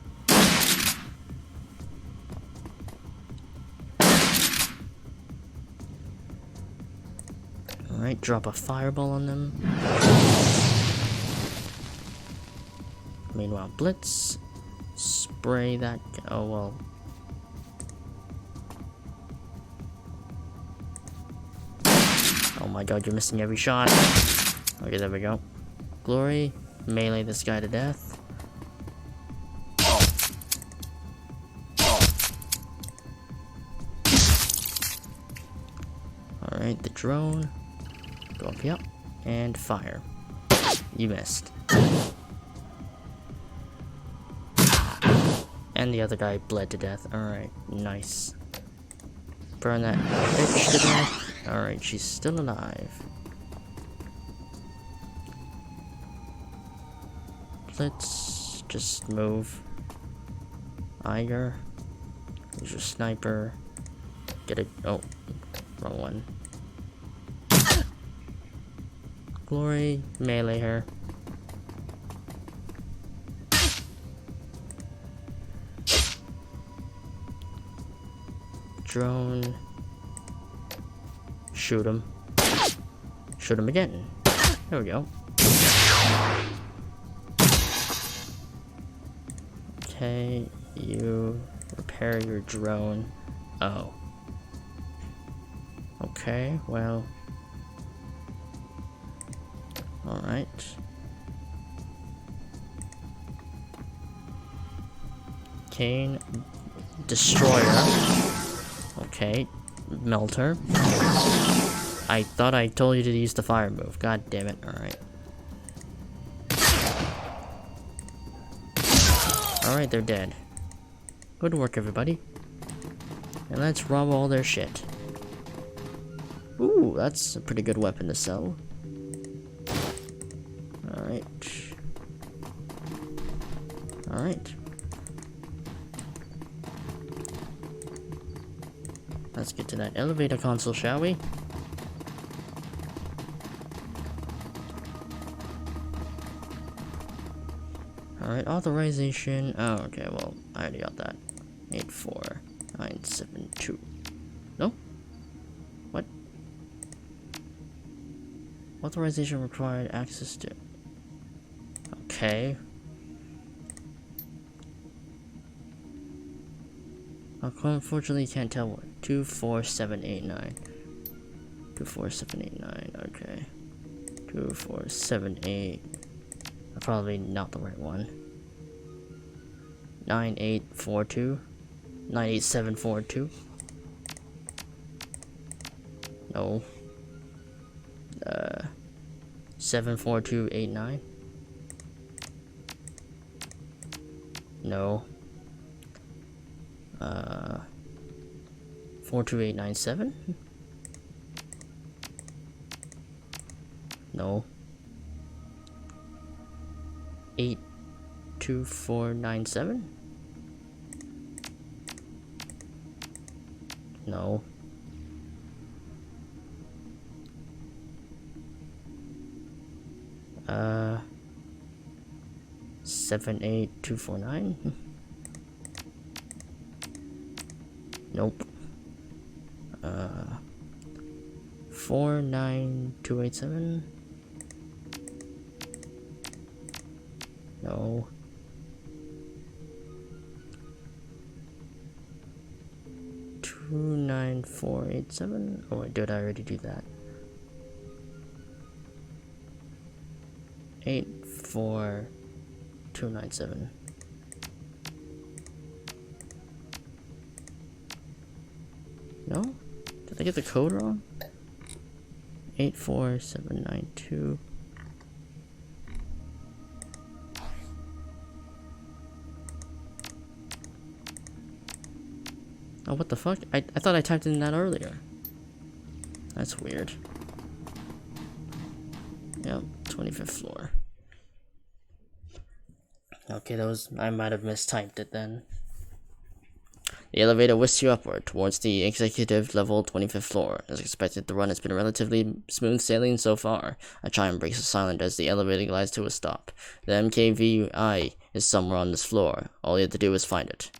[SPEAKER 1] Alright, drop a fireball on them. Meanwhile, blitz. Spray that guy. Oh, well. Oh my god, you're missing every shot. Okay, there we go. Glory.
[SPEAKER 3] melee this guy to death. Alright, the drone. Go up here. And fire. You missed. And the other guy bled to death. Alright, nice. Burn that bitch to death. Alright, she's still alive. Let's just move. Iger. Use your sniper. Get it. Oh, wrong one. Glory, melee her. Drone. Shoot him. Shoot him again. There we go. Okay, you repair your drone. Oh. Okay, well. Alright. Kane. Destroyer. Okay. Melter. I thought I told you to use the fire move. God damn it. Alright. Alright, they're dead. Good work, everybody. And let's rob all their shit. Ooh, that's a pretty good weapon to sell. Alright. Alright. Let's get to that elevator console, shall we? Alright, authorization. Oh, okay, well, I already got that. 84972. No? What? Authorization required access to. Okay. Unfortunately, you can't tell what. 24789. 24789, okay. 2478. Probably not the right one. 9842. 98742. No. 74289. No. 42897. No. 82497. No. Uh, 78249. Nope. 49287. No. Two 9487. Oh wait, did I already do that? 84297. No? Did I get the code wrong? 84792. Oh, what the fuck? I thought I typed in that earlier. That's weird. Yep, 25th floor. Okay, I might have mistyped it then. The elevator whisks you upward towards the executive level 25th floor. As expected, the run has been relatively smooth sailing so far. A chime breaks the silence as the elevator glides to a stop. The MKVI is somewhere on this floor. All you have to do is find it.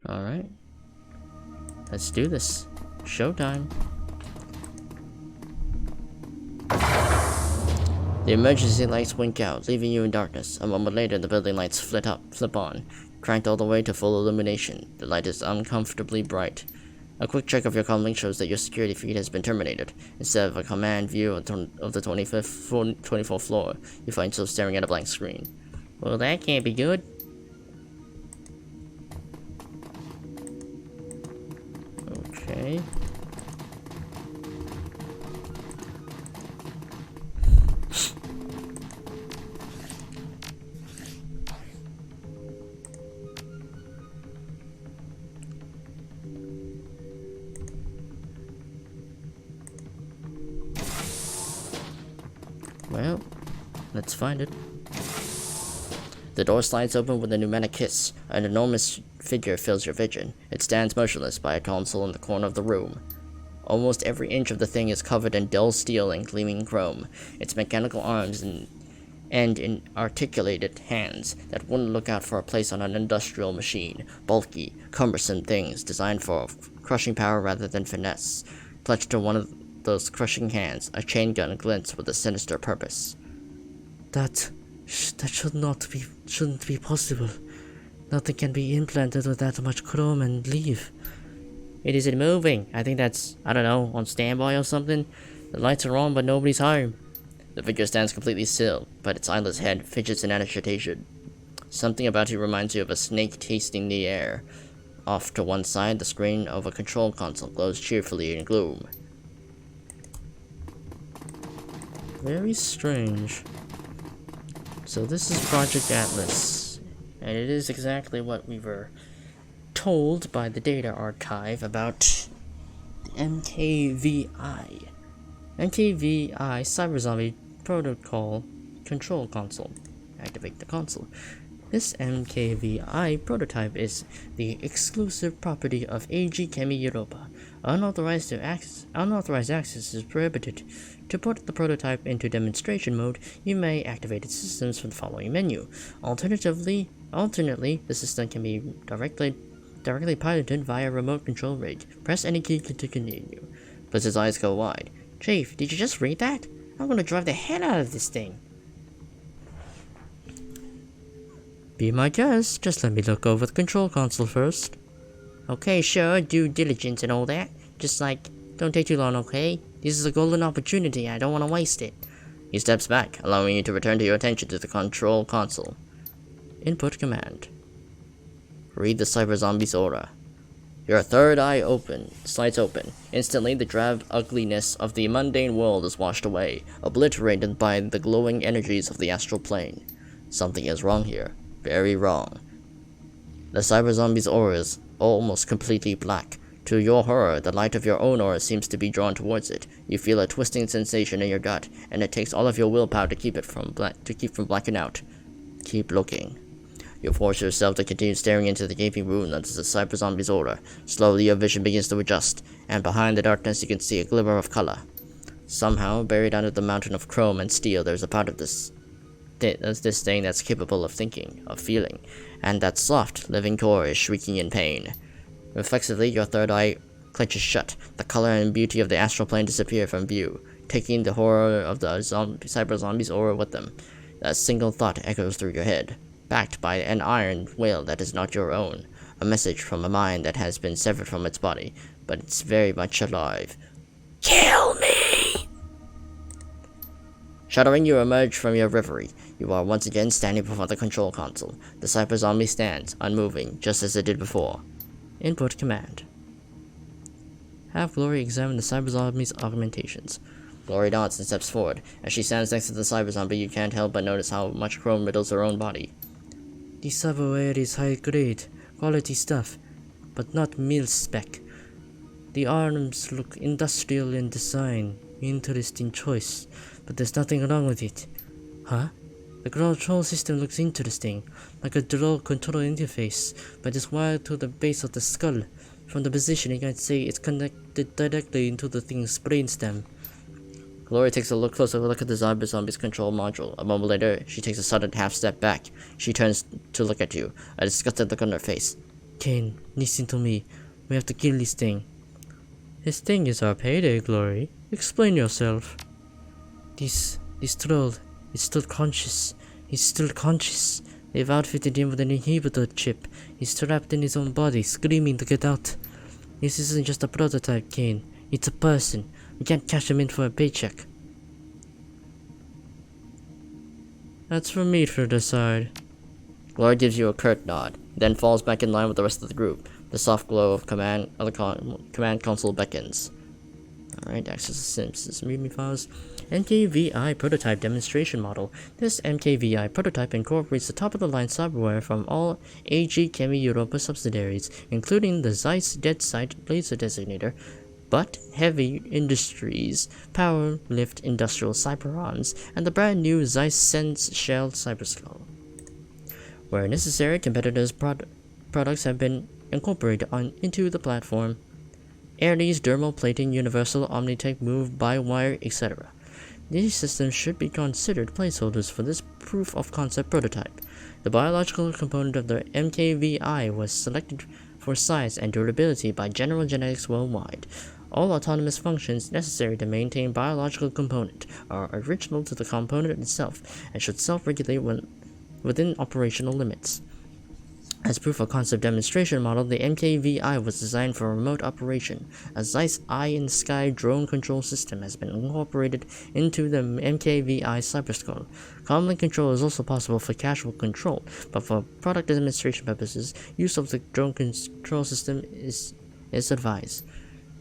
[SPEAKER 3] Alright. Let's do this. Showtime. The emergency lights wink out, leaving you in darkness. A moment later, the building lights flip on. Cranked all the way to full illumination. The light is uncomfortably bright.
[SPEAKER 1] A quick check of your comlink shows that your security feed has been terminated. Instead of a command view of the 24th floor, you find yourself staring at a blank screen.
[SPEAKER 3] Well, that can't be good.
[SPEAKER 2] Okay.
[SPEAKER 1] Well, let's find it. The door slides open with a pneumatic hiss. An enormous figure fills your vision. It stands motionless by a console in the corner of the room. Almost every inch of the thing is covered in dull steel and gleaming chrome. Its mechanical arms and inarticulated hands that wouldn't look out for a place on an industrial machine. Bulky, cumbersome things designed for crushing power rather than finesse. Clutched to one of those crushing hands, a chain gun glints with a sinister purpose.
[SPEAKER 2] That shouldn't be possible. Nothing can be implanted with that much chrome and leave.
[SPEAKER 3] It isn't moving. I think that's, I don't know, on standby or something. The lights are on, but nobody's home.
[SPEAKER 1] The figure stands completely still, but its eyeless head fidgets in agitation. Something about it reminds you of a snake tasting the air. Off to one side, the screen of a control console glows cheerfully in gloom.
[SPEAKER 2] Very strange. So this is Project Atlas, and it is exactly what we were told by the data archive about the MKVI. MKVI Cyber Zombie Protocol Control Console. Activate the console. This MKVI prototype is the exclusive property of AG Chemi Europa. Unauthorized access is prohibited. To put the prototype into demonstration mode, you may activate its systems from the following menu. Alternately, the system can be directly piloted via remote control rig. Press any key to continue.
[SPEAKER 1] Blizz's eyes go wide.
[SPEAKER 3] Chief, did you just read that? I'm gonna drive the hell out of this thing.
[SPEAKER 2] Be my guest, just let me look over the control console first.
[SPEAKER 3] Okay, sure, due diligence and all that. Just like, don't take too long, okay? This is a golden opportunity, I don't want to waste it.
[SPEAKER 1] He steps back, allowing you to return to your attention to the control console.
[SPEAKER 2] Input command.
[SPEAKER 1] Read the cyber zombie's aura. Your third eye slides open. Instantly, the drab ugliness of the mundane world is washed away, obliterated by the glowing energies of the astral plane. Something is wrong here. Very wrong. The cyber zombie's aura is almost completely black. To your horror, the light of your own aura seems to be drawn towards it. You feel a twisting sensation in your gut, and it takes all of your willpower to keep from blacking out. Keep looking. You force yourself to continue staring into the gaping wound that is the cyber zombie's aura. Slowly, your vision begins to adjust, and behind the darkness, you can see a glimmer of color. Somehow, buried under the mountain of chrome and steel, there's a part of this thing that's capable of thinking, of feeling, and that soft, living core is shrieking in pain. Reflexively, your third eye clenches shut. The color and beauty of the astral plane disappear from view, taking the horror of the cyber zombie's aura with them. A single thought echoes through your head, backed by an iron will that is not your own. A message from a mind that has been severed from its body, but it's very much alive. Kill me! Shuddering, you emerge from your reverie. You are once again standing before the control console. The cyber zombie stands, unmoving, just as it did before.
[SPEAKER 2] Input command. Have Glory examine the cyber zombie's augmentations.
[SPEAKER 1] Glory nods and steps forward. As she stands next to the cyber zombie, you can't help but notice how much chrome riddles her own body.
[SPEAKER 2] The cyberware is high grade, quality stuff, but not mil-spec. The arms look industrial in design, interesting choice, but there's nothing wrong with it. Huh? The control system looks interesting, like a dual control interface, but it's wired to the base of the skull. From the positioning, I'd say it's connected directly into the thing's brainstem.
[SPEAKER 1] Glory takes a closer look at the zombie's control module. A moment later, she takes a sudden half step back. She turns to look at you, a disgusted look on her face.
[SPEAKER 2] Kane, listen to me. We have to kill this thing. This thing is our payday, Glory. Explain yourself. This troll is still conscious. He's still conscious. They've outfitted him with an inhibitor chip. He's trapped in his own body, screaming to get out. This isn't just a prototype, Kane. It's a person. We can't cash him in for a paycheck. That's for me to decide.
[SPEAKER 1] Glory gives you a curt nod, then falls back in line with the rest of the group. The soft glow of command console beckons. Alright, access the Simpsons README files. MKVI prototype demonstration model. This MKVI prototype incorporates the top-of-the-line cyberware from all AG Chemi Europa subsidiaries, including the Zeiss Dead Sight laser designator, Butt Heavy Industries Power Lift Industrial Cyberons, and the brand new Zeiss Sense Shell Cyberskull. Where necessary, competitors' products have been incorporated into the platform. Airdy's dermal plating, universal Omnitech move by wire, etc. These systems should be considered placeholders for this proof of concept prototype. The biological component of the MKVI was selected for size and durability by General Genetics Worldwide. All autonomous functions necessary to maintain biological component are original to the component itself and should self-regulate within operational limits. As proof of concept demonstration model, the MKVI was designed for remote operation. A Zeiss eye-in-the-sky drone control system has been incorporated into the MKVI Cyberskull. Comlink control is also possible for casual control, but for product demonstration purposes, use of the drone control system is advised.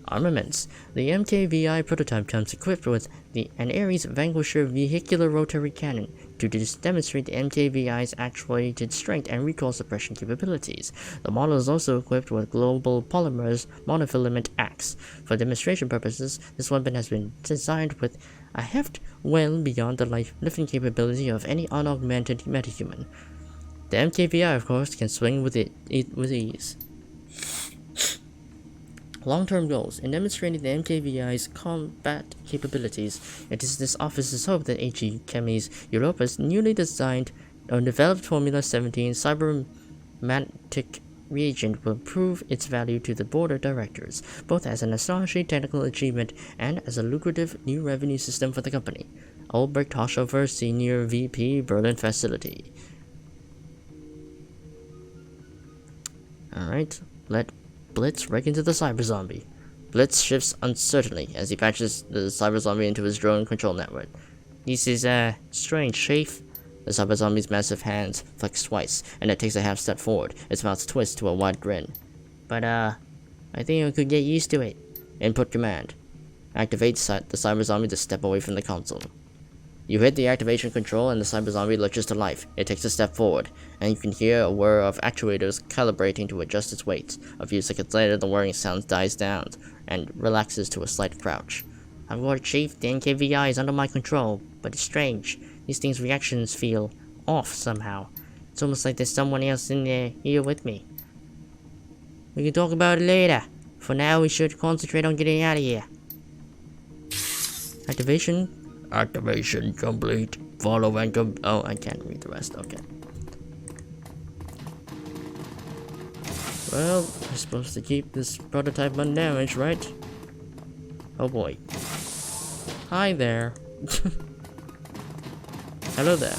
[SPEAKER 1] Armaments. The MKVI prototype comes equipped with an Ares Vanquisher vehicular rotary cannon to demonstrate the MKVI's actuated strength and recoil suppression capabilities. The model is also equipped with Global Polymer's monofilament axe. For demonstration purposes, this weapon has been designed with a heft well beyond the lifting capability of any unaugmented metahuman. The MKVI, of course, can swing with ease. Long-term goals. In demonstrating the MKVI's combat capabilities, it is this office's hope that AG Chemi's Europa's newly designed or developed Formula 17 cybermantic reagent will prove its value to the board of directors, both as an astonishing technical achievement and as a lucrative new revenue system for the company. Albrecht Hoshover, Senior VP, Berlin Facility. Alright, let Blitz wreck into the cyber zombie. Blitz shifts uncertainly as he patches the cyber zombie into his drone control network. This is, strange, Chief. The cyber zombie's massive hands flex twice, and it takes a half step forward, its mouth twists to a wide grin. But, I think I could get used to it. Input command. Activate the cyber zombie to step away from the console. You hit the activation control and the cyber zombie lurches to life. It takes a step forward, and you can hear a whir of actuators calibrating to adjust its weight. A few seconds later, the whirring sound dies down and relaxes to a slight crouch. I've got it, Chief. The NKVI is under my control, but it's strange. These things' reactions feel off somehow. It's almost like there's someone else in there here with me. We can talk about it later. For now, we should concentrate on getting out of here. Activation complete. Follow and oh, I can't read the rest. Okay. Well, we're supposed to keep this prototype undamaged, right? Oh boy. Hi there. Hello there.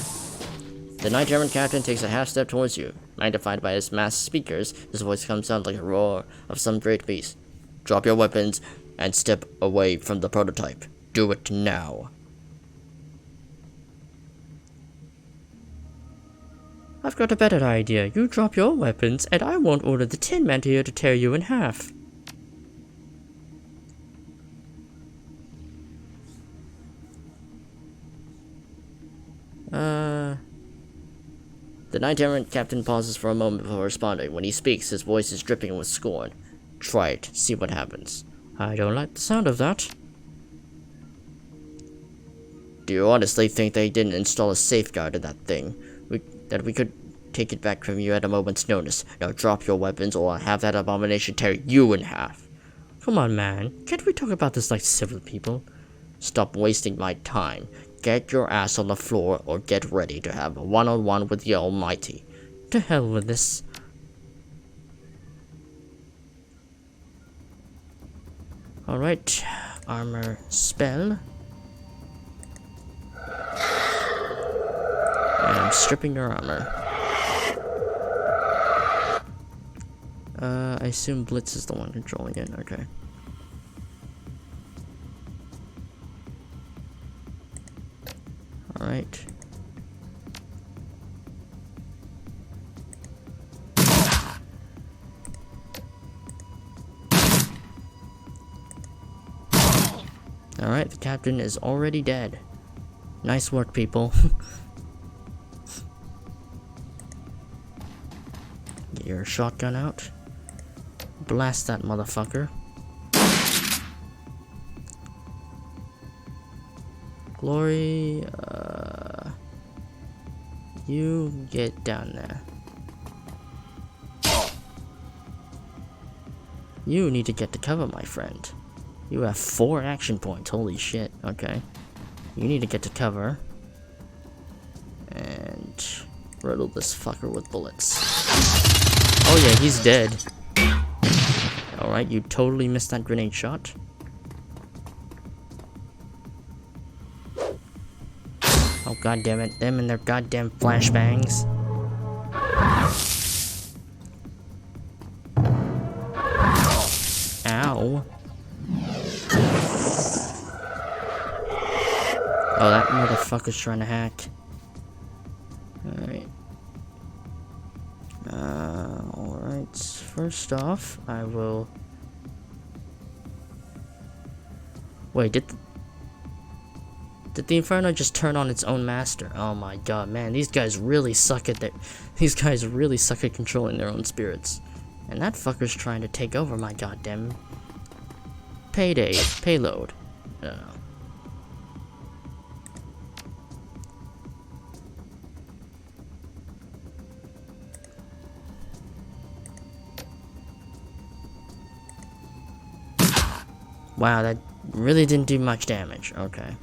[SPEAKER 1] The Night Errant captain takes a half step towards you. Magnified by his mass speakers, his voice comes out like a roar of some great beast. Drop your weapons and step away from the prototype. Do it now. I've got a better idea. You drop your weapons, and I won't order the Tin Man here to tear you in half. The Knight Errant captain pauses for a moment before responding. When he speaks, his voice is dripping with scorn. Try it. See what happens. I don't like the sound of that. Do you honestly think they didn't install a safeguard in that thing? That we could take it back from you at a moment's notice. Now drop your weapons or I'll have that abomination tear you in half. Come on, man. Can't we talk about this like civil people? Stop wasting my time. Get your ass on the floor or get ready to have a one-on-one with the Almighty. To hell with this. Alright. Armor spell. And I'm stripping your armor.
[SPEAKER 2] I assume Blitz is the one controlling it, okay. Alright. Alright, the captain is already dead. Nice work, people. Get your shotgun out. Blast that motherfucker. Glory, you get down there. You need to get to cover, my friend. You have 4 action points, holy shit, okay. You need to get to cover. And riddle this fucker with bullets. Oh yeah, he's dead. Alright, you totally missed that grenade shot. Oh god damn it, them and their goddamn flashbangs. Ow. Oh, that motherfucker's trying to hack. Alright. Alright, first off, I will... Wait, did the Inferno just turn on its own master? Oh my god, man, these guys really suck at controlling their own spirits. And that fucker's trying to take over my goddamn payload. I don't know. Wow, that really didn't do much damage. Okay.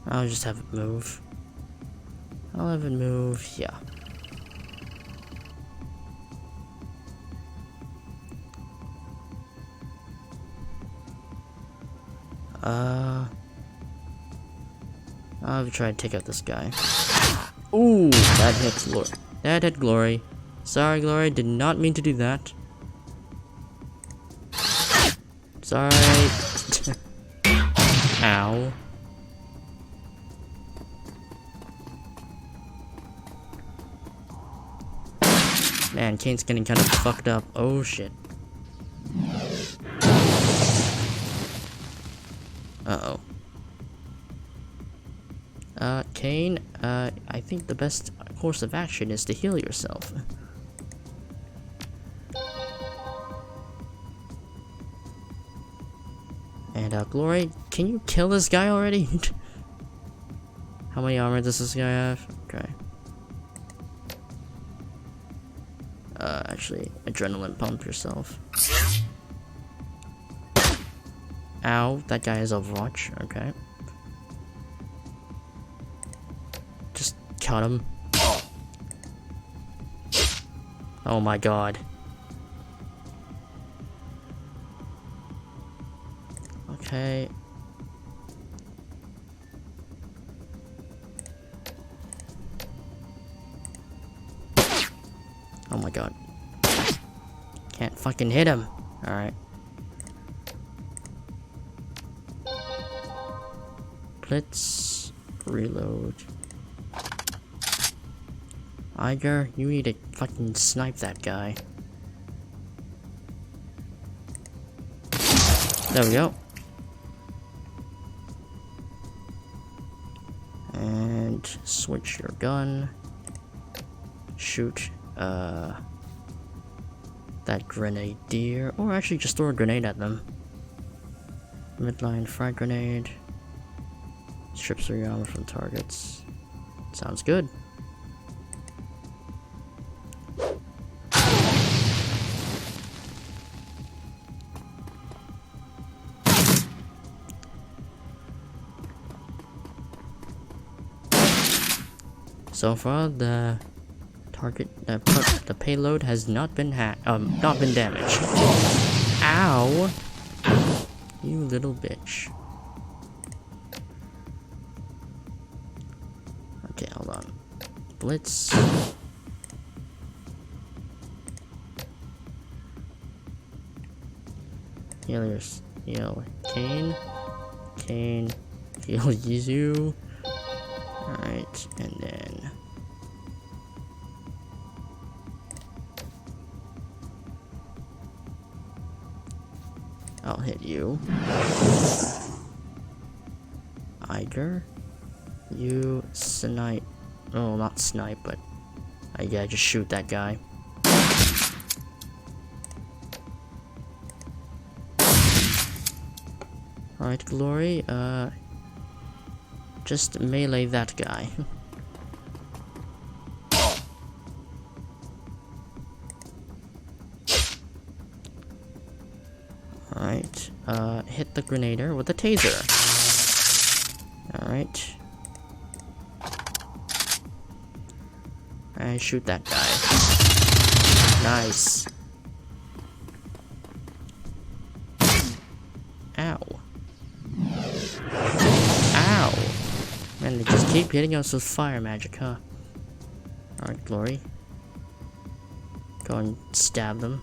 [SPEAKER 2] I'll just have it move. I'll have it move, yeah. I'll try to take out this guy. Ooh, that hit Glory. That hit Glory. Sorry, Glory, did not mean to do that. Sorry. Ow. Man, Kane's getting kind of fucked up. Oh shit. Uh-oh. Kane, I think the best course of action is to heal yourself. And, Glory, can you kill this guy already? How many armor does this guy have? Okay. Actually, adrenaline pump yourself. Ow, that guy has Overwatch, okay. Just cut him. Oh my god. Okay. Oh my god. Can't fucking hit him. Alright. Let's reload. Iger, you need to fucking snipe that guy. There we go. And switch your gun. Shoot, that grenadier, or actually just throw a grenade at them. Midline frag grenade. Strips through your armor from targets. Sounds good. So far, the the payload has not been damaged. Ow! You little bitch. Okay, hold on. Blitz. Healers. Heal Kane. Kane. Heal Yizu. Alright, and then... I'll hit you. Iger. You snipe. Oh, not snipe, but... yeah, just shoot that guy. Alright, Glory, just melee that guy. Alright, hit the Grenader with a taser. Alright. And shoot that guy. Nice. Ow. Ow! Man, they just keep hitting us with fire magic, huh? Alright, Glory. Go and stab them.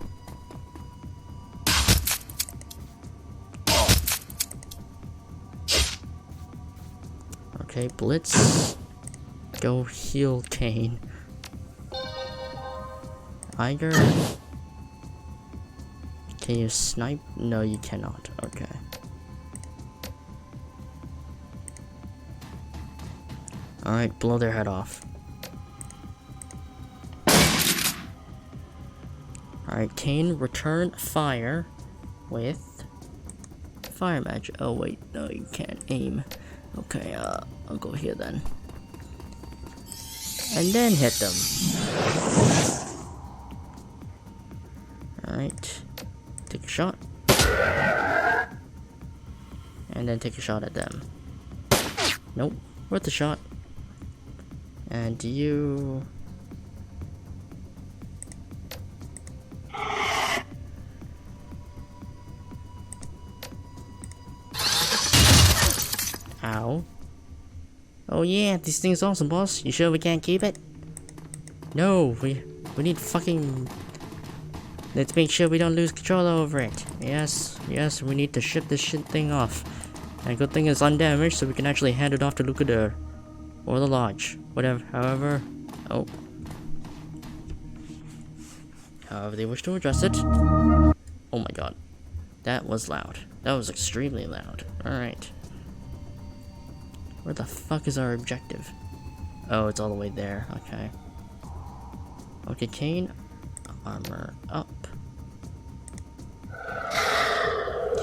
[SPEAKER 2] Okay, Blitz. Go heal Kane. Iger. Can you snipe? No, you cannot. Okay. Alright, blow their head off. Alright, Kane, return fire with fire magic. Oh wait, no, you can't aim. Okay, I'll go here then. And then hit them. Alright. Take a shot. And then take a shot at them. Nope. Worth a shot. And you... Ow. Oh yeah, this thing's awesome, boss. You sure we can't keep it? No, we need fucking... Let's make sure we don't lose control over it. Yes, we need to ship this shit thing off. And good thing it's undamaged, so we can actually hand it off to Lucadur. Or the lodge. Whatever, however... Oh. However they wish to address it. Oh my god. That was loud. That was extremely loud. Alright. Where the fuck is our objective? Oh, it's all the way there. Okay. Okay, Kane. Armor up.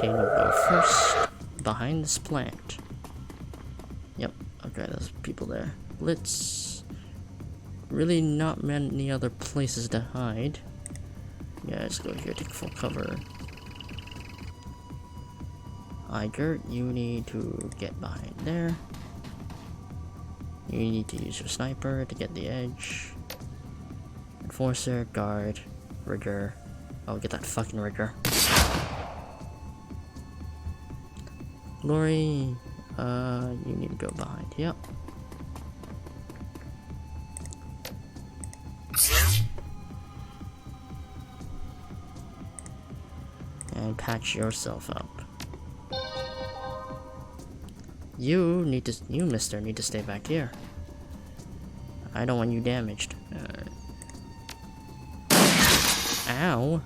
[SPEAKER 2] Kane will go first. Behind this plant. Yep. Okay, there's people there. Blitz. Really not many other places to hide. Yeah, let's go here, take full cover. Iger, you need to get behind there. You need to use your sniper to get the edge. Enforcer, guard, rigger. Oh, get that fucking rigger. Glory, you need to go behind. Yep. And patch yourself up. You, mister, need to stay back here. I don't want you damaged. Ow.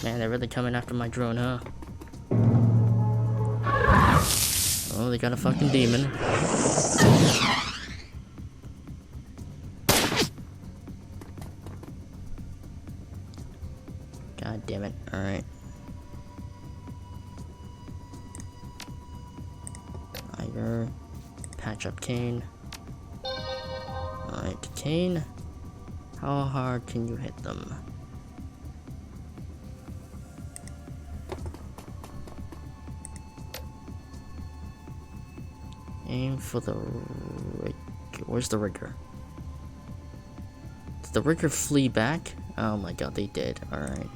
[SPEAKER 2] Man, they're really coming after my drone, huh? Oh, they got a fucking demon. God damn it. Alright. Iger. Patch up Kane. Alright, Kane. How hard can you hit them?
[SPEAKER 1] Aim for the rig. Where's the rigger? Did the rigger flee back? Oh my god, they did. Alright.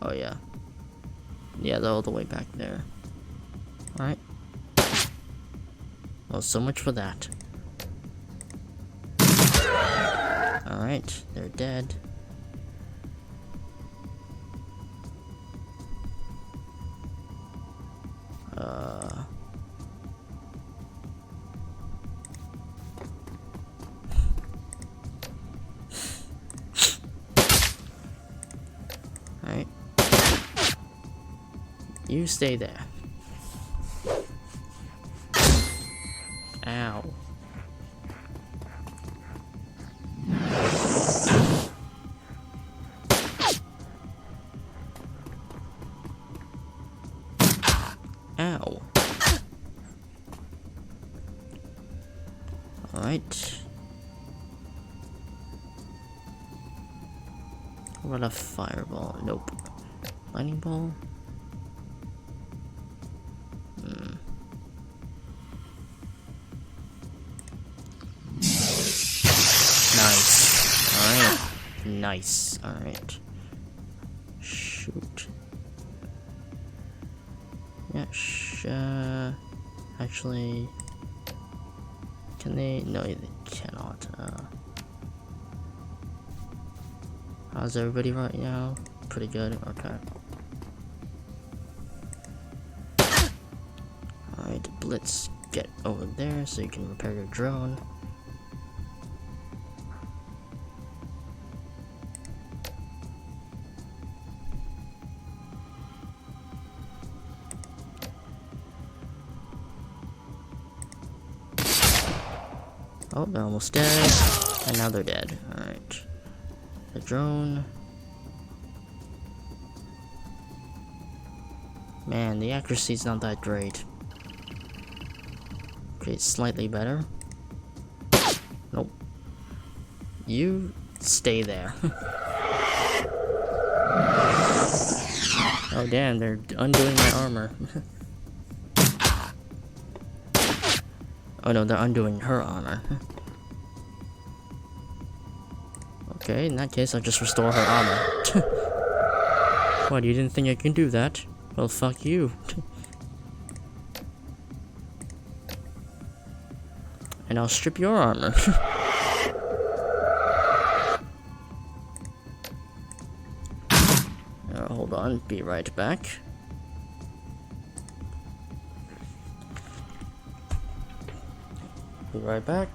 [SPEAKER 1] Oh yeah. Yeah, they're all the way back there. Alright. Well, so much for that. Alright, they're dead. Alright. You stay there. Ow. Ow. Alright. What a fireball. Nope. Lightning ball? Nice. Alright. Nice. Alright. Shoot. Yeah, actually... Can they? No, they cannot. How's everybody right now? Pretty good. Okay. Alright, Blitz, get over there so you can repair your drone. Oh, they're almost dead. And now they're dead. Alright. The drone. Man, the accuracy's not that great. Okay, it's slightly better. Nope. You stay there. Oh damn, they're undoing my armor. Oh no, they're undoing her armor. Okay, in that case, I'll just restore her armor. What, you didn't think I can do that? Well, fuck you. And I'll strip your armor. Hold on, be right back. Be right back.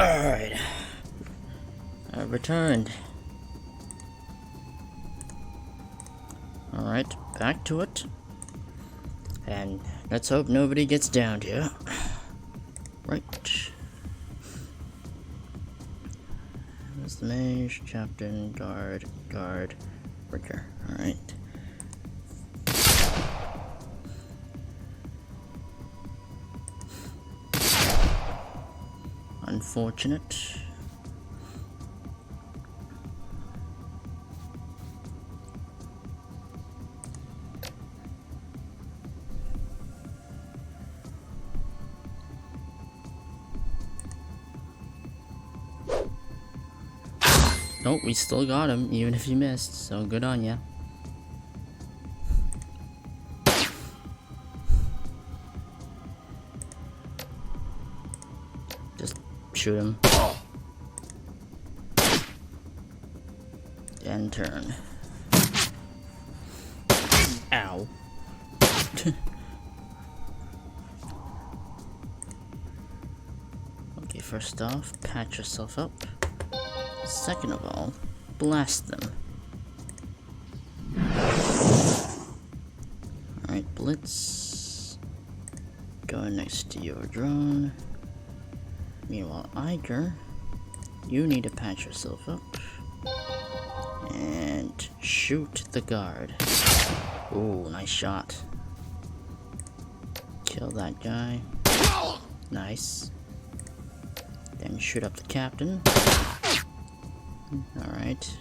[SPEAKER 1] Alright. I've returned. Alright, back to it. And let's hope nobody gets downed here. Right. There's the mage, captain, guard, breaker. Alright. Unfortunate. Nope, we still got him, even if you missed, so good on ya. Just shoot him. And turn. Ow. Okay, first off, patch yourself up. Second of all, blast them. Alright, Blitz. Go next to your drone. Meanwhile, Iger, you need to patch yourself up. And shoot the guard. Ooh, nice shot. Kill that guy. Nice. Then shoot up the captain. Alright.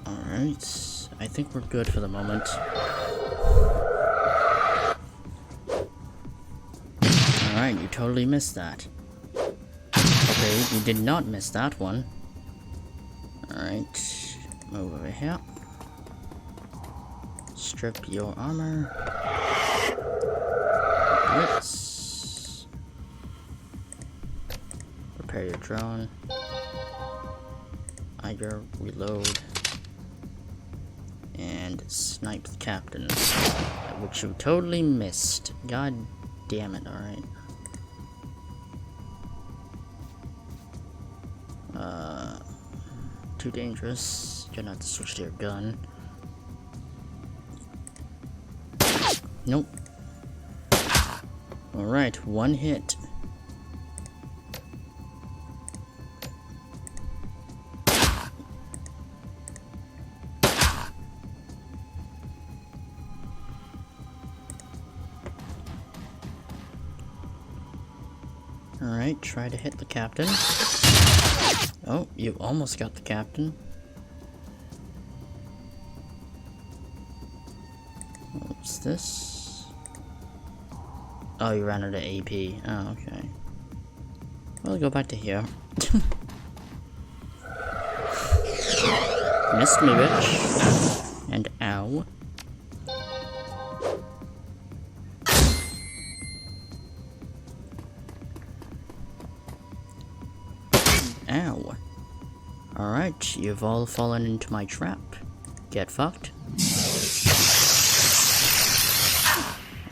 [SPEAKER 1] Alright. I think we're good for the moment. Alright, you totally missed that. Okay, you did not miss that one. Alright. Move over here. Strip your armor. Blitz. Prepare your drone. Iger, reload. And snipe the captain. Which you totally missed. God damn it, alright. Too dangerous. You're gonna have to switch to your gun. Nope. Alright, one hit. Alright, try to hit the captain. Oh, you almost got the captain. What's this? Oh, you ran out of AP. Oh, okay. Well, go back to here. Missed me, bitch. And ow. Ow. Alright, you've all fallen into my trap. Get fucked.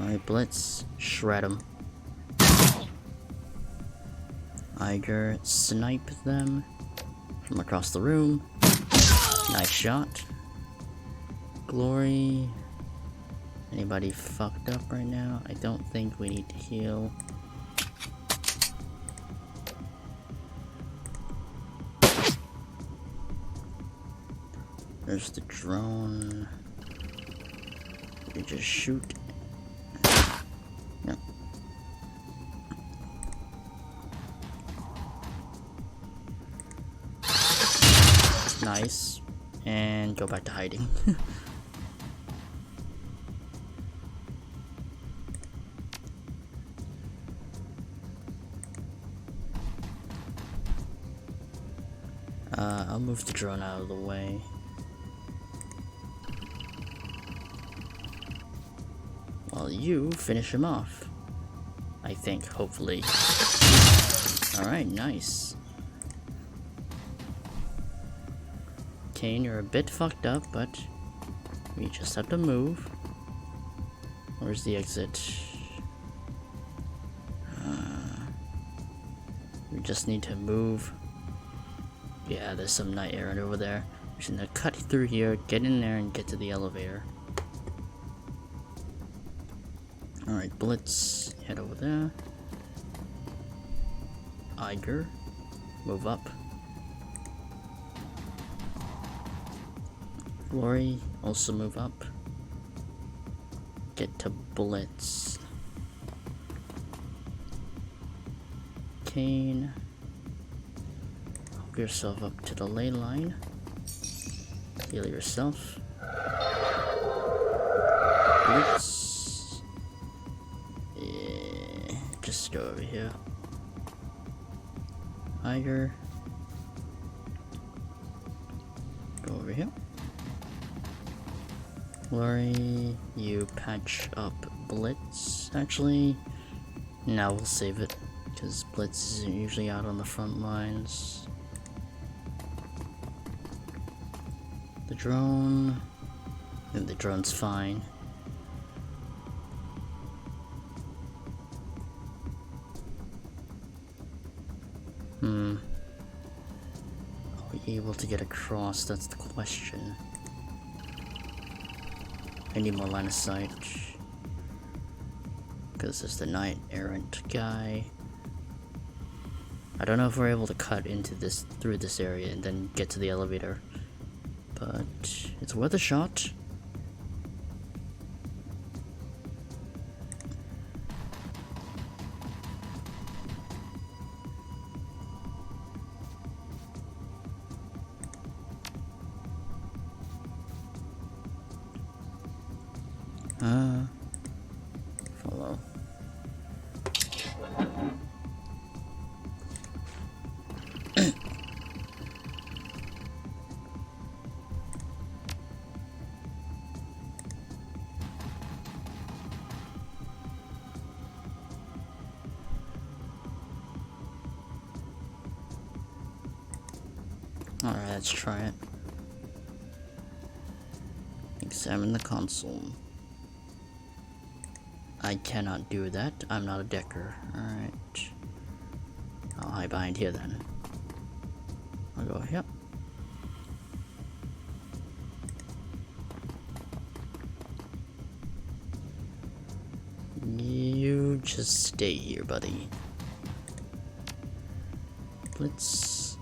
[SPEAKER 1] Alright, Blitz. Shred them. Iger, snipe them from across the room. Nice shot. Glory. Anybody fucked up right now? I don't think we need to heal. There's the drone. You just shoot. Yep. Nice. And go back to hiding. I'll move the drone out of the way. While you finish him off. I think, hopefully. Alright, nice. Kane, you're a bit fucked up, but
[SPEAKER 2] We just have to move. Where's the exit? We just need to move. Yeah, there's some night errant over there. We're just gonna cut through here, get in there, and get to the elevator. Alright, Blitz, head over there. Iger, move up. Glory, also move up. Get to Blitz. Kane, hook yourself up to the ley line. Heal yourself. Blitz. Yeah, just go over here. Iger. Go over here. Glory, you patch up Blitz. Actually, now we'll save it, because Blitz is usually out on the front lines. The drone, and the drone's fine. Are we able to get across? That's the question. I need more line of sight. Because there's the knight errant guy. I don't know if we're able to cut into this, through this area and then get to the elevator. But it's worth a shot. Follow. Alright, let's try it. Examine the console. I cannot do that. I'm not a decker. Alright. I'll hide behind here then. I'll go here. You just stay here, buddy. Let's...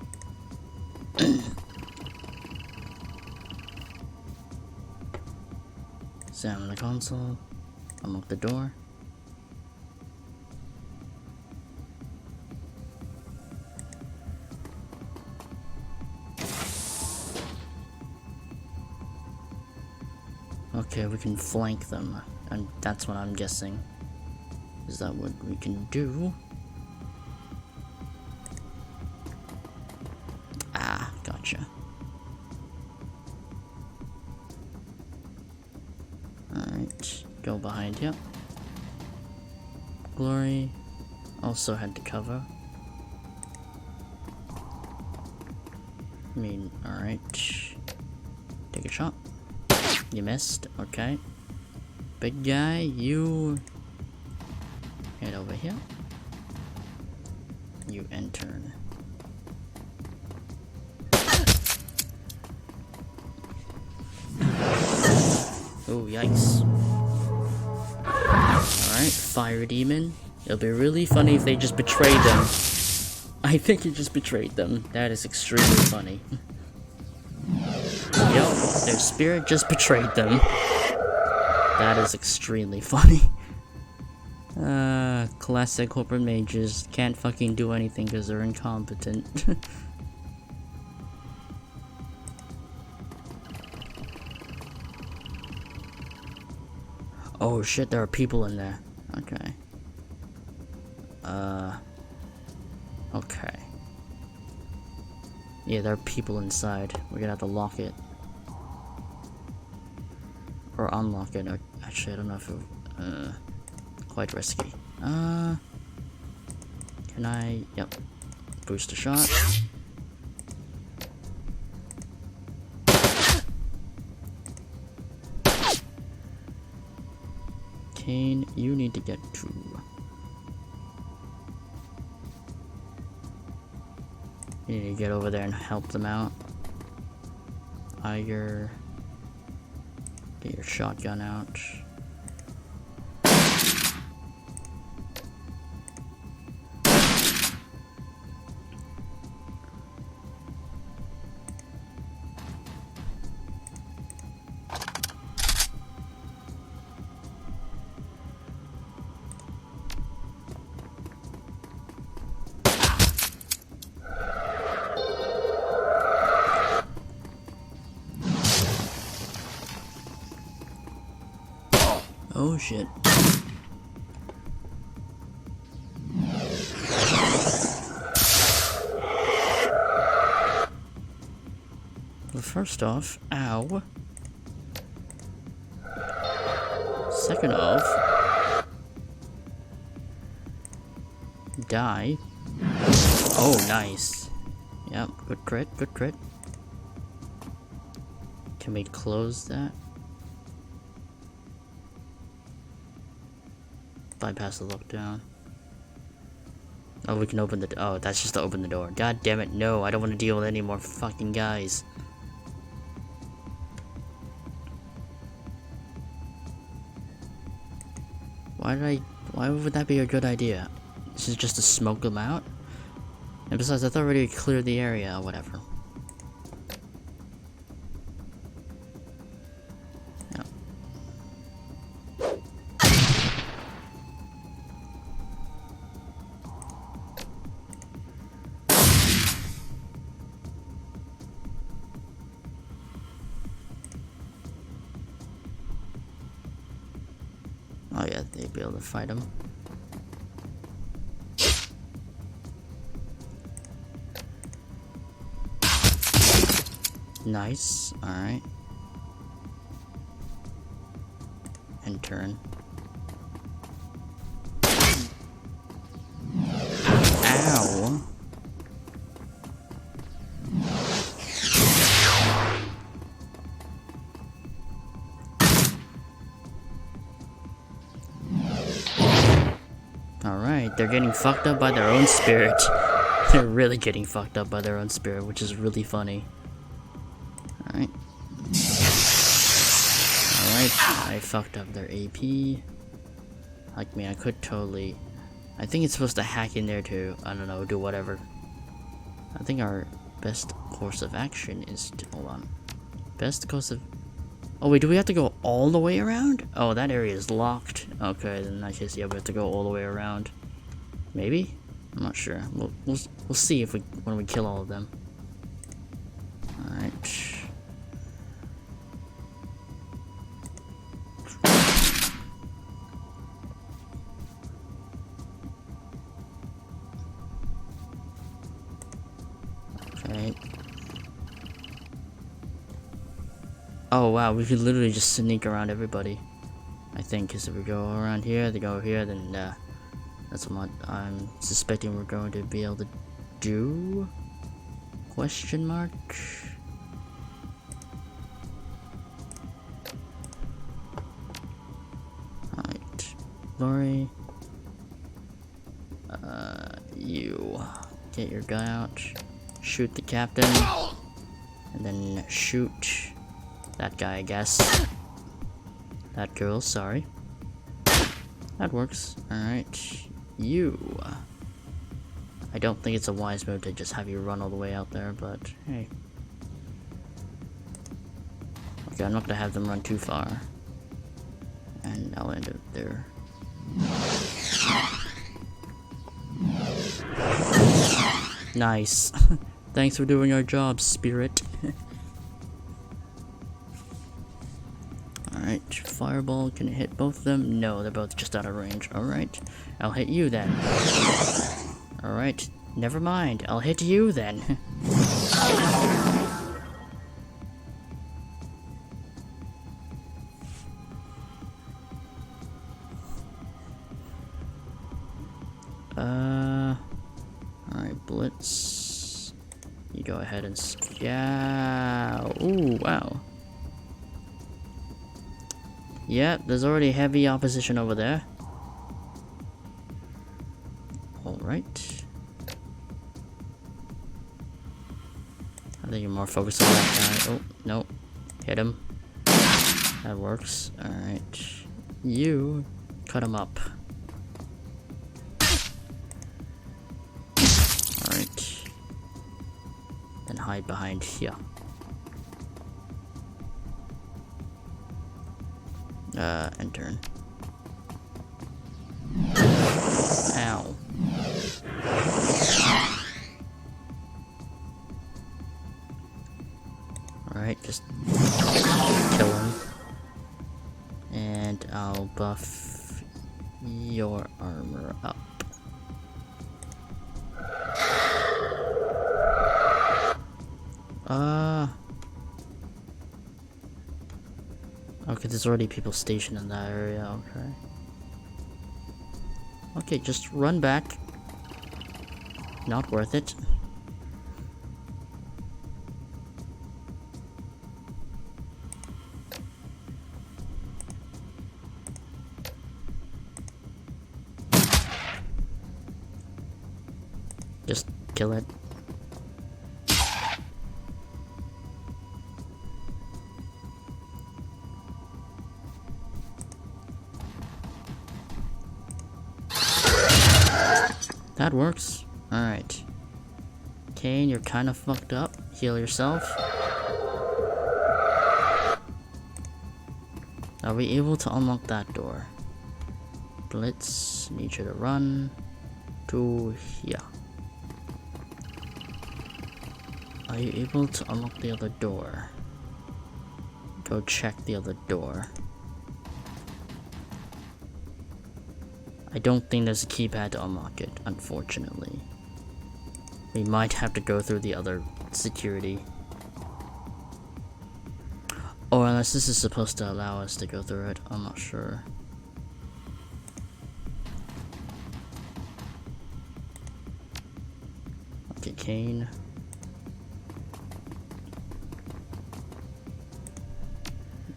[SPEAKER 2] examine the console. Unlock the door. Okay, we can flank them, and that's what I'm guessing. Is that what we can do? Ah, gotcha. Alright, go behind you. Glory also had to cover. I mean, alright. Take a shot. You missed, okay. Big guy, you head over here. You enter. Oh, yikes. Alright, Fire Demon. It'll be really funny if they just betrayed them. I think you just betrayed them. That is extremely funny. Yep, their spirit just betrayed them. That is extremely funny. Classic corporate mages can't fucking do anything because they're incompetent. Oh shit, there are people in there. Okay. Okay. Yeah, there are people inside. We're gonna have to lock it. Or unlock it. Actually, I don't know if it... quite risky. Can I... Yep. Boost a shot. Kane, you need to get to. You need to get over there and help them out. Iger, get your shotgun out. Oh shit. Well, first off, ow. Second off, die. Oh, nice. Yep, good crit, good crit. Can we close that? Bypass the lockdown. Oh, we can open the. Oh, that's just to open the door. God damn it! No, I don't want to deal with any more fucking guys. Why would that be a good idea? This is just to smoke them out. And besides, I thought already cleared the area or whatever. Oh yeah, they'd be able to fight him. Nice, alright. And turn. Ow! Alright, they're getting fucked up by their own spirit. They're really getting fucked up by their own spirit, which is really funny. Alright. Alright, I fucked up their AP. Like, man, I could totally... I think it's supposed to hack in there to, I don't know, do whatever. I think our best course of action is to... Hold on. Best course of... Oh wait, do we have to go all the way around? Oh, that area is locked. Okay, then in that case, yeah, we have to go all the way around. Maybe? I'm not sure. We'll see if when we kill all of them. Alright. Okay. Oh wow, we could literally just sneak around everybody. I think, because if we go around here, they go here, then that's what I'm suspecting we're going to be able to do? Question mark? Alright. Lori. You. Get your gun out. Shoot the captain. And then shoot that guy, I guess. That girl, sorry. That works. Alright. You. I don't think it's a wise move to just have you run all the way out there, but hey. Okay, I'm not gonna have them run too far. And I'll end up there. Nice. Thanks for doing our job, spirit. Alright, fireball, can it hit both of them? No, they're both just out of range. Alright, I'll hit you then. Alright, never mind, I'll hit you then. Alright, Blitz. You go ahead and scout. Ooh, wow.
[SPEAKER 3] Yeah, there's already heavy opposition over there. Alright. I think you're more focused on that guy. Oh, no. Hit him. That works. Alright. You cut him up. Alright. Then hide behind here. And turn. Ow. Alright, just kill him. And I'll buff your armor up. Okay, there's already people stationed in that area, okay. Okay, just run back. Not worth it. Just kill it. That works. Alright. Kane, you're kind of fucked up. Heal yourself. Are we able to unlock that door? Blitz, need you to run to here. Are you able to unlock the other door? Go check the other door. I don't think there's a keypad to unlock it, unfortunately. We might have to go through the other security. Or unless this is supposed to allow us to go through it, I'm not sure. Okay, Kane.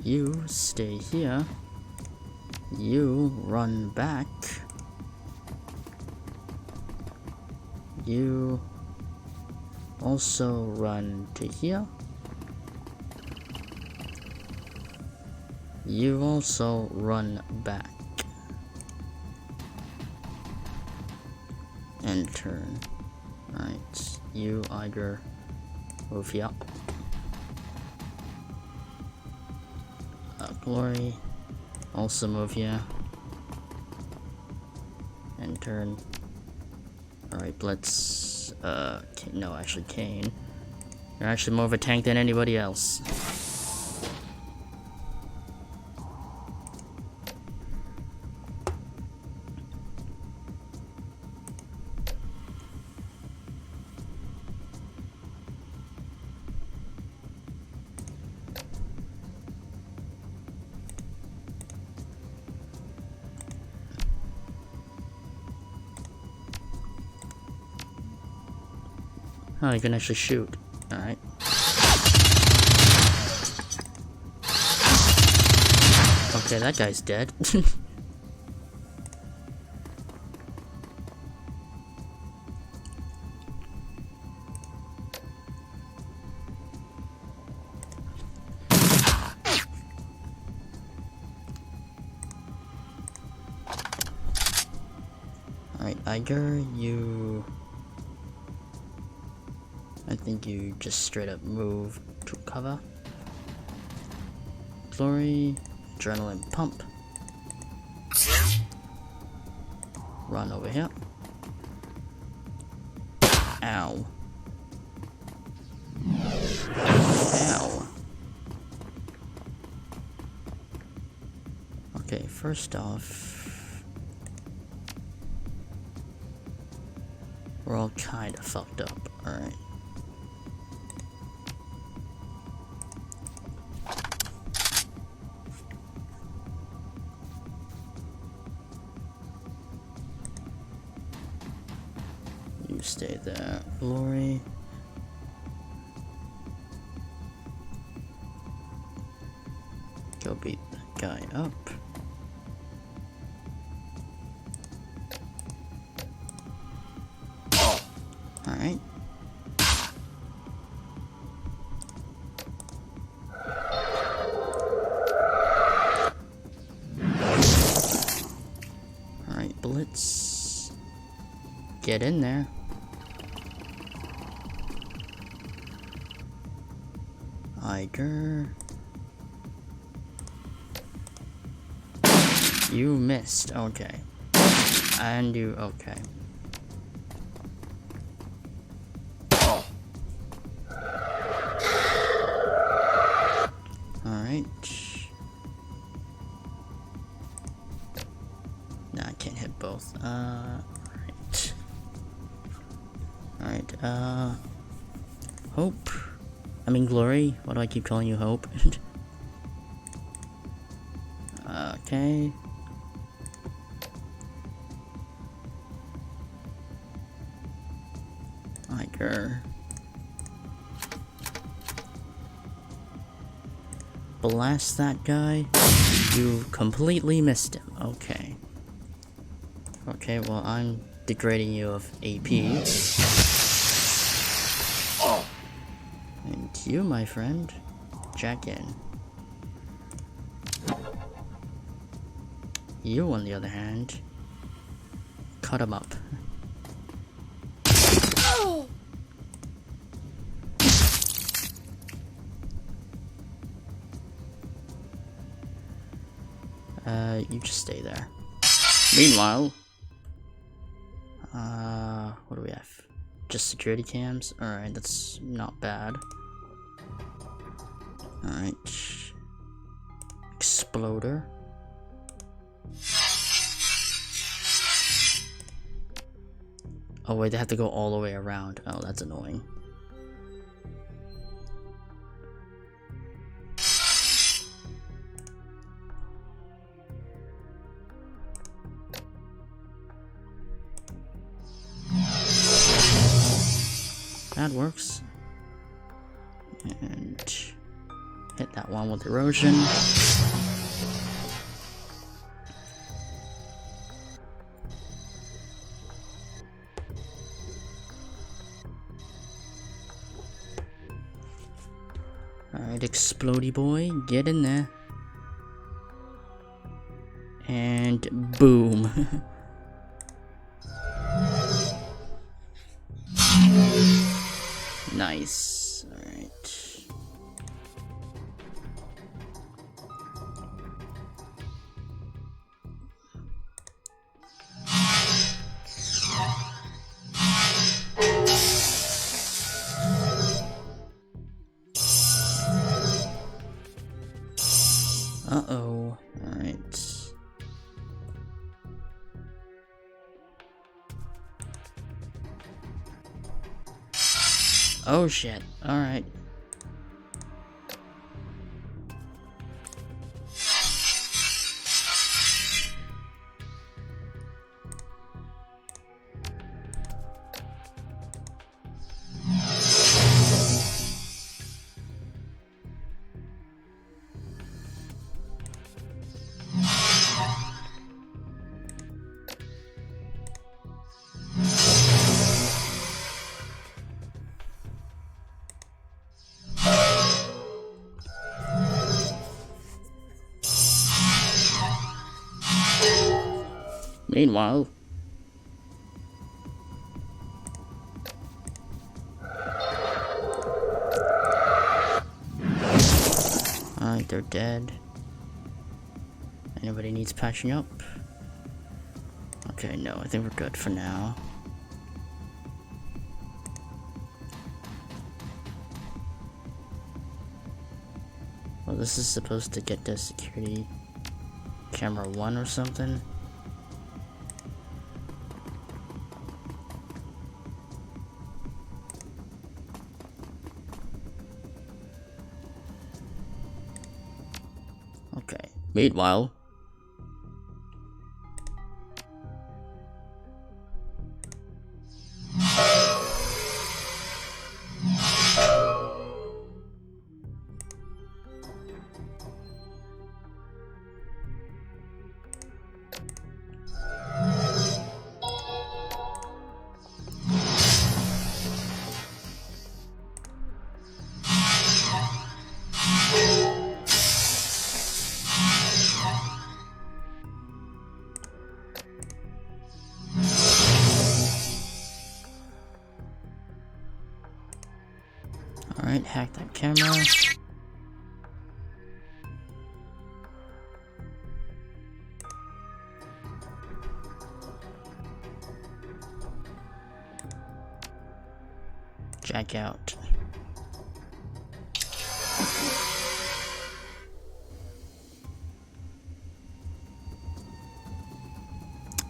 [SPEAKER 3] You stay here. You run back. You also run to here. You also run back. And turn. Alright, you either move here. Glory. Also move here. And turn. Alright, Blitz. No, actually, Kane. You're actually more of a tank than anybody else. Oh, you can actually shoot. Alright. Okay, that guy's dead. Alright, Iger, you... I think you just straight up move to cover. Glory, adrenaline pump. Run over here. Ow. Ow. Okay, first off, we're all kinda fucked up, alright. You stay there, Glory. Go beat
[SPEAKER 2] guy up. Alright. Alright, Blitz. Get in there. Iger. You missed, okay. And you, okay. Alright. Nah, I can't hit both. Alright. Alright, Hope. I mean, Glory. Why do I keep calling you Hope? Okay. Iger. Blast that guy. You completely missed him. Okay. Okay, well, I'm degrading you of AP. And you, my friend, jack in. You, on the other hand, cut him up. You just stay there. Meanwhile, what do we have? Just security cams? Alright, that's not bad. Alright. Exploder. Oh wait, they have to go all the way around. Oh, that's annoying. That works. And hit that one with erosion. Alright, explodey boy, get in there. And boom. Nice. Alright. Uh-oh. Alright. Oh shit. Alright. Meanwhile, alright, they're dead. Anybody needs patching up? Okay, no, I think we're good for now. Well, this is supposed to get to security camera 1 or something. Okay. Meanwhile,
[SPEAKER 1] Alright, hack that camera. Jack out.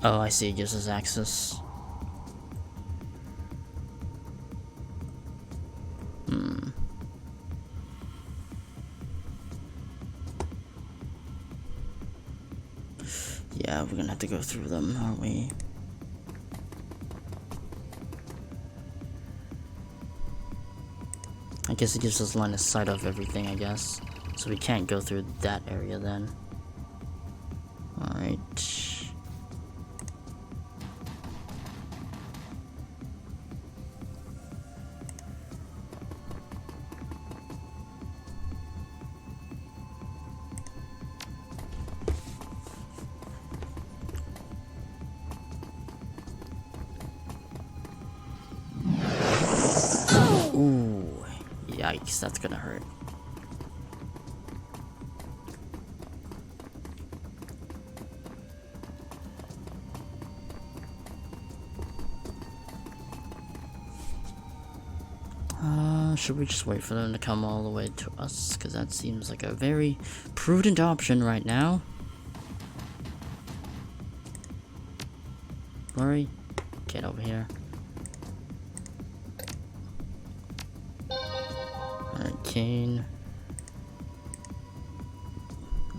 [SPEAKER 1] Oh, I see, it gives us access. Yeah, we're gonna have to go through them, aren't we? I guess it gives us line of sight of everything, I guess. So we can't go through that area then. Alright. Ooh, yikes, that's gonna hurt. Should we just wait for them to come all the way to us? Because that seems like a very prudent option right now. Glory, get over here. Alright, Kane.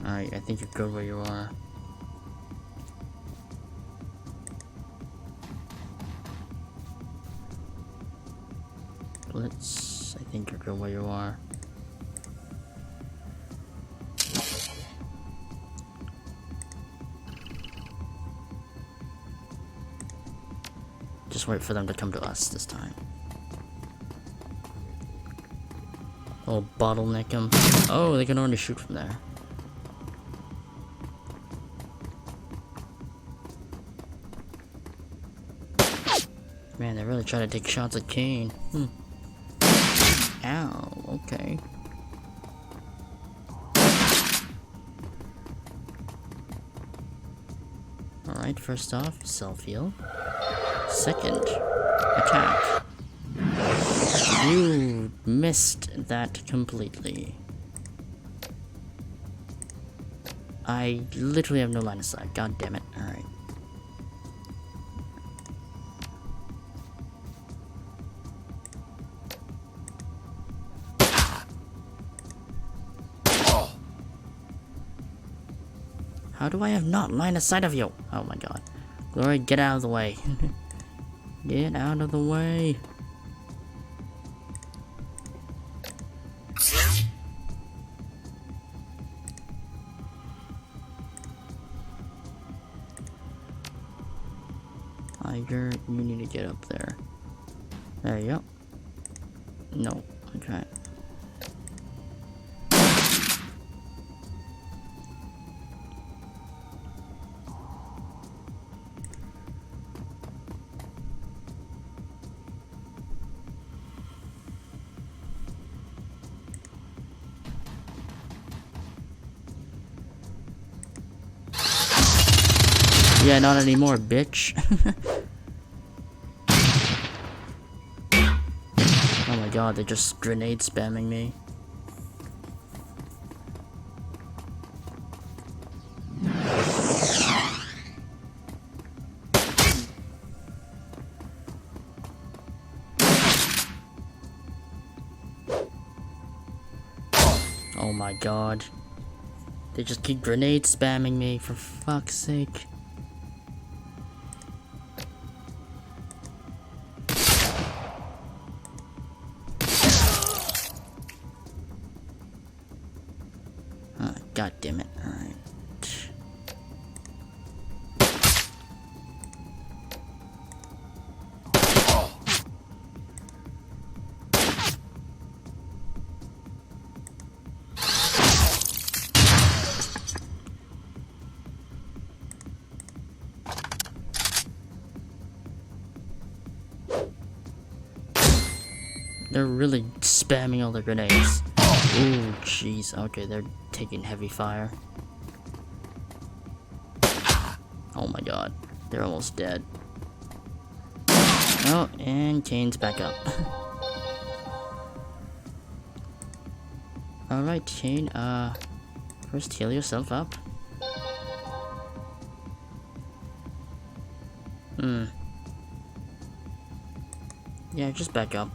[SPEAKER 1] Alright, I think you're good where you are. Blitz, I think you're good where you are. Just wait for them to come to us this time. Oh, bottleneck them. Oh, they can already shoot from there. Man, they really try to take shots at Kane. Ow, okay. Alright, first off, self-heal. Second, attack. You missed that completely. I literally have no line of sight. God damn it. Alright. How do I have not line of sight of you? Oh my god. Glory, get out of the way. Get out of the way. Tiger, you need to get up there. There you go. No, okay. Yeah, not anymore, bitch. Oh my god, they're just grenade spamming me. Oh my god. They just keep grenade spamming me, for fuck's sake. God damn it. Alright.
[SPEAKER 3] They're really spamming all their grenades. Ooh, jeez. Okay, they're taking heavy fire. Oh my god. They're almost dead. Oh, and Kane's back up. Alright, Kane, first heal yourself up. Yeah, just back up.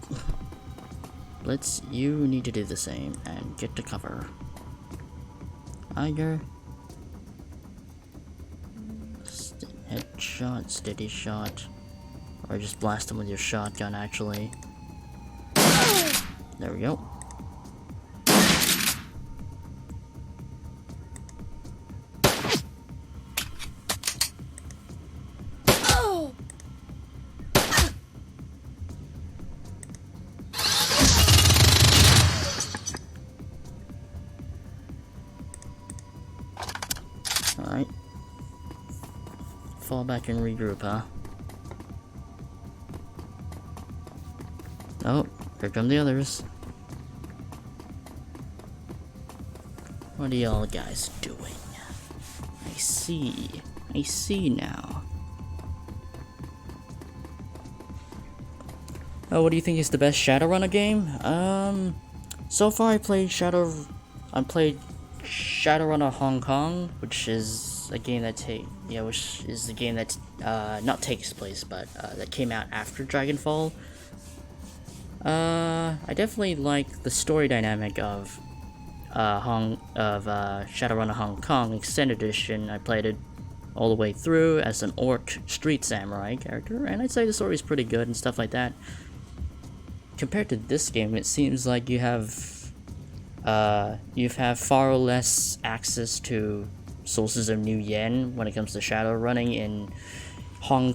[SPEAKER 3] Blitz, you need to do the same and get to cover. Iger. Headshot, steady shot. Or just blast him with your shotgun, actually. There we go. Alright. Fall back and regroup, huh? Oh, here come the others. What are y'all guys doing? I see now. Oh, what do you think is the best Shadowrunner game? So far I played Shadowrunner Hong Kong, which is a game that not takes place, but that came out after Dragonfall. I definitely like the story dynamic of Shadowrunner Hong Kong Extended Edition. I played it all the way through as an orc street samurai character, and I'd say the story is pretty good and stuff like that. Compared to this game, it seems like you have far less access to sources of new yen when it comes to shadow running in the Hong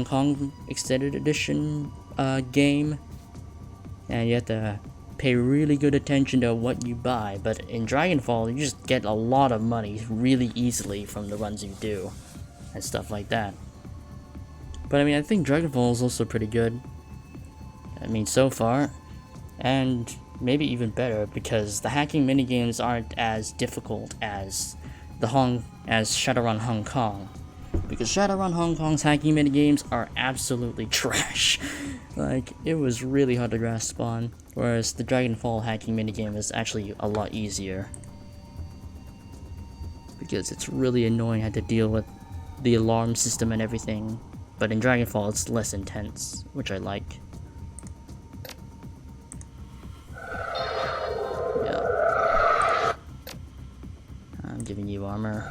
[SPEAKER 3] Kong Extended Edition game, and you have to pay really good attention to what you buy. But in Dragonfall, you just get a lot of money really easily from the runs you do and stuff like that. But I mean, I think Dragonfall is also pretty good. I mean, so far, and maybe even better because the hacking minigames aren't as difficult as Shadowrun Hong Kong. Because Shadowrun Hong Kong's hacking minigames are absolutely trash. Like, it was really hard to grasp on, whereas the Dragonfall hacking minigame is actually a lot easier. Because it's really annoying how to deal with the alarm system and everything, but in Dragonfall it's less intense, which I like. Yeah. I'm giving you armor.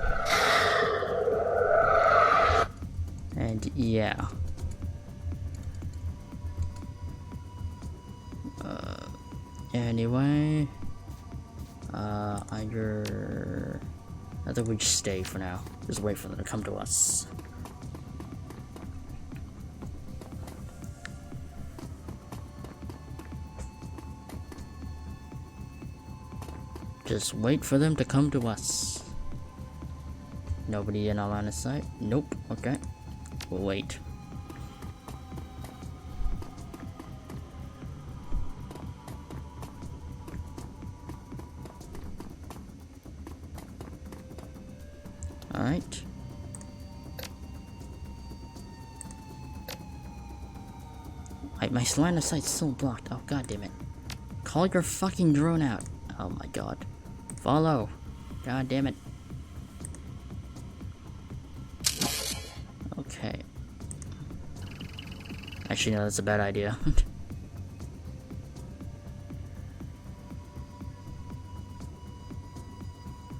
[SPEAKER 3] And yeah. Anyway, I think we just stay for now. Just wait for them to come to us. Just wait for them to come to us. Nobody in our line of sight? Nope. Okay. We'll wait. Alright. My line of sight's still blocked. Oh, god damn it. Call your fucking drone out. Oh my god. Follow. God damn it. Okay. Actually, no, that's a bad idea.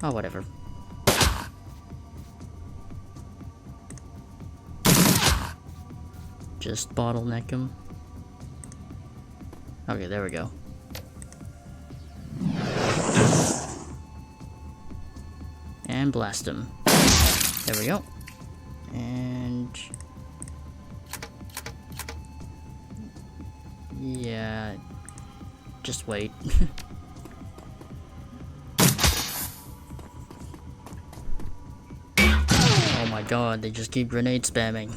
[SPEAKER 3] Oh, whatever. Just bottleneck him. Okay, there we go. And blast him. There we go. And yeah, just wait. Oh my god, they just keep grenade spamming.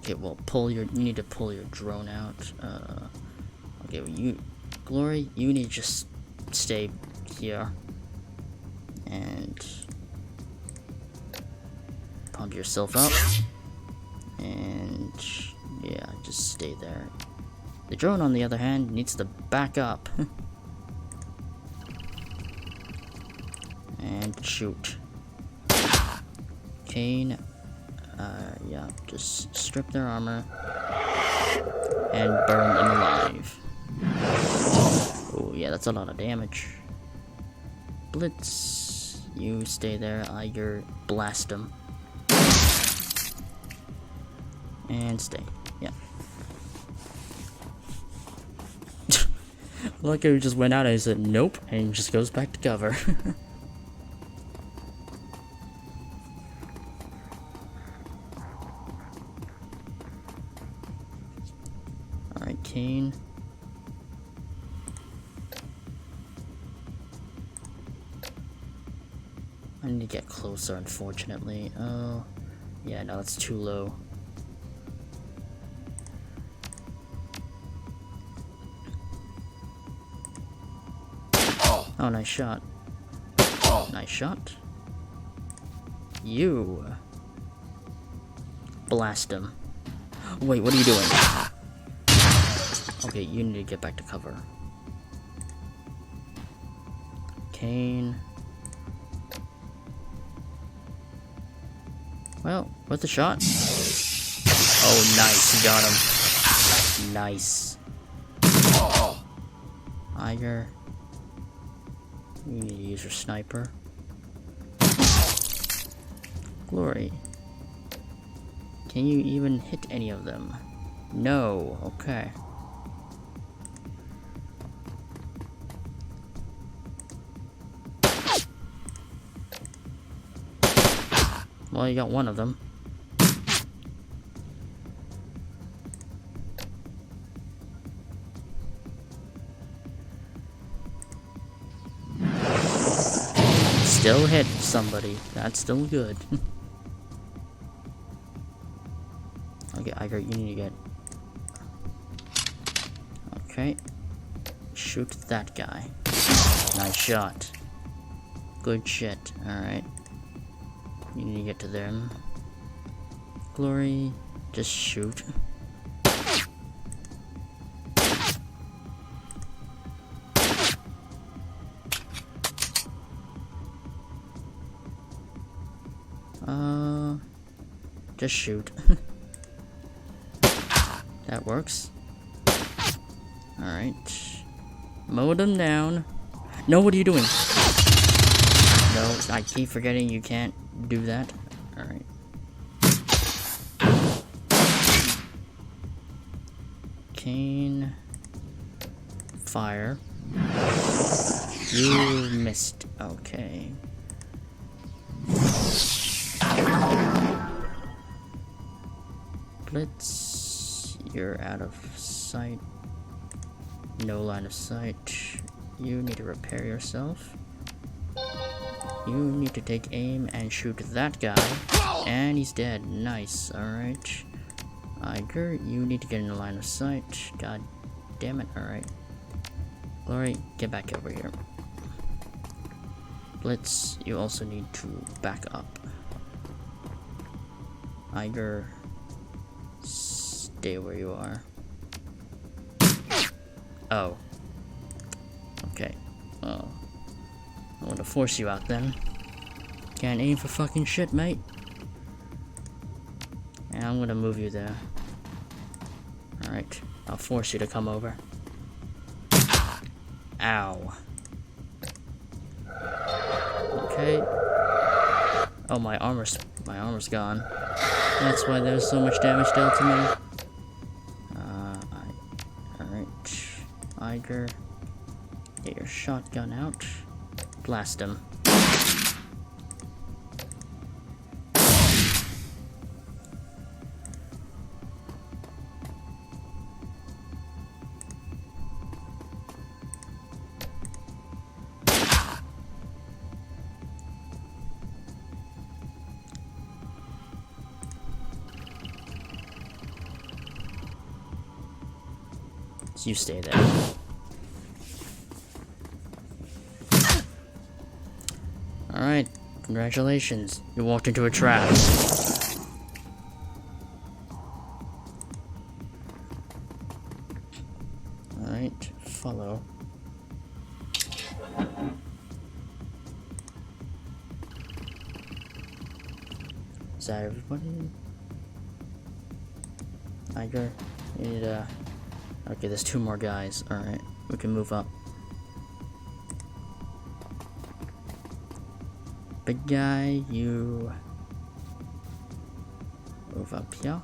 [SPEAKER 1] Okay, well, you need to pull your drone out. Okay, well, Glory, you need to just stay here. And pump yourself up. And yeah, just stay there. The drone, on the other hand, needs to back up. And shoot. Kane, yeah, just strip their armor and burn them alive. Oh yeah, that's a lot of damage. Blitz, you stay there. Iger, blast them. And stay. Yeah.
[SPEAKER 2] Like he just went out and he said nope, and he just goes back to cover.
[SPEAKER 1] Alright, Kane. I need to get closer, unfortunately. Oh, yeah, no, that's too low. Oh, nice shot. Nice shot. You. Blast him. Wait, what are you doing? Okay, you need to get back to cover. Kane. Well, with the shot. Oh, nice. You got him. Nice. Iger. You need to use your sniper. Glory. Can you even hit any of them? No. Okay. Well, you got one of them. Still hit somebody. That's still good. Okay, Iger, you need to get... Okay. Shoot that guy. Nice shot. Good shit. Alright. You need to get to them. Glory, just shoot. Just shoot. That works. Alright. Mow them down. No, what are you doing? No, I keep forgetting you can't do that. Alright. Kane. Fire. You missed. Okay. Blitz. You're out of sight. No line of sight. You need to repair yourself. You need to take aim and shoot that guy. And he's dead. Nice. Alright. Iger, you need to get in the line of sight. God damn it. Alright. Glory, get back over here. Blitz, you also need to back up. Iger, stay where you are. Oh. Okay. Oh. I'm gonna force you out then. Can't aim for fucking shit, mate. And I'm gonna move you there. Alright. I'll force you to come over. Ow. Okay. Oh, my armor's gone. That's why there's so much damage dealt to me. Alright. Iger. Get your shotgun out. Blast him. So you stay there. Alright, congratulations. You walked into a trap. Alright, follow. Is that everybody? Tiger? We need okay, there's 2 more guys. Alright, we can move up. Big guy, you move up here.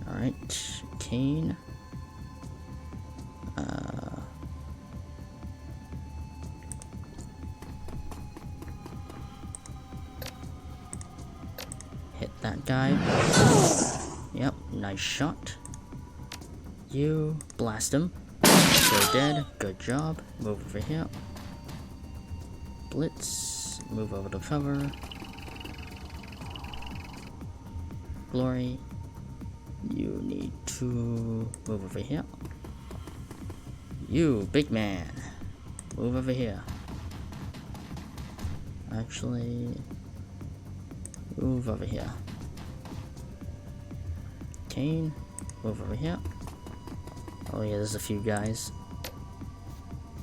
[SPEAKER 1] Alright, Kane. Hit that guy. Yep, nice shot. You blast him. They're dead. Good job. Move over here. Blitz. Move over to cover. Glory. You need to move over here. You, big man. Move over here. Actually, move over here. Kane, move over here. Oh yeah, there's a few guys.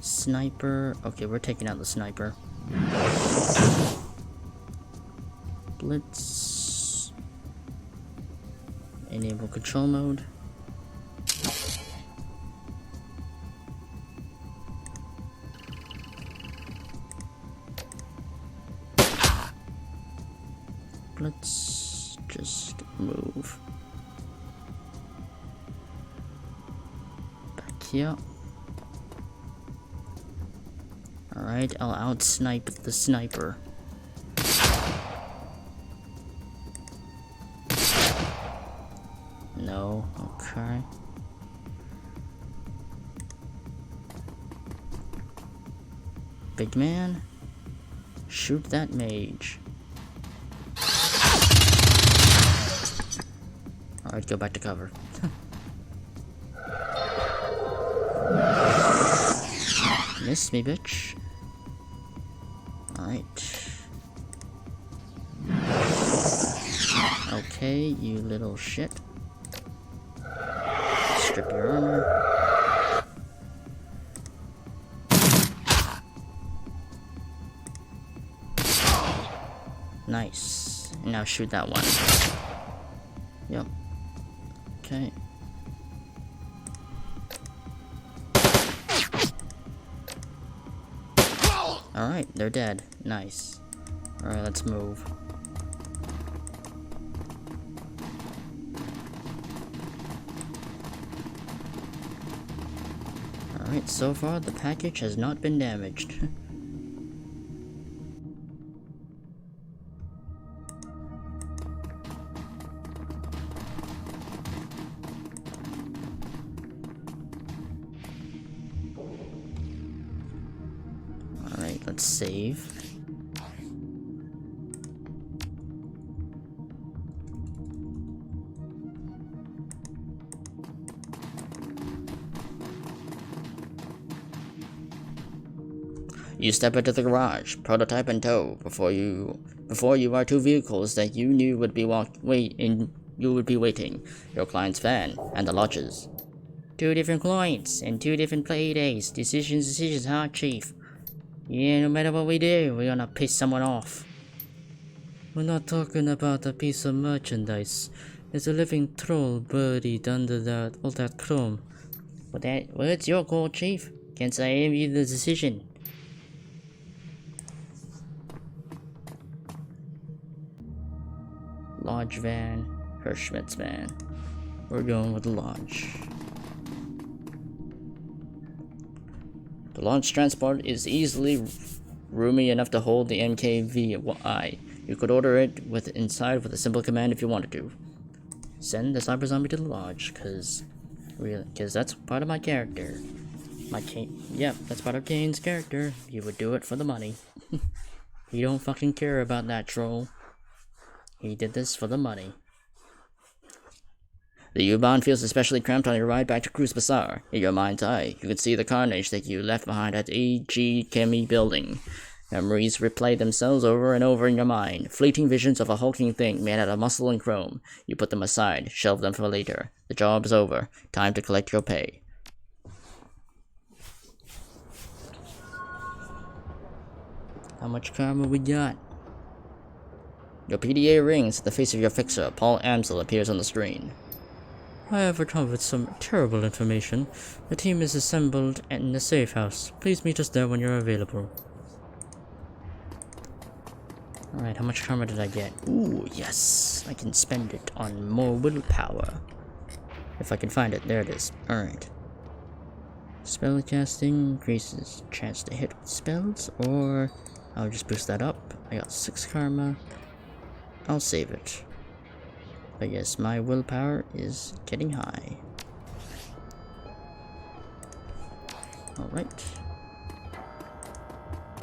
[SPEAKER 1] Sniper. Okay, we're taking out the sniper. Blitz. Enable control mode. Let's just move back here. Alright, I'll out-snipe the sniper. No, okay. Big man, shoot that mage. Alright, go back to cover. Missed me, bitch. Alright. Okay, you little shit. Strip your armor. Nice. Now shoot that one. Yep. Okay. Alright, they're dead. Nice. Alright, let's move. Alright, so far the package has not been damaged. Alright, let's save. You step into the garage, prototype in tow, before you are 2 vehicles that you knew would be waiting. Your client's van and the lodges. 2 different clients and 2 different play days. Decisions, huh, Chief? Yeah, no matter what we do, we're gonna piss someone off.
[SPEAKER 2] We're not talking about a piece of merchandise. It's a living troll buried under all that chrome.
[SPEAKER 3] Well, it's your call, Chief. Can't say I envy the decision.
[SPEAKER 1] Lodge van, Hirschmidt's van. We're going with the Lodge. The Lodge transport is easily roomy enough to hold the MKVI. You could order it inside with a simple command if you wanted to. Send the cyber zombie to the Lodge, cause that's part of my character. Yep, that's part of Kane's character. You would do it for the money. You don't fucking care about that troll.
[SPEAKER 3] He did this for the money.
[SPEAKER 1] The U-Bahn feels especially cramped on your ride back to Cruz Bazaar. In your mind's eye, you can see the carnage that you left behind at E.G. Kemi building. Memories replay themselves over and over in your mind. Fleeting visions of a hulking thing made out of muscle and chrome. You put them aside, shelve them for later. The job's over. Time to collect your pay.
[SPEAKER 3] How much karma we got?
[SPEAKER 1] Your PDA rings. The face of your fixer, Paul Amsel, appears on the screen.
[SPEAKER 2] I have recovered some terrible information. The team is assembled in the safe house. Please meet us there when you're available.
[SPEAKER 3] Alright, how much karma did I get? Ooh, yes. I can spend it on more willpower. If I can find it. There it is. Alright. Spellcasting increases chance to hit with spells, or I'll just boost that up. I got 6 karma. I'll save it. But yes, my willpower is getting high. Alright.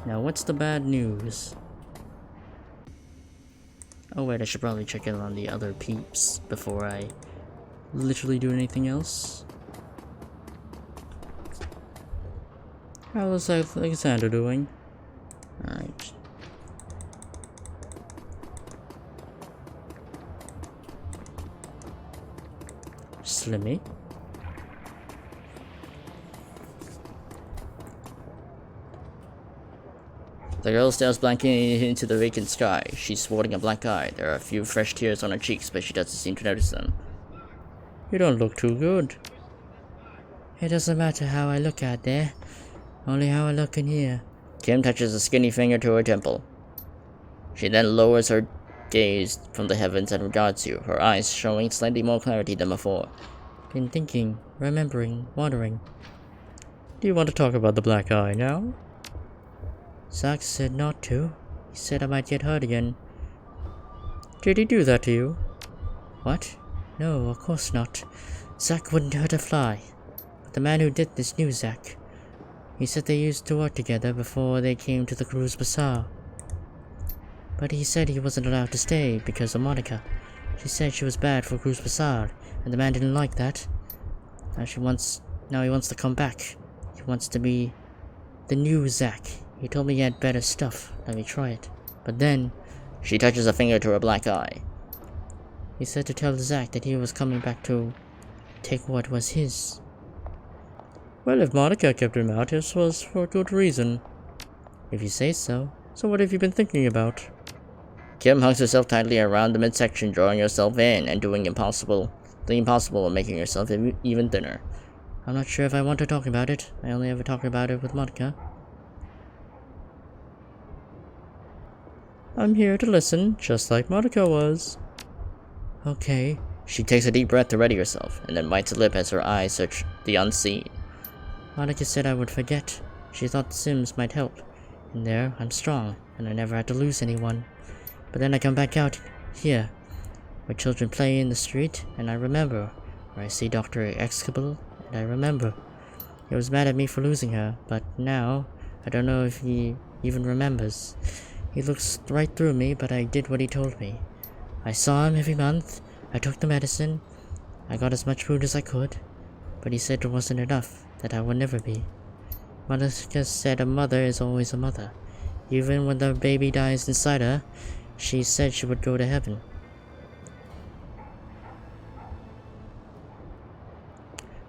[SPEAKER 3] Now what's the bad news? Oh wait, I should probably check in on the other peeps before I literally do anything else.
[SPEAKER 2] How is Alexander doing?
[SPEAKER 3] Alright.
[SPEAKER 2] Slimmy?
[SPEAKER 1] The girl stares blankly into the vacant sky. She's sporting a black eye. There are a few fresh tears on her cheeks, but she doesn't seem to notice them.
[SPEAKER 2] You don't look too good.
[SPEAKER 3] It doesn't matter how I look out there, only how I look in here.
[SPEAKER 1] Kim touches a skinny finger to her temple. She then lowers her gaze from the heavens and regards you, her eyes showing slightly more clarity than before.
[SPEAKER 3] Been thinking, remembering, wondering.
[SPEAKER 2] Do you want to talk about the black eye now?
[SPEAKER 3] Zack said not to. He said I might get hurt again.
[SPEAKER 2] Did he do that to you?
[SPEAKER 3] What? No, of course not. Zack wouldn't hurt a fly. But the man who did this knew Zack. He said they used to work together before they came to the Cruz Bazaar. But he said he wasn't allowed to stay because of Monica. She said she was bad for Cruz Bazaar, and the man didn't like that. Now he wants to come back. He wants to be the new Zack. He told me he had better stuff. Let me try it. But then
[SPEAKER 1] She touches a finger to her black eye.
[SPEAKER 3] he said to tell Zack that he was coming back to take what was his.
[SPEAKER 2] Well, if Monica kept him out, it was for good reason.
[SPEAKER 3] If you say so.
[SPEAKER 2] So what have you been thinking about?
[SPEAKER 1] Kim hugs herself tightly around the midsection, drawing herself in and doing the impossible and making herself even thinner.
[SPEAKER 3] I'm not sure if I want to talk about it. I only ever talk about it with Monica.
[SPEAKER 2] I'm here to listen, just like Monica was.
[SPEAKER 3] Okay.
[SPEAKER 1] She takes a deep breath to ready herself, and then bites a lip as her eyes search the unseen.
[SPEAKER 3] Monica said I would forget. She thought the Sims might help. In there, I'm strong, and I never had to lose anyone. But then I come back out here, where children play in the street, and I remember. Where I see Dr. Excable, and I remember. He was mad at me for losing her, but now, I don't know if he even remembers. He looks right through me, but I did what he told me. I saw him every month. I took the medicine. I got as much food as I could. But he said it wasn't enough, that I would never be. Monica said a mother is always a mother. Even when the baby dies inside her, she said she would go to heaven.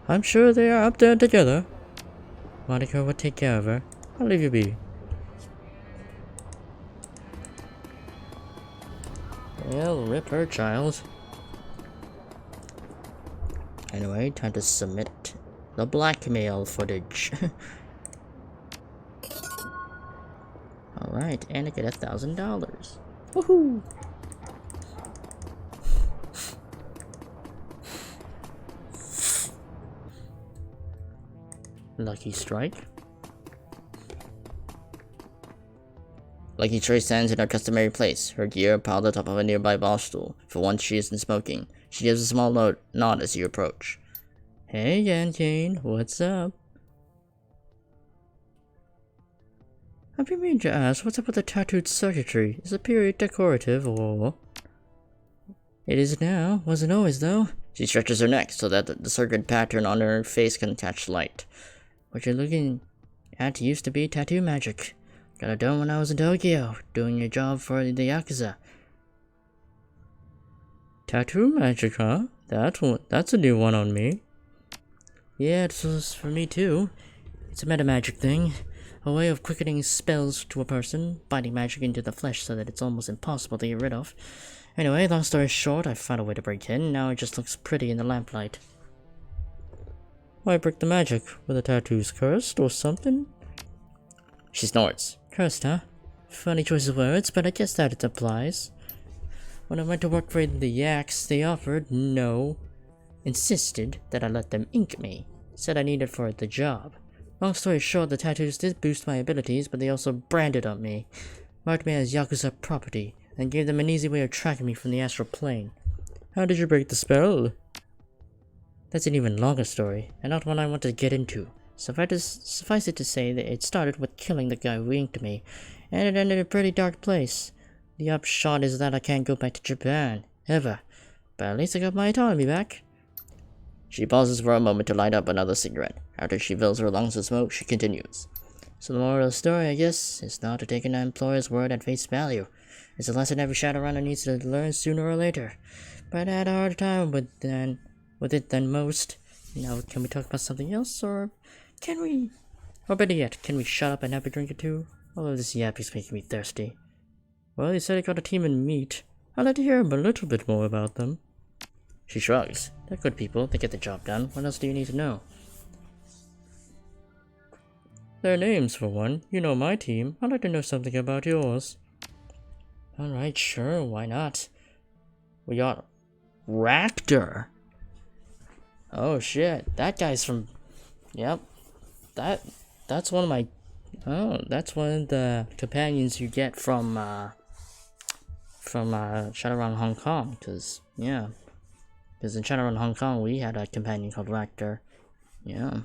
[SPEAKER 2] I'm sure they are up there together.
[SPEAKER 3] Monica would take care of her.
[SPEAKER 2] I'll leave you be.
[SPEAKER 3] Well, rip her, child. Anyway, time to submit the blackmail footage. Alright, and I get $1,000. Woohoo! Lucky strike.
[SPEAKER 1] Lucky Trace stands in her customary place, her gear piled on top of a nearby bar stool. For once she isn't smoking. She gives a small nod as you approach.
[SPEAKER 3] Hey, Yanjane, what's up?
[SPEAKER 2] I've been meaning to ask, what's up with the tattooed circuitry? Is the period decorative or...
[SPEAKER 3] It is now. Wasn't always, though.
[SPEAKER 1] She stretches her neck so that the circular pattern on her face can catch light.
[SPEAKER 3] What you're looking at used to be tattoo magic. Got it done when I was in Tokyo, doing a job for the Yakuza.
[SPEAKER 2] Tattoo magic, huh? That's a new one on me.
[SPEAKER 3] Yeah, it was for me too. It's a meta magic thing. A way of quickening spells to a person, binding magic into the flesh so that it's almost impossible to get rid of. Anyway, long story short, I found a way to break in. Now it just looks pretty in the lamplight.
[SPEAKER 2] Why break the magic? Were the tattoos cursed or something?
[SPEAKER 1] She snorts.
[SPEAKER 3] Cursed, huh? Funny choice of words, but I guess that it applies. When I went to work for the Yaks, they insisted that I let them ink me. Said I needed for the job. Long story short, the tattoos did boost my abilities, but they also branded on me, marked me as Yakuza property, and gave them an easy way of tracking me from the astral plane.
[SPEAKER 2] How did you break the spell?
[SPEAKER 3] That's an even longer story, and not one I want to get into. Suffice it to say that it started with killing the guy who inked me, and it ended in a pretty dark place. The upshot is that I can't go back to Japan, ever. But at least I got my autonomy back.
[SPEAKER 1] She pauses for a moment to light up another cigarette. After she fills her lungs with smoke, she continues.
[SPEAKER 3] So the moral of the story, I guess, is not to take an employer's word at face value. It's a lesson every Shadowrunner needs to learn sooner or later. But I had a harder time with it than most. Now, can we talk about something else, or can we... Or better yet, can we shut up and have a drink or two? All of this yapping's making me thirsty.
[SPEAKER 2] Well, you said you got a team in meat. I'd like to hear a little bit more about them.
[SPEAKER 1] She shrugs.
[SPEAKER 3] They're good people. They get the job done. What else do you need to know?
[SPEAKER 2] Their names, for one. You know my team. I'd like to know something about yours.
[SPEAKER 3] Alright, sure. Why not? We got Raptor. Oh shit. That guy's from... Yep. That's one of my... Oh, that's one of the companions you get from Shadowrun Hong Kong. Because in Shadowrun Hong Kong, we had a companion called Raptor. Yeah.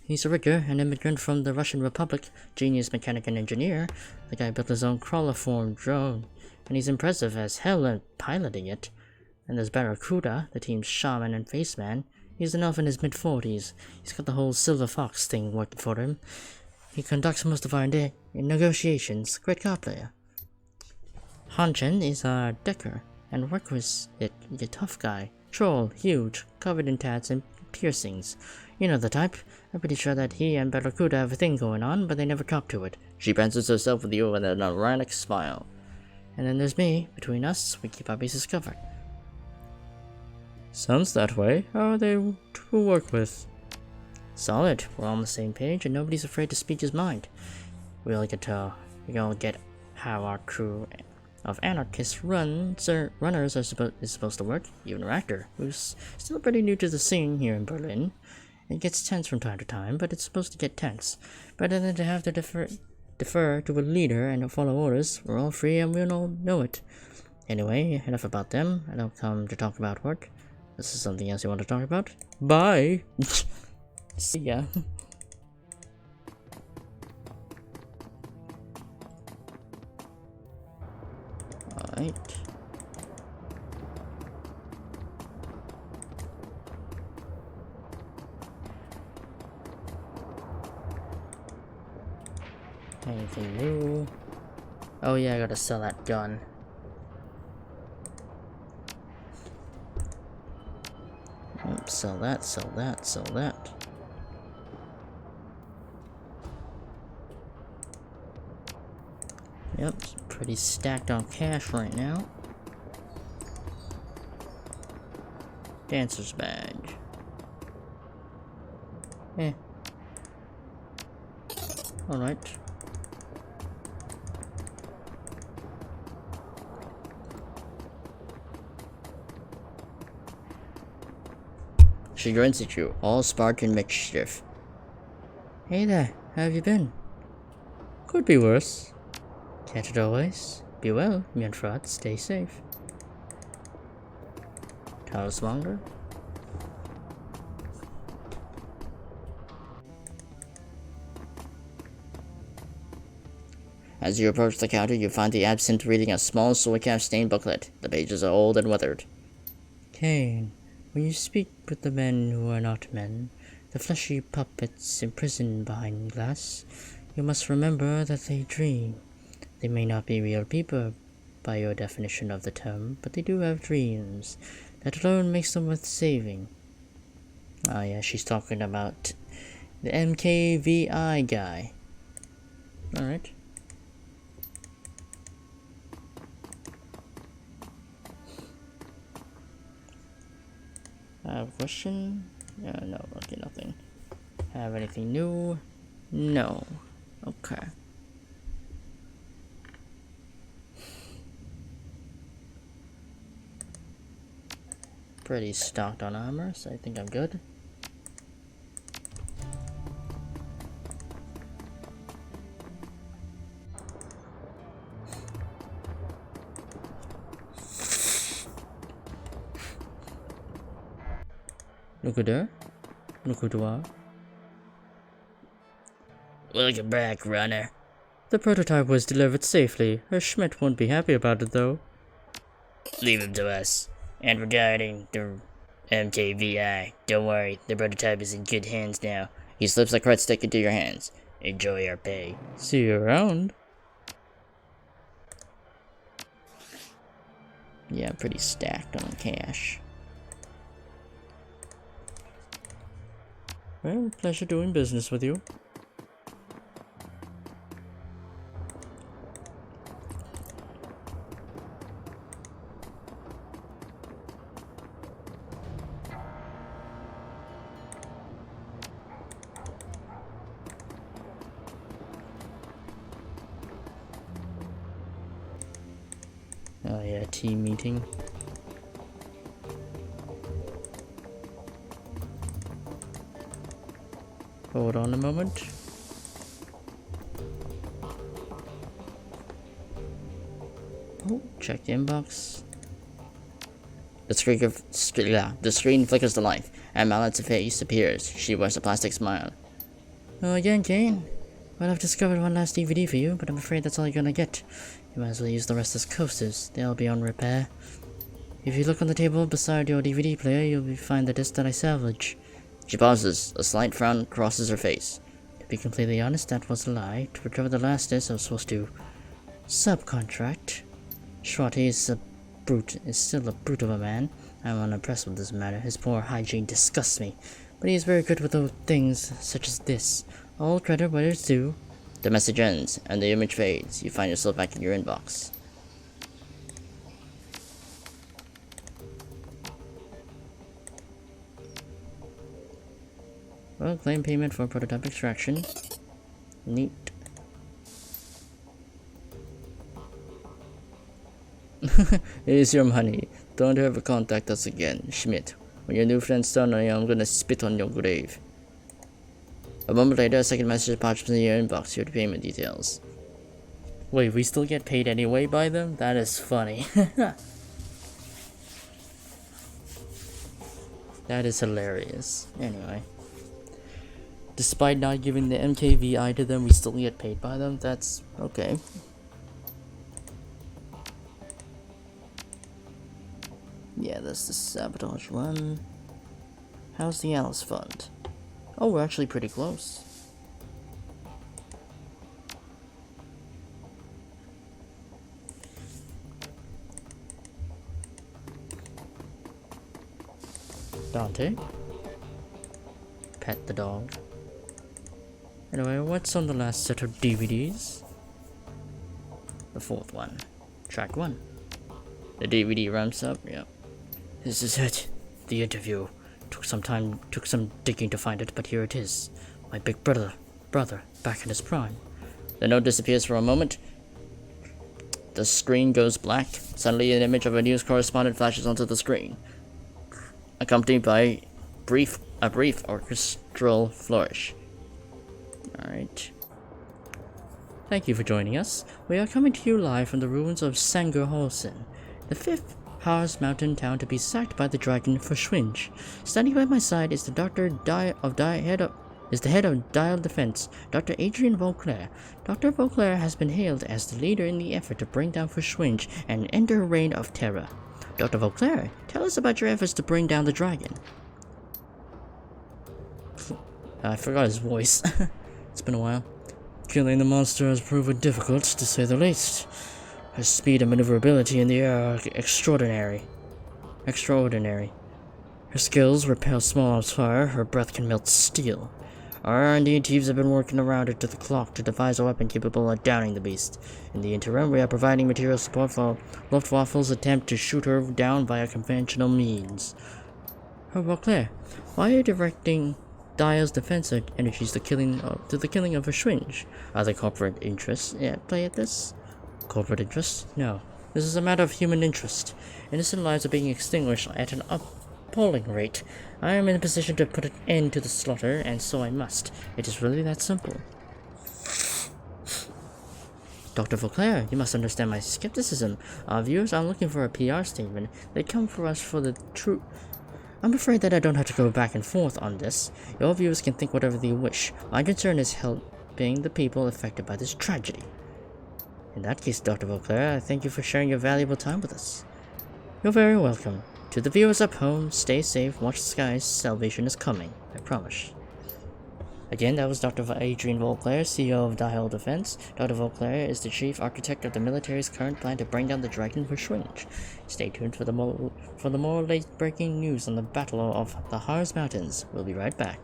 [SPEAKER 3] He's a rigger, an immigrant from the Russian Republic, genius mechanic and engineer. The guy built his own crawler form drone, and he's impressive as hell at piloting it. And there's Barracuda, the team's shaman and faceman. He's an elf in his mid-40s. He's got the whole Silver Fox thing working for him. He conducts most of our negotiations. Great card player. Hanchen is our decker and requisite a tough guy. Troll, huge, covered in tats and piercings. You know the type. I'm pretty sure that he and Barracuda have a thing going on, but they never talk to it.
[SPEAKER 1] She prances herself with you with an ironic smile.
[SPEAKER 3] And then there's me. Between us, we keep our bases covered.
[SPEAKER 2] Sounds that way. How are they to work with?
[SPEAKER 3] Solid. We're all on the same page, and nobody's afraid to speak his mind. We all get how our crew of anarchist runners is supposed to work. Even Raptor, who's still pretty new to the scene here in Berlin. It gets tense from time to time, but it's supposed to get tense. Better than to have to defer to a leader and follow orders. We're all free and we all know it. Anyway, enough about them. I don't come to talk about work. This is something else you want to talk about?
[SPEAKER 2] Bye!
[SPEAKER 3] See ya. Alright. Anything new? Oh yeah, I gotta sell that gun. Sell that, sell that, sell that. Yep, pretty stacked on cash right now. Dancer's badge. Alright.
[SPEAKER 1] She grins at you, all spark and mischief.
[SPEAKER 3] Hey there, how have you been?
[SPEAKER 2] Could be worse.
[SPEAKER 3] Can't it always? Be well, Mianfrat, stay safe. Taurusmonger?
[SPEAKER 1] As you approach the counter, you find the absinthe reading a small soy-calf-stained booklet. The pages are old and weathered.
[SPEAKER 2] Cain, when you speak with the men who are not men, the fleshy puppets imprisoned behind glass, you must remember that they dream. They may not be real people by your definition of the term, but they do have dreams. That alone makes them worth saving. Oh yeah, she's talking about the MKVI guy. Alright. I have a question? No, okay, nothing. Have anything new? No. Okay. Pretty stocked on armor, so I think I'm good. Look at there. Look at there.
[SPEAKER 3] Welcome back, runner.
[SPEAKER 2] The prototype was delivered safely. Herr Schmidt won't be happy about it though.
[SPEAKER 3] Leave him to us. And regarding the MKVI, don't worry, the prototype is in good hands now.
[SPEAKER 1] He slips a cred stick into your hands.
[SPEAKER 3] Enjoy our pay.
[SPEAKER 2] See you around.
[SPEAKER 1] Yeah, pretty stacked on cash.
[SPEAKER 2] Well, pleasure doing business with you. Oh yeah, team meeting. Hold on a moment. Oh, check the inbox.
[SPEAKER 1] The screen flickers to life, and Mallet's face appears. She wears a plastic smile.
[SPEAKER 2] Oh, again, Cain. Well, I've discovered one last DVD for you, but I'm afraid that's all you're gonna get. You might as well use the rest as coasters. They'll be on repair. If you look on the table beside your DVD player, you'll find the disc that I salvage.
[SPEAKER 1] She pauses. A slight frown crosses her face.
[SPEAKER 2] To be completely honest, that was a lie. To recover the last disc, I was supposed to subcontract. Shorty is still a brute of a man. I'm unimpressed with this matter. His poor hygiene disgusts me. But he is very good with those things such as this. All credit where it's due.
[SPEAKER 1] The message ends, and the image fades. You find yourself back in your inbox.
[SPEAKER 2] Well, claim payment for prototype extraction. Neat.
[SPEAKER 1] Here's your money. Don't ever contact us again, Schmidt. When your new friend's done, I'm gonna spit on your grave. A moment later, a second message pops in your inbox. Your payment details.
[SPEAKER 2] Wait, we still get paid anyway by them? That is funny. That is hilarious. Anyway. Despite not giving the MKVI to them, we still get paid by them? That's okay. Yeah, that's the sabotage one. How's the Alice Fund? Oh, we're actually pretty close. Dante. Pet the dog. Anyway, what's on the last set of DVDs?
[SPEAKER 1] The fourth one.
[SPEAKER 2] Track 1.
[SPEAKER 1] The DVD ramps up, yep.
[SPEAKER 2] This is it. The interview. Took some digging to find it, but here it is. My big brother, back in his prime.
[SPEAKER 1] The note disappears for a moment. The screen goes black. Suddenly an image of a news correspondent flashes onto the screen, accompanied by a brief orchestral flourish. Alright.
[SPEAKER 2] Thank you for joining us. We are coming to you live from the ruins of Sangerhausen, the 5th Harz mountain town to be sacked by the dragon Verschwinch. Standing by my side is the head is the head of Dial Defense, Dr. Adrian Vauclair. Dr. Vauclair has been hailed as the leader in the effort to bring down Verschwinge and end her reign of terror. Dr. Vauclair, tell us about your efforts to bring down the dragon. I forgot his voice. It's been a while. Killing the monster has proven difficult, to say the least. Her speed and maneuverability in the air are extraordinary. Her skills repel small arms fire, her breath can melt steel. Our R&D teams have been working around her to the clock to devise a weapon capable of downing the beast. In the interim, we are providing material support for Luftwaffe's attempt to shoot her down via conventional means. How about Claire? Why are you directing Dial's defense energies to the killing of Verschwinge? Are there corporate interests at play at this? Corporate interests? No. This is a matter of human interest. Innocent lives are being extinguished at an appalling rate. I am in a position to put an end to the slaughter, and so I must. It is really that simple. Dr. Vauclair, you must understand my skepticism. Our viewers aren't looking for a PR statement. They come for us for the truth. I'm afraid that I don't have to go back and forth on this. Your viewers can think whatever they wish. My concern is helping the people affected by this tragedy. In that case, Dr. Vauclair, I thank you for sharing your valuable time with us. You're very welcome. To the viewers up home, stay safe, watch the skies, salvation is coming, I promise. Again, that was Dr. Adrian Vauclair, CEO of Dial Defense. Dr. Vauclair is the chief architect of the military's current plan to bring down the dragon Verschwinge. Stay tuned for the more late-breaking news on the Battle of the Harz Mountains. We'll be right back.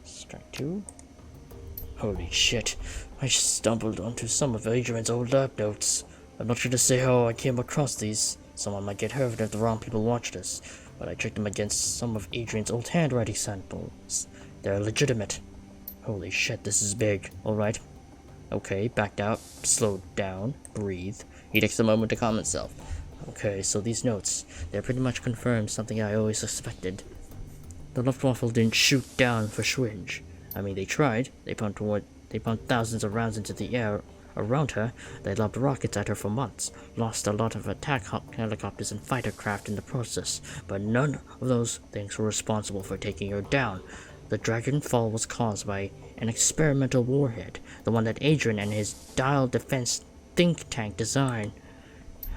[SPEAKER 2] Strike 2. Holy shit, I stumbled onto some of Adrian's old lab notes. I'm not sure to say how I came across these. Someone might get hurt if the wrong people watch this, but I checked them against some of Adrian's old handwriting samples. They're legitimate. Holy shit, this is big. Alright. Okay, backed out, slowed down, breathe.
[SPEAKER 1] He takes a moment to calm himself.
[SPEAKER 2] Okay, so these notes, they're pretty much confirmed something I always suspected. The Luftwaffe didn't shoot down Verschwinge. I mean, they tried. They pumped thousands of rounds into the air around her. They lobbed rockets at her for months, lost a lot of attack helicopters and fighter craft in the process, but none of those things were responsible for taking her down. The Dragonfall was caused by an experimental warhead, the one that Adrian and his Dial Defense think tank designed.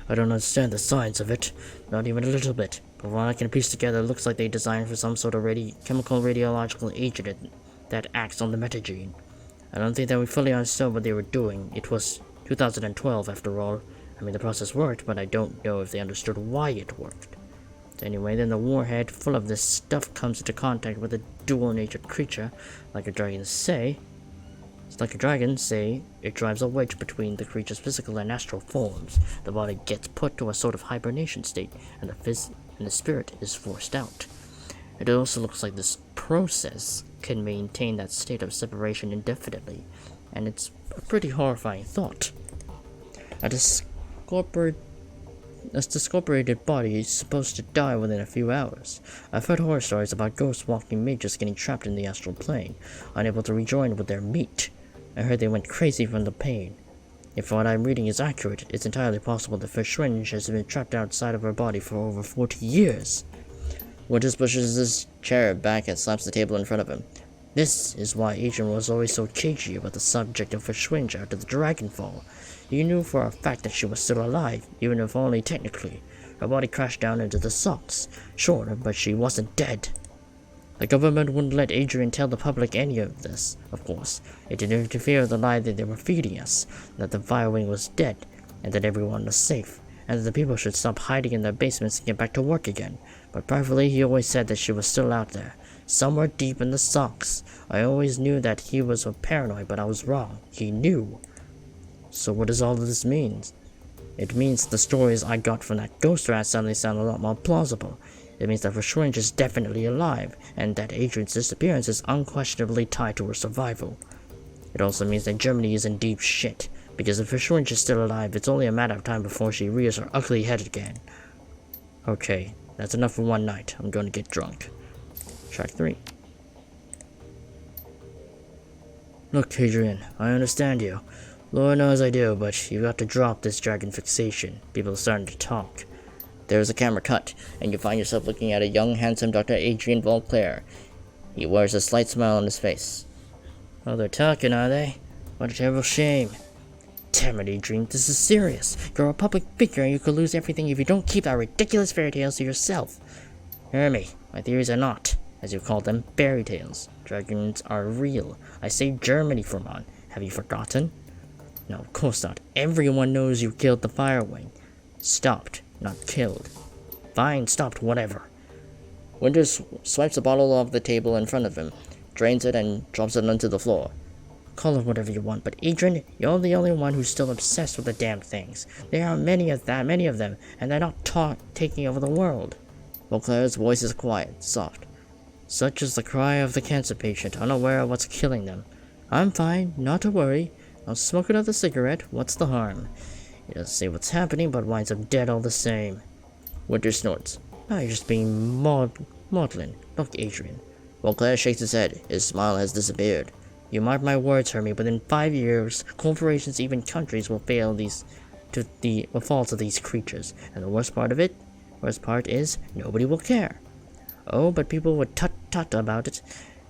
[SPEAKER 2] I don't understand the science of it, not even a little bit, but from what I can piece together, it looks like they designed for some sort of chemical radiological agent that acts on the metagene. I don't think that we fully understood what they were doing. It was 2012 after all. I mean, the process worked, but I don't know if they understood why it worked. Anyway, then the warhead full of this stuff comes into contact with a dual-natured creature, like a dragon say. It drives a wedge between the creature's physical and astral forms. The body gets put to a sort of hibernation state, and the spirit is forced out. It also looks like this process can maintain that state of separation indefinitely, and it's a pretty horrifying thought. A discorporated body is supposed to die within a few hours. I've heard horror stories about ghost walking mages getting trapped in the astral plane, unable to rejoin with their meat. I heard they went crazy from the pain. If what I'm reading is accurate, it's entirely possible that Verschwinge has been trapped outside of her body for over 40 years.
[SPEAKER 1] Wood just pushes his chair back and slaps the table in front of him.
[SPEAKER 2] This is why Adrian was always so cagey about the subject of Verschwinge after the Dragonfall. He knew for a fact that she was still alive, even if only technically. Her body crashed down into the socks. Sure, but she wasn't dead. The government wouldn't let Adrian tell the public any of this, of course. It didn't interfere with the lie that they were feeding us, that the Firewing was dead, and that everyone was safe, and that the people should stop hiding in their basements and get back to work again. But privately, he always said that she was still out there, somewhere deep in the socks. I always knew that he was paranoid, but I was wrong. He knew. So what does all of this mean? It means the stories I got from that ghost rat suddenly sound a lot more plausible. It means that Verschwinge is definitely alive, and that Adrian's disappearance is unquestionably tied to her survival. It also means that Germany is in deep shit, because if Verschwinge is still alive, it's only a matter of time before she rears her ugly head again. Okay, that's enough for one night. I'm going to get drunk. Track 3. Look, Adrian, I understand you. Lord knows I do, but you've got to drop this dragon fixation. People are starting to talk.
[SPEAKER 1] There's a camera cut, and you find yourself looking at a young, handsome Dr. Adrian Vauclair. He wears a slight smile on his face.
[SPEAKER 3] Oh, they're talking, are they? What a terrible shame. Damn it, Adrian, this is serious. You're a public figure and you could lose everything if you don't keep that ridiculous fairy tales to yourself. Hear me, my theories are not, as you call them, fairy tales. Dragons are real. I saved Germany from one. Have you forgotten? No, of course not. Everyone knows you killed the Firewing. Stopped, not killed. Fine, stopped, whatever.
[SPEAKER 1] Winters swipes a bottle off the table in front of him, drains it, and drops it onto the floor.
[SPEAKER 3] Call it whatever you want, but Adrian, you're the only one who's still obsessed with the damn things. There are many of them, and they're not taking over the world.
[SPEAKER 1] Beauclair's voice is quiet, soft.
[SPEAKER 3] Such is the cry of the cancer patient, unaware of what's killing them. I'm fine, not to worry. I'll smoke another cigarette, what's the harm? He doesn't say what's happening, but winds up dead all the same.
[SPEAKER 1] Winter snorts.
[SPEAKER 3] Now you're just being maudlin. Look, Adrian.
[SPEAKER 1] Beauclair shakes his head. His smile has disappeared.
[SPEAKER 3] You mark my words, Hermie, within 5 years, corporations, even countries, will fall to these creatures. And the worst part is, nobody will care. Oh, but people would tut-tut about it.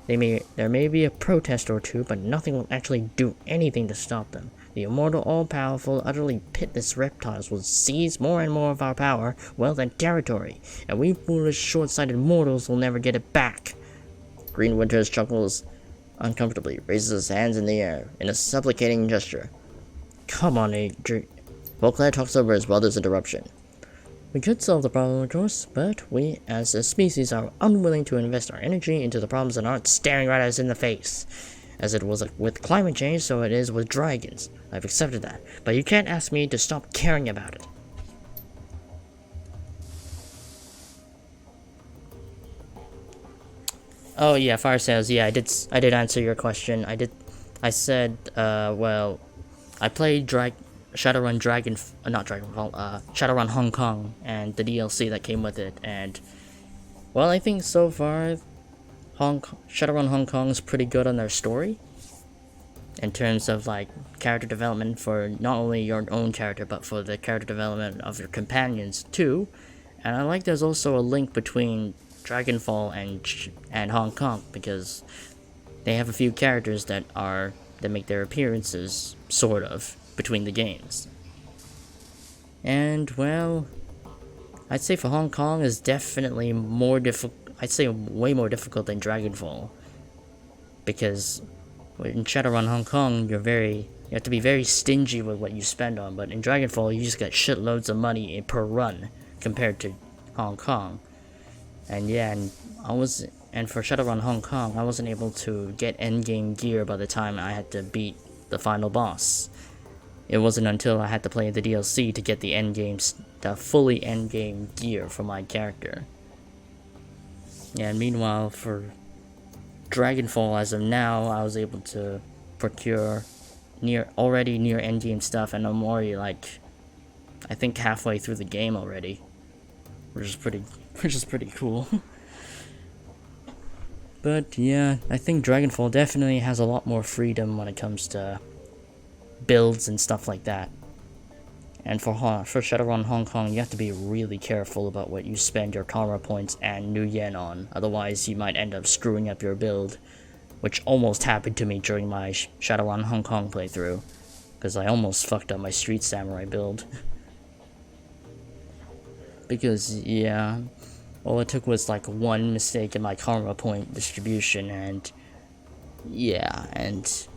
[SPEAKER 3] There may be a protest or two, but nothing will actually do anything to stop them. The immortal, all-powerful, utterly pitiless reptiles will seize more and more of our power, wealth, and territory, and we foolish, short-sighted mortals will never get it back.
[SPEAKER 1] Green Winters chuckles uncomfortably, raises his hands in the air in a supplicating gesture.
[SPEAKER 3] Come on, Adrian.
[SPEAKER 1] Beauclair talks over his brother's interruption.
[SPEAKER 3] We could solve the problem, of course, but we, as a species, are unwilling to invest our energy into the problems that aren't staring right at us in the face. As it was with climate change, so it is with dragons. I've accepted that, but you can't ask me to stop caring about it. Oh yeah, fire sales. Yeah, I did answer your question. I said, well, I played Shadowrun Shadowrun Hong Kong and the DLC that came with it, and well, I think so far Shadowrun Hong Kong is pretty good on their story in terms of like character development for not only your own character but for the character development of your companions too. And I like there's also a link between Dragonfall and Hong Kong, because they have a few characters that make their appearances sort of between the games. And well, I'd say for Hong Kong is definitely more difficult. I'd say way more difficult than Dragonfall, because in Shadowrun Hong Kong you have to be very stingy with what you spend on, but in Dragonfall you just get shitloads of money per run compared to Hong Kong. And yeah, and for Shadowrun Hong Kong, I wasn't able to get endgame gear by the time I had to beat the final boss. It wasn't until I had to play the DLC to get the fully endgame gear for my character. Yeah, and meanwhile, for Dragonfall, as of now, I was able to procure near endgame stuff, and I'm already like, I think halfway through the game already, which is pretty cool. But yeah, I think Dragonfall definitely has a lot more freedom when it comes to builds and stuff like that. And for Shadowrun Hong Kong, you have to be really careful about what you spend your karma points and new yen on, otherwise you might end up screwing up your build, which almost happened to me during my Shadowrun Hong Kong playthrough, because I almost fucked up my Street Samurai build. Because, yeah, all it took was like one mistake in my karma point distribution, and yeah, and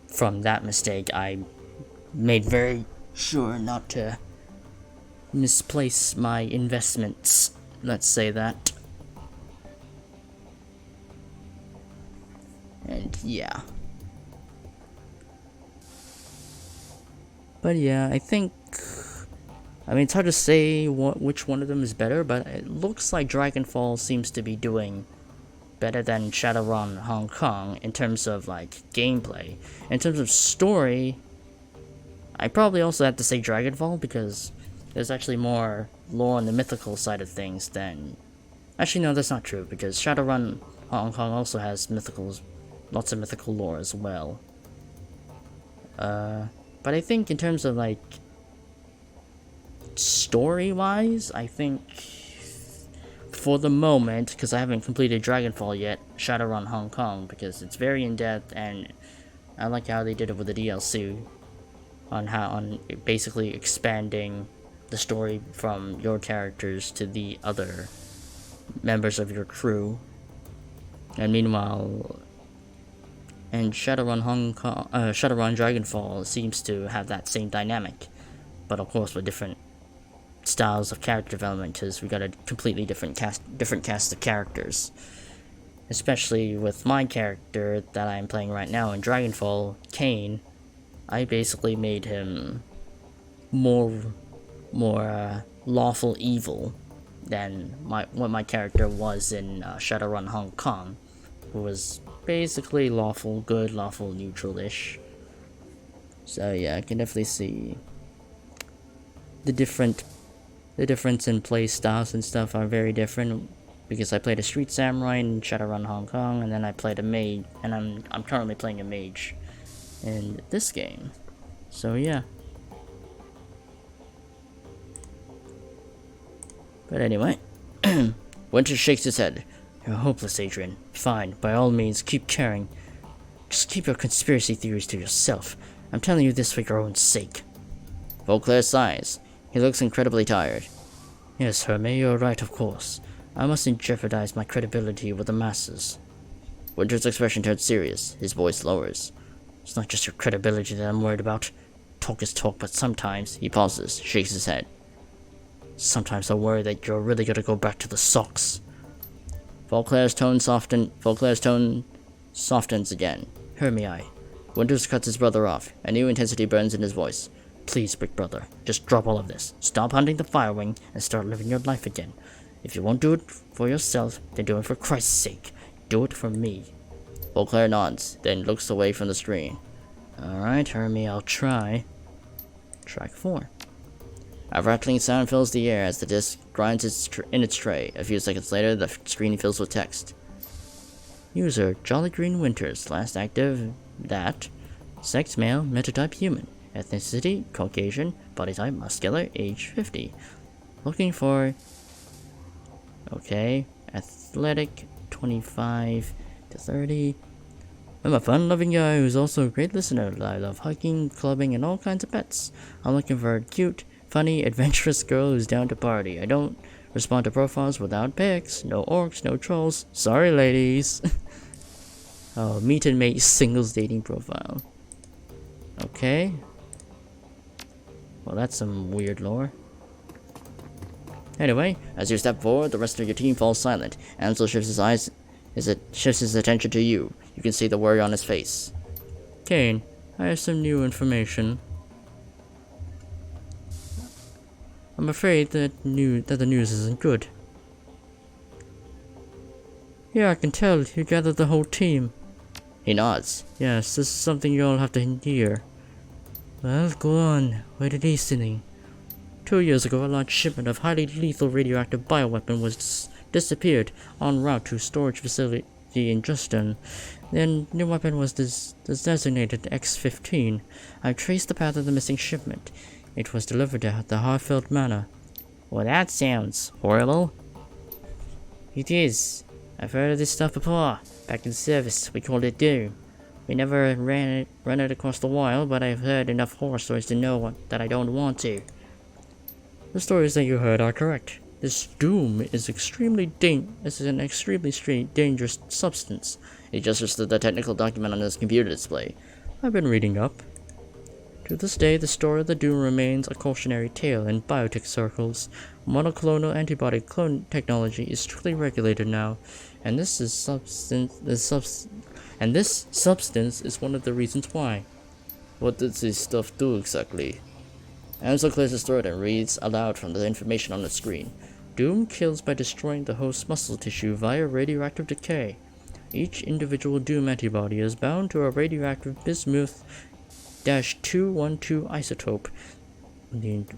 [SPEAKER 3] from that mistake I made very sure not to misplace my investments, let's say that. And yeah. But yeah, I think, I mean, it's hard to say which one of them is better, but it looks like Dragonfall seems to be doing better than Shadowrun Hong Kong in terms of like gameplay. In terms of story, I probably also have to say Dragonfall, because there's actually more lore on the mythical side of things than... Actually, no, that's not true, because Shadowrun Hong Kong also has lots of mythical lore as well. But I think in terms of like story-wise, I think for the moment, because I haven't completed Dragonfall yet, Shadowrun Hong Kong, because it's very in-depth, and I like how they did it with the DLC, on basically expanding the story from your characters to the other members of your crew. And meanwhile, and Shadowrun Dragonfall seems to have that same dynamic, but of course with different styles of character development, because we got a completely different cast of characters. Especially with my character that I'm playing right now in Dragonfall, Kane, I basically made him more lawful evil than what my character was in Shadowrun Hong Kong, who was basically lawful good, lawful neutral-ish. So yeah, I can definitely see the difference in play styles and stuff are very different, because I played a street samurai in Shadowrun Hong Kong, and then I played a mage, and I'm currently playing a mage in this game. So yeah. But anyway, Winter shakes his head. You're hopeless, Adrian. Fine, by all means, keep caring. Just keep your conspiracy theories to yourself. I'm telling you this for your own sake.
[SPEAKER 1] Vauclair sighs. He looks incredibly tired.
[SPEAKER 3] Yes, Hermé, you're right, of course. I mustn't jeopardize my credibility with the masses.
[SPEAKER 1] Winter's expression turns serious. His voice lowers.
[SPEAKER 3] It's not just your credibility that I'm worried about. Talk is talk, but sometimes...
[SPEAKER 1] He pauses, shakes his head.
[SPEAKER 3] Sometimes I worry that you're really gonna go back to the socks.
[SPEAKER 1] Vauclair's tone softens again.
[SPEAKER 3] Hermé,
[SPEAKER 1] Winters cuts his brother off. A new intensity burns in his voice.
[SPEAKER 3] Please, big brother, just drop all of this. Stop hunting the Firewing and start living your life again. If you won't do it for yourself, then do it for Christ's sake. Do it for me.
[SPEAKER 1] Vauclair nods, then looks away from the screen.
[SPEAKER 3] Alright, Hermé, I'll try. Track 4.
[SPEAKER 1] A rattling sound fills the air as the disc grinds in its tray. A few seconds later, the screen fills with text.
[SPEAKER 3] User, Jolly Green Winters, last active, that. Sex, male, metatype, human. Ethnicity, Caucasian. Body type, muscular, age 50. Looking for... Okay. Athletic, 25 to 30. I'm a fun-loving guy who's also a great listener. I love hiking, clubbing, and all kinds of pets. I'm looking for a cute, funny, adventurous girl who's down to party. I don't respond to profiles without pics. No orcs, no trolls. Sorry, ladies. Oh, meet and mate singles dating profile. Okay. Well, that's some weird lore. Anyway,
[SPEAKER 1] as you step forward, the rest of your team falls silent. Ansel shifts his attention to you. You can see the worry on his face.
[SPEAKER 2] Kane, I have some new information. I'm afraid that the news isn't good. Yeah, I can tell. You gathered the whole team.
[SPEAKER 1] He nods.
[SPEAKER 2] Yes, this is something you all have to hear. Well, go on. Where did he sitting? 2 years ago, a large shipment of highly lethal radioactive bioweapon was disappeared en route to storage facility in Justin. Then, new weapon was designated X-15. I've traced the path of the missing shipment. It was delivered at the Harfield Manor.
[SPEAKER 3] Well, that sounds horrible. It is. I've heard of this stuff before. Back in service, we called it Doom. We never ran it across the wild, but I've heard enough horror stories to know that I don't want to.
[SPEAKER 2] The stories that you heard are correct. This Doom is an extremely dangerous substance.
[SPEAKER 1] He gestures to the technical document on his computer display.
[SPEAKER 2] I've been reading up. To this day, the story of the Doom remains a cautionary tale in biotech circles. Monoclonal antibody clone technology is strictly regulated now, and this substance is one of the reasons why.
[SPEAKER 1] What does this stuff do exactly? Ansel clears his throat and reads aloud from the information on the screen.
[SPEAKER 2] Doom kills by destroying the host's muscle tissue via radioactive decay. Each individual Doom antibody is bound to a radioactive bismuth-212 isotope.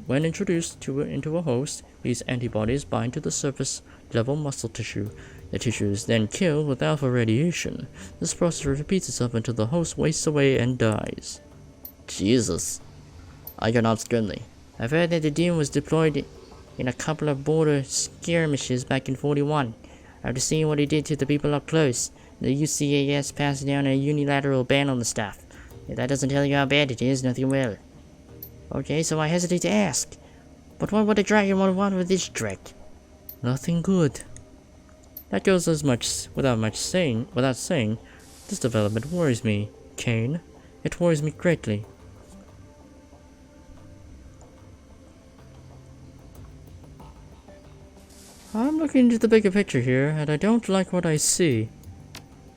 [SPEAKER 2] When introduced into a host, these antibodies bind to the surface-level muscle tissue. The tissue is then killed with alpha radiation. This process repeats itself until the host wastes away and dies.
[SPEAKER 1] Jesus. Iger nods grimly.
[SPEAKER 3] I've heard that the Doom was deployed in a couple of border skirmishes back in 41. After seeing what he did to the people up close, the UCAS passed down a unilateral ban on the stuff. If that doesn't tell you how bad it is, nothing will. Okay, so I hesitate to ask, but what would a dragon want with this trick?
[SPEAKER 2] Nothing good. That goes without saying. This development worries me, Kane. It worries me greatly. I'm looking into the bigger picture here, and I don't like what I see.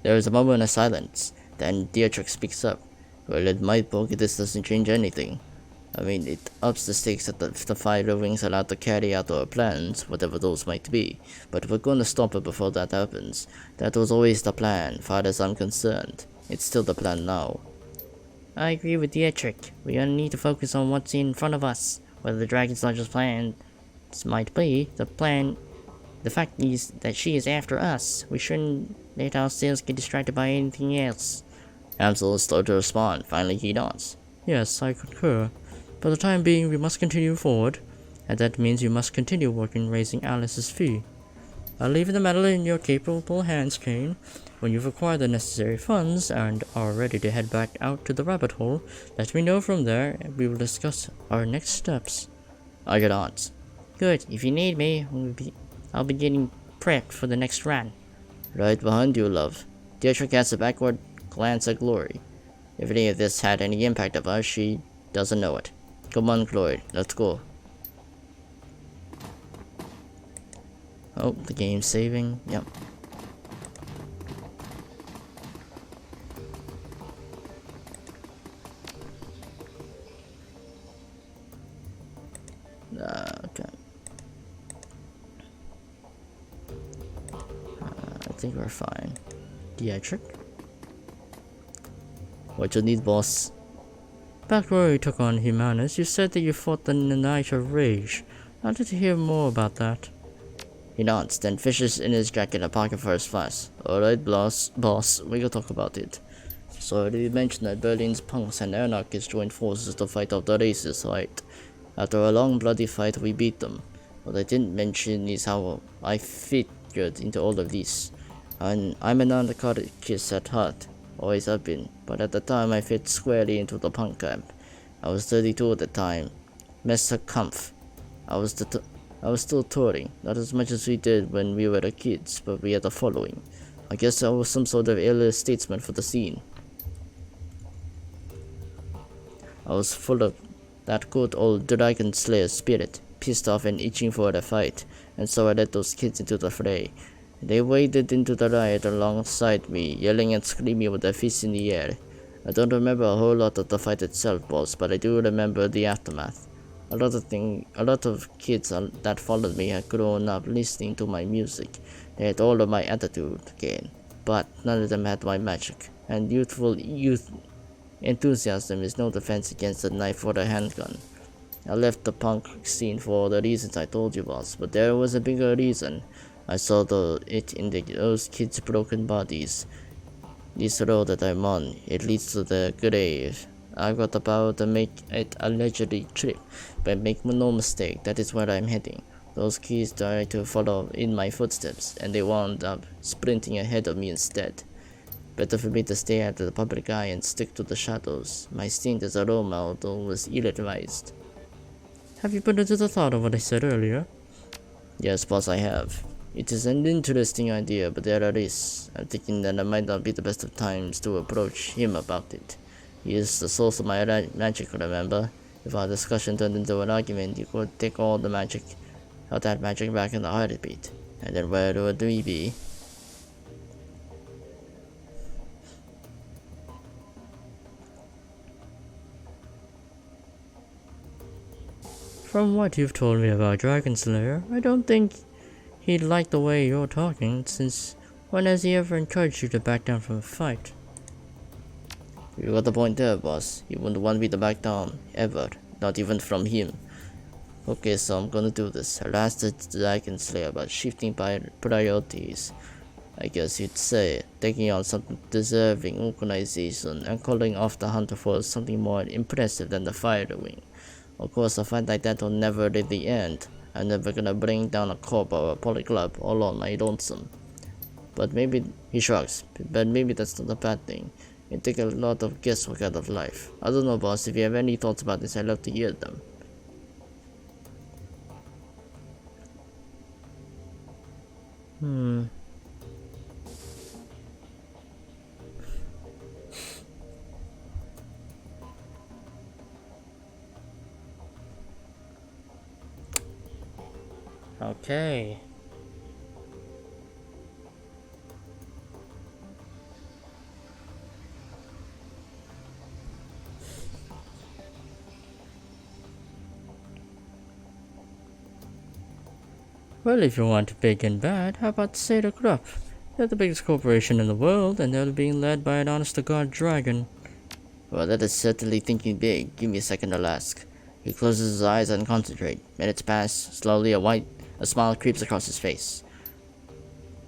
[SPEAKER 1] There is a moment of silence. Then Dietrich speaks up. Well, in my book, this doesn't change anything. I mean, it ups the stakes that the fighter wings allowed to carry out our plans, whatever those might be. But we're gonna stop it before that happens. That was always the plan, far as I'm concerned. It's still the plan now.
[SPEAKER 3] I agree with Dietrich. We only need to focus on what's in front of us. Whether the Dragon's largest plan might be, the fact is that she is after us. We shouldn't let ourselves get distracted by anything else.
[SPEAKER 1] Ansel is slow to respond. Finally, he nods.
[SPEAKER 2] Yes, I concur. For the time being, we must continue forward, and that means you must continue working raising Alice's fee. I'll leave the matter in your capable hands, Kane. When you've acquired the necessary funds and are ready to head back out to the rabbit hole, let me know from there, and we will discuss our next steps.
[SPEAKER 1] I get odds.
[SPEAKER 3] Good. If you need me, I'll be getting prepped for the next run.
[SPEAKER 1] Right behind you, love. Dietrich casts a backward glance at Glory. If any of this had any impact on us, she doesn't know it. Come on, Glory, let's go. Oh, the game's saving. Yep. Okay. I think we're fine.
[SPEAKER 2] Dietrich?
[SPEAKER 1] What you need, boss?
[SPEAKER 2] Back where you took on Humanus, you said that you fought the Night of Rage. I'd like to hear more about that.
[SPEAKER 1] He nods, then fishes in his jacket a pocket for his flask. Alright, boss, we can talk about it. So, did you mention that Berlin's punks and anarchists joined forces to fight off the races, right? After a long bloody fight, we beat them. What I didn't mention is how I figured into all of this. And I'm an anarchist at heart. Always have been, but at the time I fit squarely into the punk camp. I was 32 at the time. Mr. Kampf. I was still touring, not as much as we did when we were the kids, but we had a following. I guess I was some sort of elder statesman for the scene. I was full of that good old Dragon Slayer spirit, pissed off and itching for a fight, and so I led those kids into the fray. They waded into the riot alongside me, yelling and screaming with their fists in the air. I don't remember a whole lot of the fight itself, boss, but I do remember the aftermath. A lot of kids that followed me had grown up listening to my music. They had all of my attitude again, but none of them had my magic. And youth enthusiasm is no defense against a knife or a handgun. I left the punk scene for the reasons I told you, boss, but there was a bigger reason. I saw it in those kids' broken bodies. This road that I'm on, it leads to the grave. I've got the power to make it allegedly trip, but make no mistake, that is where I'm heading. Those kids tried to follow in my footsteps, and they wound up sprinting ahead of me instead. Better for me to stay out of the public eye and stick to the shadows. My stint as a role model was ill-advised.
[SPEAKER 2] Have you put into the thought of what I said earlier?
[SPEAKER 1] Yes, boss, I have. It is an interesting idea, but there are risks. I'm thinking that it might not be the best of times to approach him about it. He is the source of my magic, remember? If our discussion turned into an argument, you could take all that magic back in the heartbeat. And then where would we be?
[SPEAKER 2] From what you've told me about Dragon Slayer, I don't think he'd like the way you're talking, since when has he ever encouraged you to back down from a fight?
[SPEAKER 1] You got the point there, boss. He wouldn't want me to back down, ever. Not even from him. Okay, so I'm gonna do this. I'll ask the Dragon Slayer about shifting priorities. I guess you'd say, taking on some deserving organization and calling off the hunter for something more impressive than the fire wing. Of course, a fight like that will never really end. I'm never gonna bring down a corp or a polyglot all on my lonesome. But maybe, he shrugs, but maybe that's not a bad thing. It takes a lot of guesswork out of life. I don't know, boss, if you have any thoughts about this, I'd love to hear them.
[SPEAKER 2] Okay. Well, if you want big and bad, how about Seda Group? They're the biggest corporation in the world, and they're being led by an honest-to-God dragon.
[SPEAKER 1] Well, that is certainly thinking big. Give me a second to ask. He closes his eyes and concentrates. Minutes pass. Slowly, a smile creeps across his face.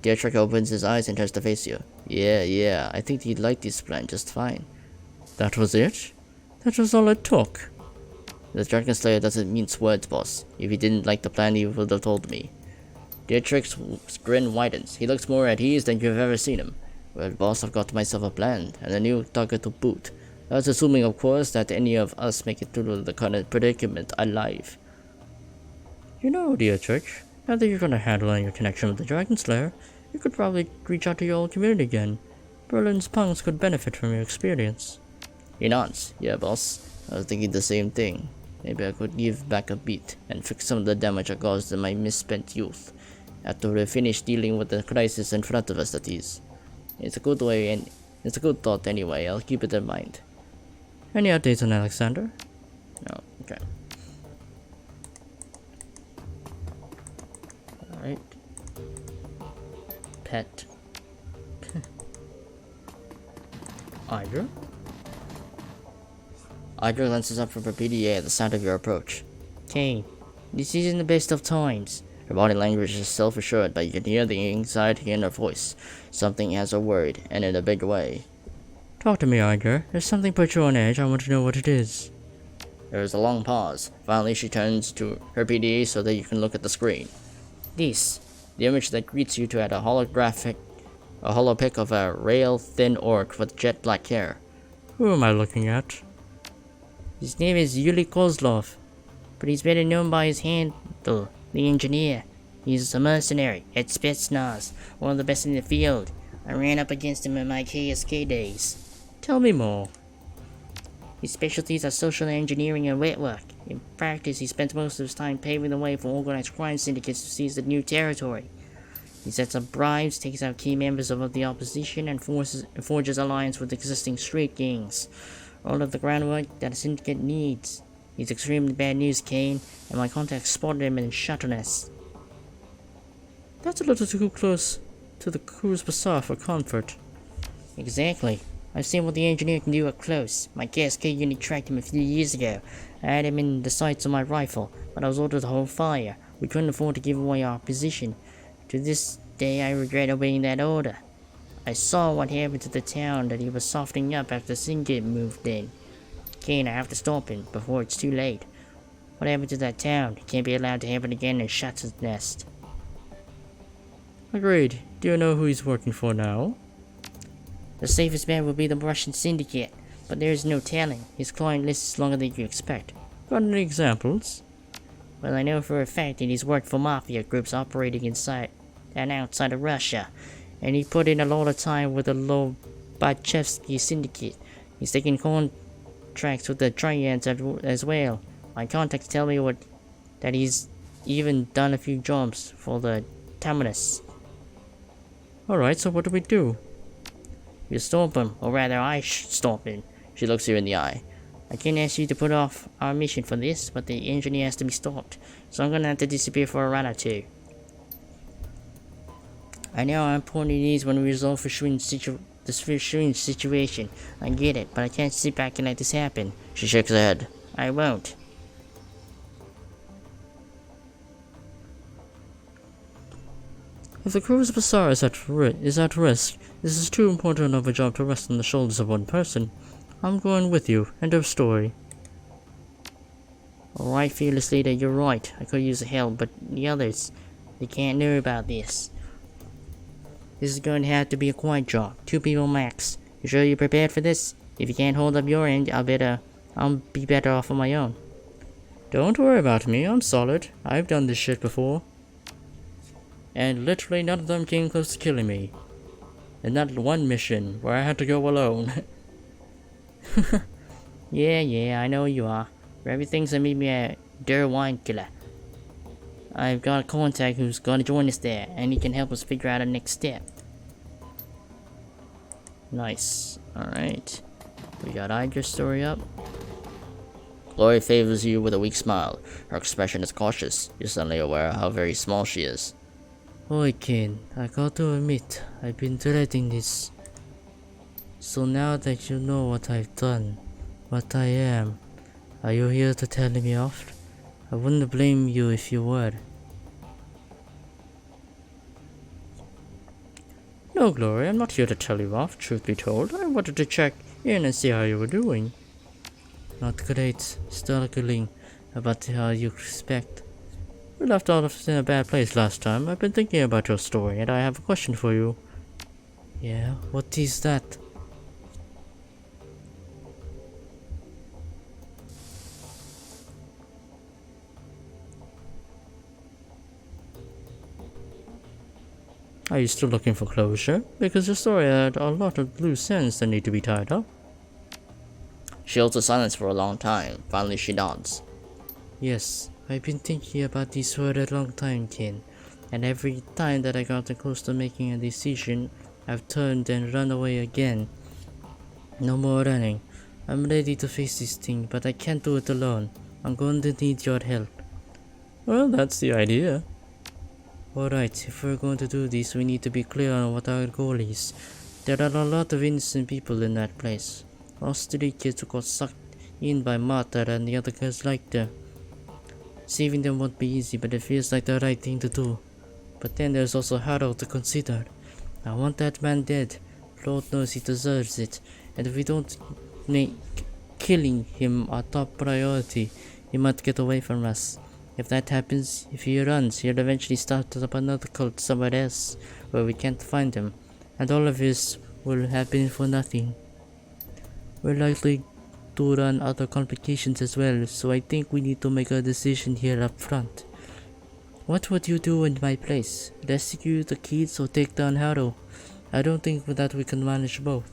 [SPEAKER 1] Dietrich opens his eyes and turns to face you. Yeah, I think he'd like this plan just fine.
[SPEAKER 2] That was it? That was all it took?
[SPEAKER 1] The Dragon Slayer doesn't mince words, boss. If he didn't like the plan, he would have told me. Dietrich's grin widens. He looks more at ease than you've ever seen him. Well, boss, I've got myself a plan, and a new target to boot. That's assuming, of course, that any of us make it through the current predicament alive.
[SPEAKER 2] You know, Dietrich, now that you're gonna handle your connection with the Dragon Slayer, you could probably reach out to your old community again. Berlin's punks could benefit from your experience.
[SPEAKER 1] He nods. Yeah, boss. I was thinking the same thing. Maybe I could give back a bit and fix some of the damage I caused in my misspent youth. After we finish dealing with the crisis in front of us, that is. It's a good way, and it's a good thought anyway. I'll keep it in mind.
[SPEAKER 2] Any updates on Alexander?
[SPEAKER 1] No, okay.
[SPEAKER 2] Alright. Pet. Idra?
[SPEAKER 1] Idra glances up from her PDA at the sound of your approach.
[SPEAKER 3] Kane, this isn't the best of times.
[SPEAKER 1] Her body language is self-assured, but you can hear the anxiety in her voice. Something has her worried, and in a big way.
[SPEAKER 2] Talk to me, Idra. There's something put you on edge. I want to know what it is.
[SPEAKER 1] There is a long pause. Finally, she turns to her PDA so that you can look at the screen.
[SPEAKER 3] This.
[SPEAKER 1] The image that greets you to add a holopic of a rail-thin orc with jet black hair.
[SPEAKER 2] Who am I looking at?
[SPEAKER 3] His name is Yuli Kozlov, but he's better known by his handle, the engineer. He's a mercenary at Spetsnaz, one of the best in the field. I ran up against him in my KSK days.
[SPEAKER 2] Tell me more.
[SPEAKER 3] His specialties are social engineering and wet work. In practice, he spends most of his time paving the way for organized crime syndicates to seize the new territory. He sets up bribes, takes out key members of the opposition, and forges alliance with existing street gangs. All of the groundwork that a syndicate needs. He's extremely bad news, Kane, and my contacts spotted him in Shuttleness.
[SPEAKER 2] That's a little too close to the Cruz Bazaar for comfort.
[SPEAKER 3] Exactly. I've seen what the engineer can do up close. My KSK unit tracked him a few years ago. I had him in the sights of my rifle, but I was ordered to hold fire. We couldn't afford to give away our position. To this day, I regret obeying that order. I saw what happened to the town that he was softening up after the syndicate moved in. Kane, I have to stop him before it's too late. What happened to that town? It can't be allowed to happen again in Shuttle's Nest.
[SPEAKER 2] Agreed. Do you know who he's working for now?
[SPEAKER 3] The safest bet will be the Russian syndicate, but there is no telling. His client list is longer than you expect.
[SPEAKER 2] Got any examples?
[SPEAKER 3] Well, I know for a fact that he's worked for mafia groups operating inside and outside of Russia, and he put in a lot of time with the Lobachevsky syndicate. He's taking contracts with the Triads as well. My contacts tell me that he's even done a few jobs for the Terminus.
[SPEAKER 2] Alright, so what do we do?
[SPEAKER 3] You stop him, or rather I stop him.
[SPEAKER 1] She looks you in the eye.
[SPEAKER 3] I can't ask you to put off our mission for this, but the engineer has to be stopped, so I'm gonna have to disappear for a run or two. I know how important it is when we resolve this strange situation. I get it, but I can't sit back and let this happen.
[SPEAKER 1] She shakes her head.
[SPEAKER 3] I won't.
[SPEAKER 2] If the Cruz Bazaar is at risk, this is too important of a job to rest on the shoulders of one person. I'm going with you. End of story.
[SPEAKER 3] Alright, fearless leader, you're right. I could use help, but the others, they can't know about this. This is going to have to be a quiet job. 2 people max. You sure you're prepared for this? If you can't hold up your end, I'll be better off on my own.
[SPEAKER 2] Don't worry about me, I'm solid. I've done this shit before. And literally none of them came close to killing me. In that one mission where I had to go alone.
[SPEAKER 3] Yeah, I know you are. For everything's gonna meet me at Der Wine Killer. I've got a contact who's gonna join us there, and he can help us figure out our next step.
[SPEAKER 1] Nice. Alright. We got Idra's story up. Glory favors you with a weak smile. Her expression is cautious. You're suddenly aware of how very small she is.
[SPEAKER 2] Oi Ken, I got to admit, I've been dreading this. So now that you know what I've done, what I am, are you here to tell me off? I wouldn't blame you if you were. No, Glory, I'm not here to tell you off, truth be told. I wanted to check in and see how you were doing. Not great, struggling, about how you expect. We left all of us in a bad place last time. I've been thinking about your story, and I have a question for you. Yeah, what is that? Are you still looking for closure? Because your story had a lot of loose ends that need to be tied up.
[SPEAKER 1] She holds a silence for a long time. Finally she nods.
[SPEAKER 2] Yes, I've been thinking about this for a long time, Ken. And every time that I got close to making a decision, I've turned and run away again. No more running. I'm ready to face this thing, but I can't do it alone. I'm going to need your help. Well, that's the idea. Alright, if we're going to do this, we need to be clear on what our goal is. There are a lot of innocent people in that place. Those 3 kids who got sucked in by Martha and the other girls like them. Saving them won't be easy, but it feels like the right thing to do. But then there's also Harold to consider. I want that man dead. Lord knows he deserves it. And if we don't make killing him our top priority, he might get away from us. If that happens, if he runs, he'll eventually start up another cult somewhere else, where we can't find him. And all of this will have been for nothing. We're likely to run other complications as well, so I think we need to make a decision here up front. What would you do in my place? Rescue the kids or take down Harold? I don't think that we can manage both.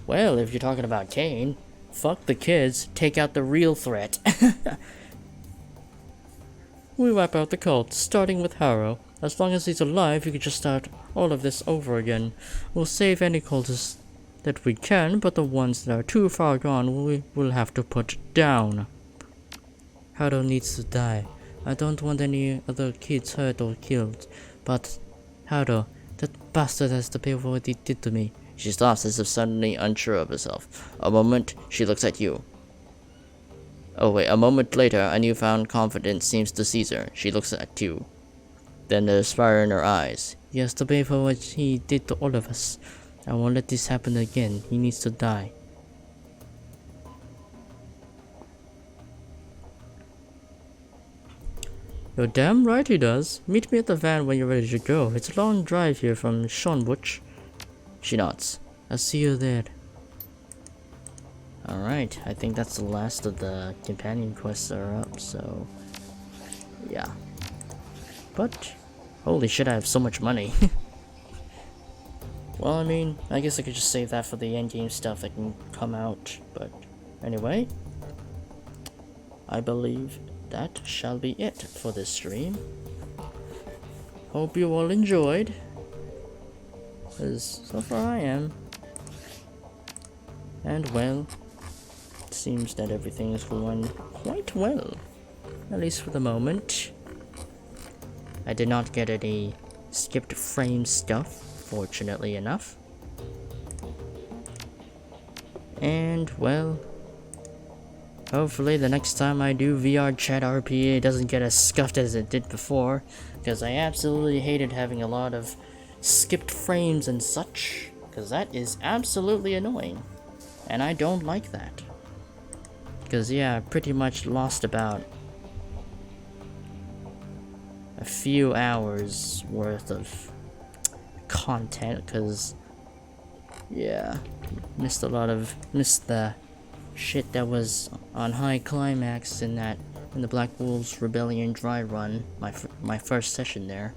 [SPEAKER 3] Well, if you're talking about Kane, fuck the kids, take out the real threat.
[SPEAKER 2] We wipe out the cult, starting with Harrow. As long as he's alive, we can just start all of this over again. We'll save any cultists that we can, but the ones that are too far gone, we will have to put down. Harrow needs to die. I don't want any other kids hurt or killed, but Harrow, that bastard has to pay for what he did to me.
[SPEAKER 1] She stops as if suddenly unsure of herself. A moment, she looks at you. Oh wait, a moment later, a newfound confidence seems to seize her. She looks at you. Then there's fire in her eyes.
[SPEAKER 2] He has to pay for what he did to all of us. I won't let this happen again. He needs to die. You're damn right he does. Meet me at the van when you're ready to go. It's a long drive here from Seanbutch.
[SPEAKER 1] She nods.
[SPEAKER 2] I'll see you there.
[SPEAKER 1] Alright, I think that's the last of the companion quests that are up, so yeah. But holy shit, I have so much money. Well, I mean, I guess I could just save that for the endgame stuff that can come out, but anyway, I believe that shall be it for this stream. Hope you all enjoyed, because so far I am. And well, it seems that everything is going quite well, at least for the moment. I did not get any skipped frame stuff, fortunately enough. And well, hopefully the next time I do VR chat RPA it doesn't get as scuffed as it did before, because I absolutely hated having a lot of skipped frames and such, because that is absolutely annoying, and I don't like that.
[SPEAKER 2] Because, yeah, I pretty much lost about a few hours worth of content. Because, yeah, missed the shit that was on High Climax in the Black Wolves Rebellion dry run, my first session there.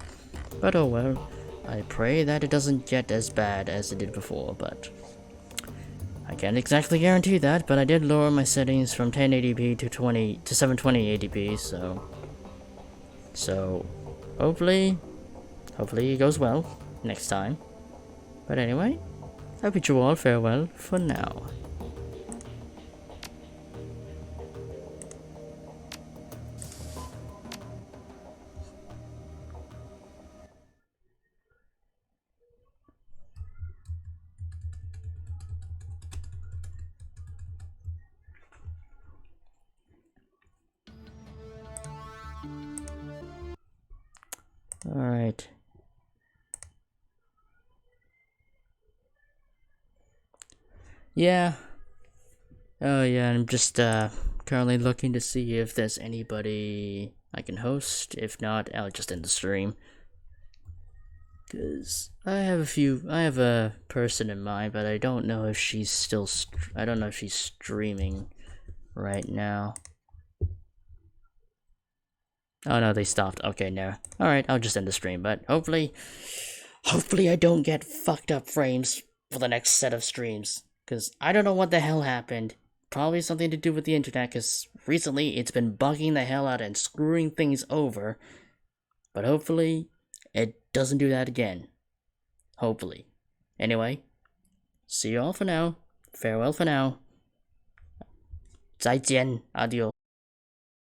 [SPEAKER 2] But oh well, I pray that it doesn't get as bad as it did before, but I can't exactly guarantee that, but I did lower my settings from 1080p to 720 ADP, so hopefully it goes well next time. But anyway, I bid you all farewell for now. Alright. Yeah. Oh yeah, I'm just currently looking to see if there's anybody I can host. If not, I'll just end the stream. Cause I have a person in mind, but I don't know if she's still I don't know if she's streaming right now. Oh no, they stopped. Okay, no. Alright, I'll just end the stream, but hopefully I don't get fucked up frames for the next set of streams. Cause I don't know what the hell happened. Probably something to do with the internet, cause recently it's been bugging the hell out and screwing things over. But hopefully it doesn't do that again. Hopefully. Anyway, see you all for now. Farewell for now. 再见. Adios.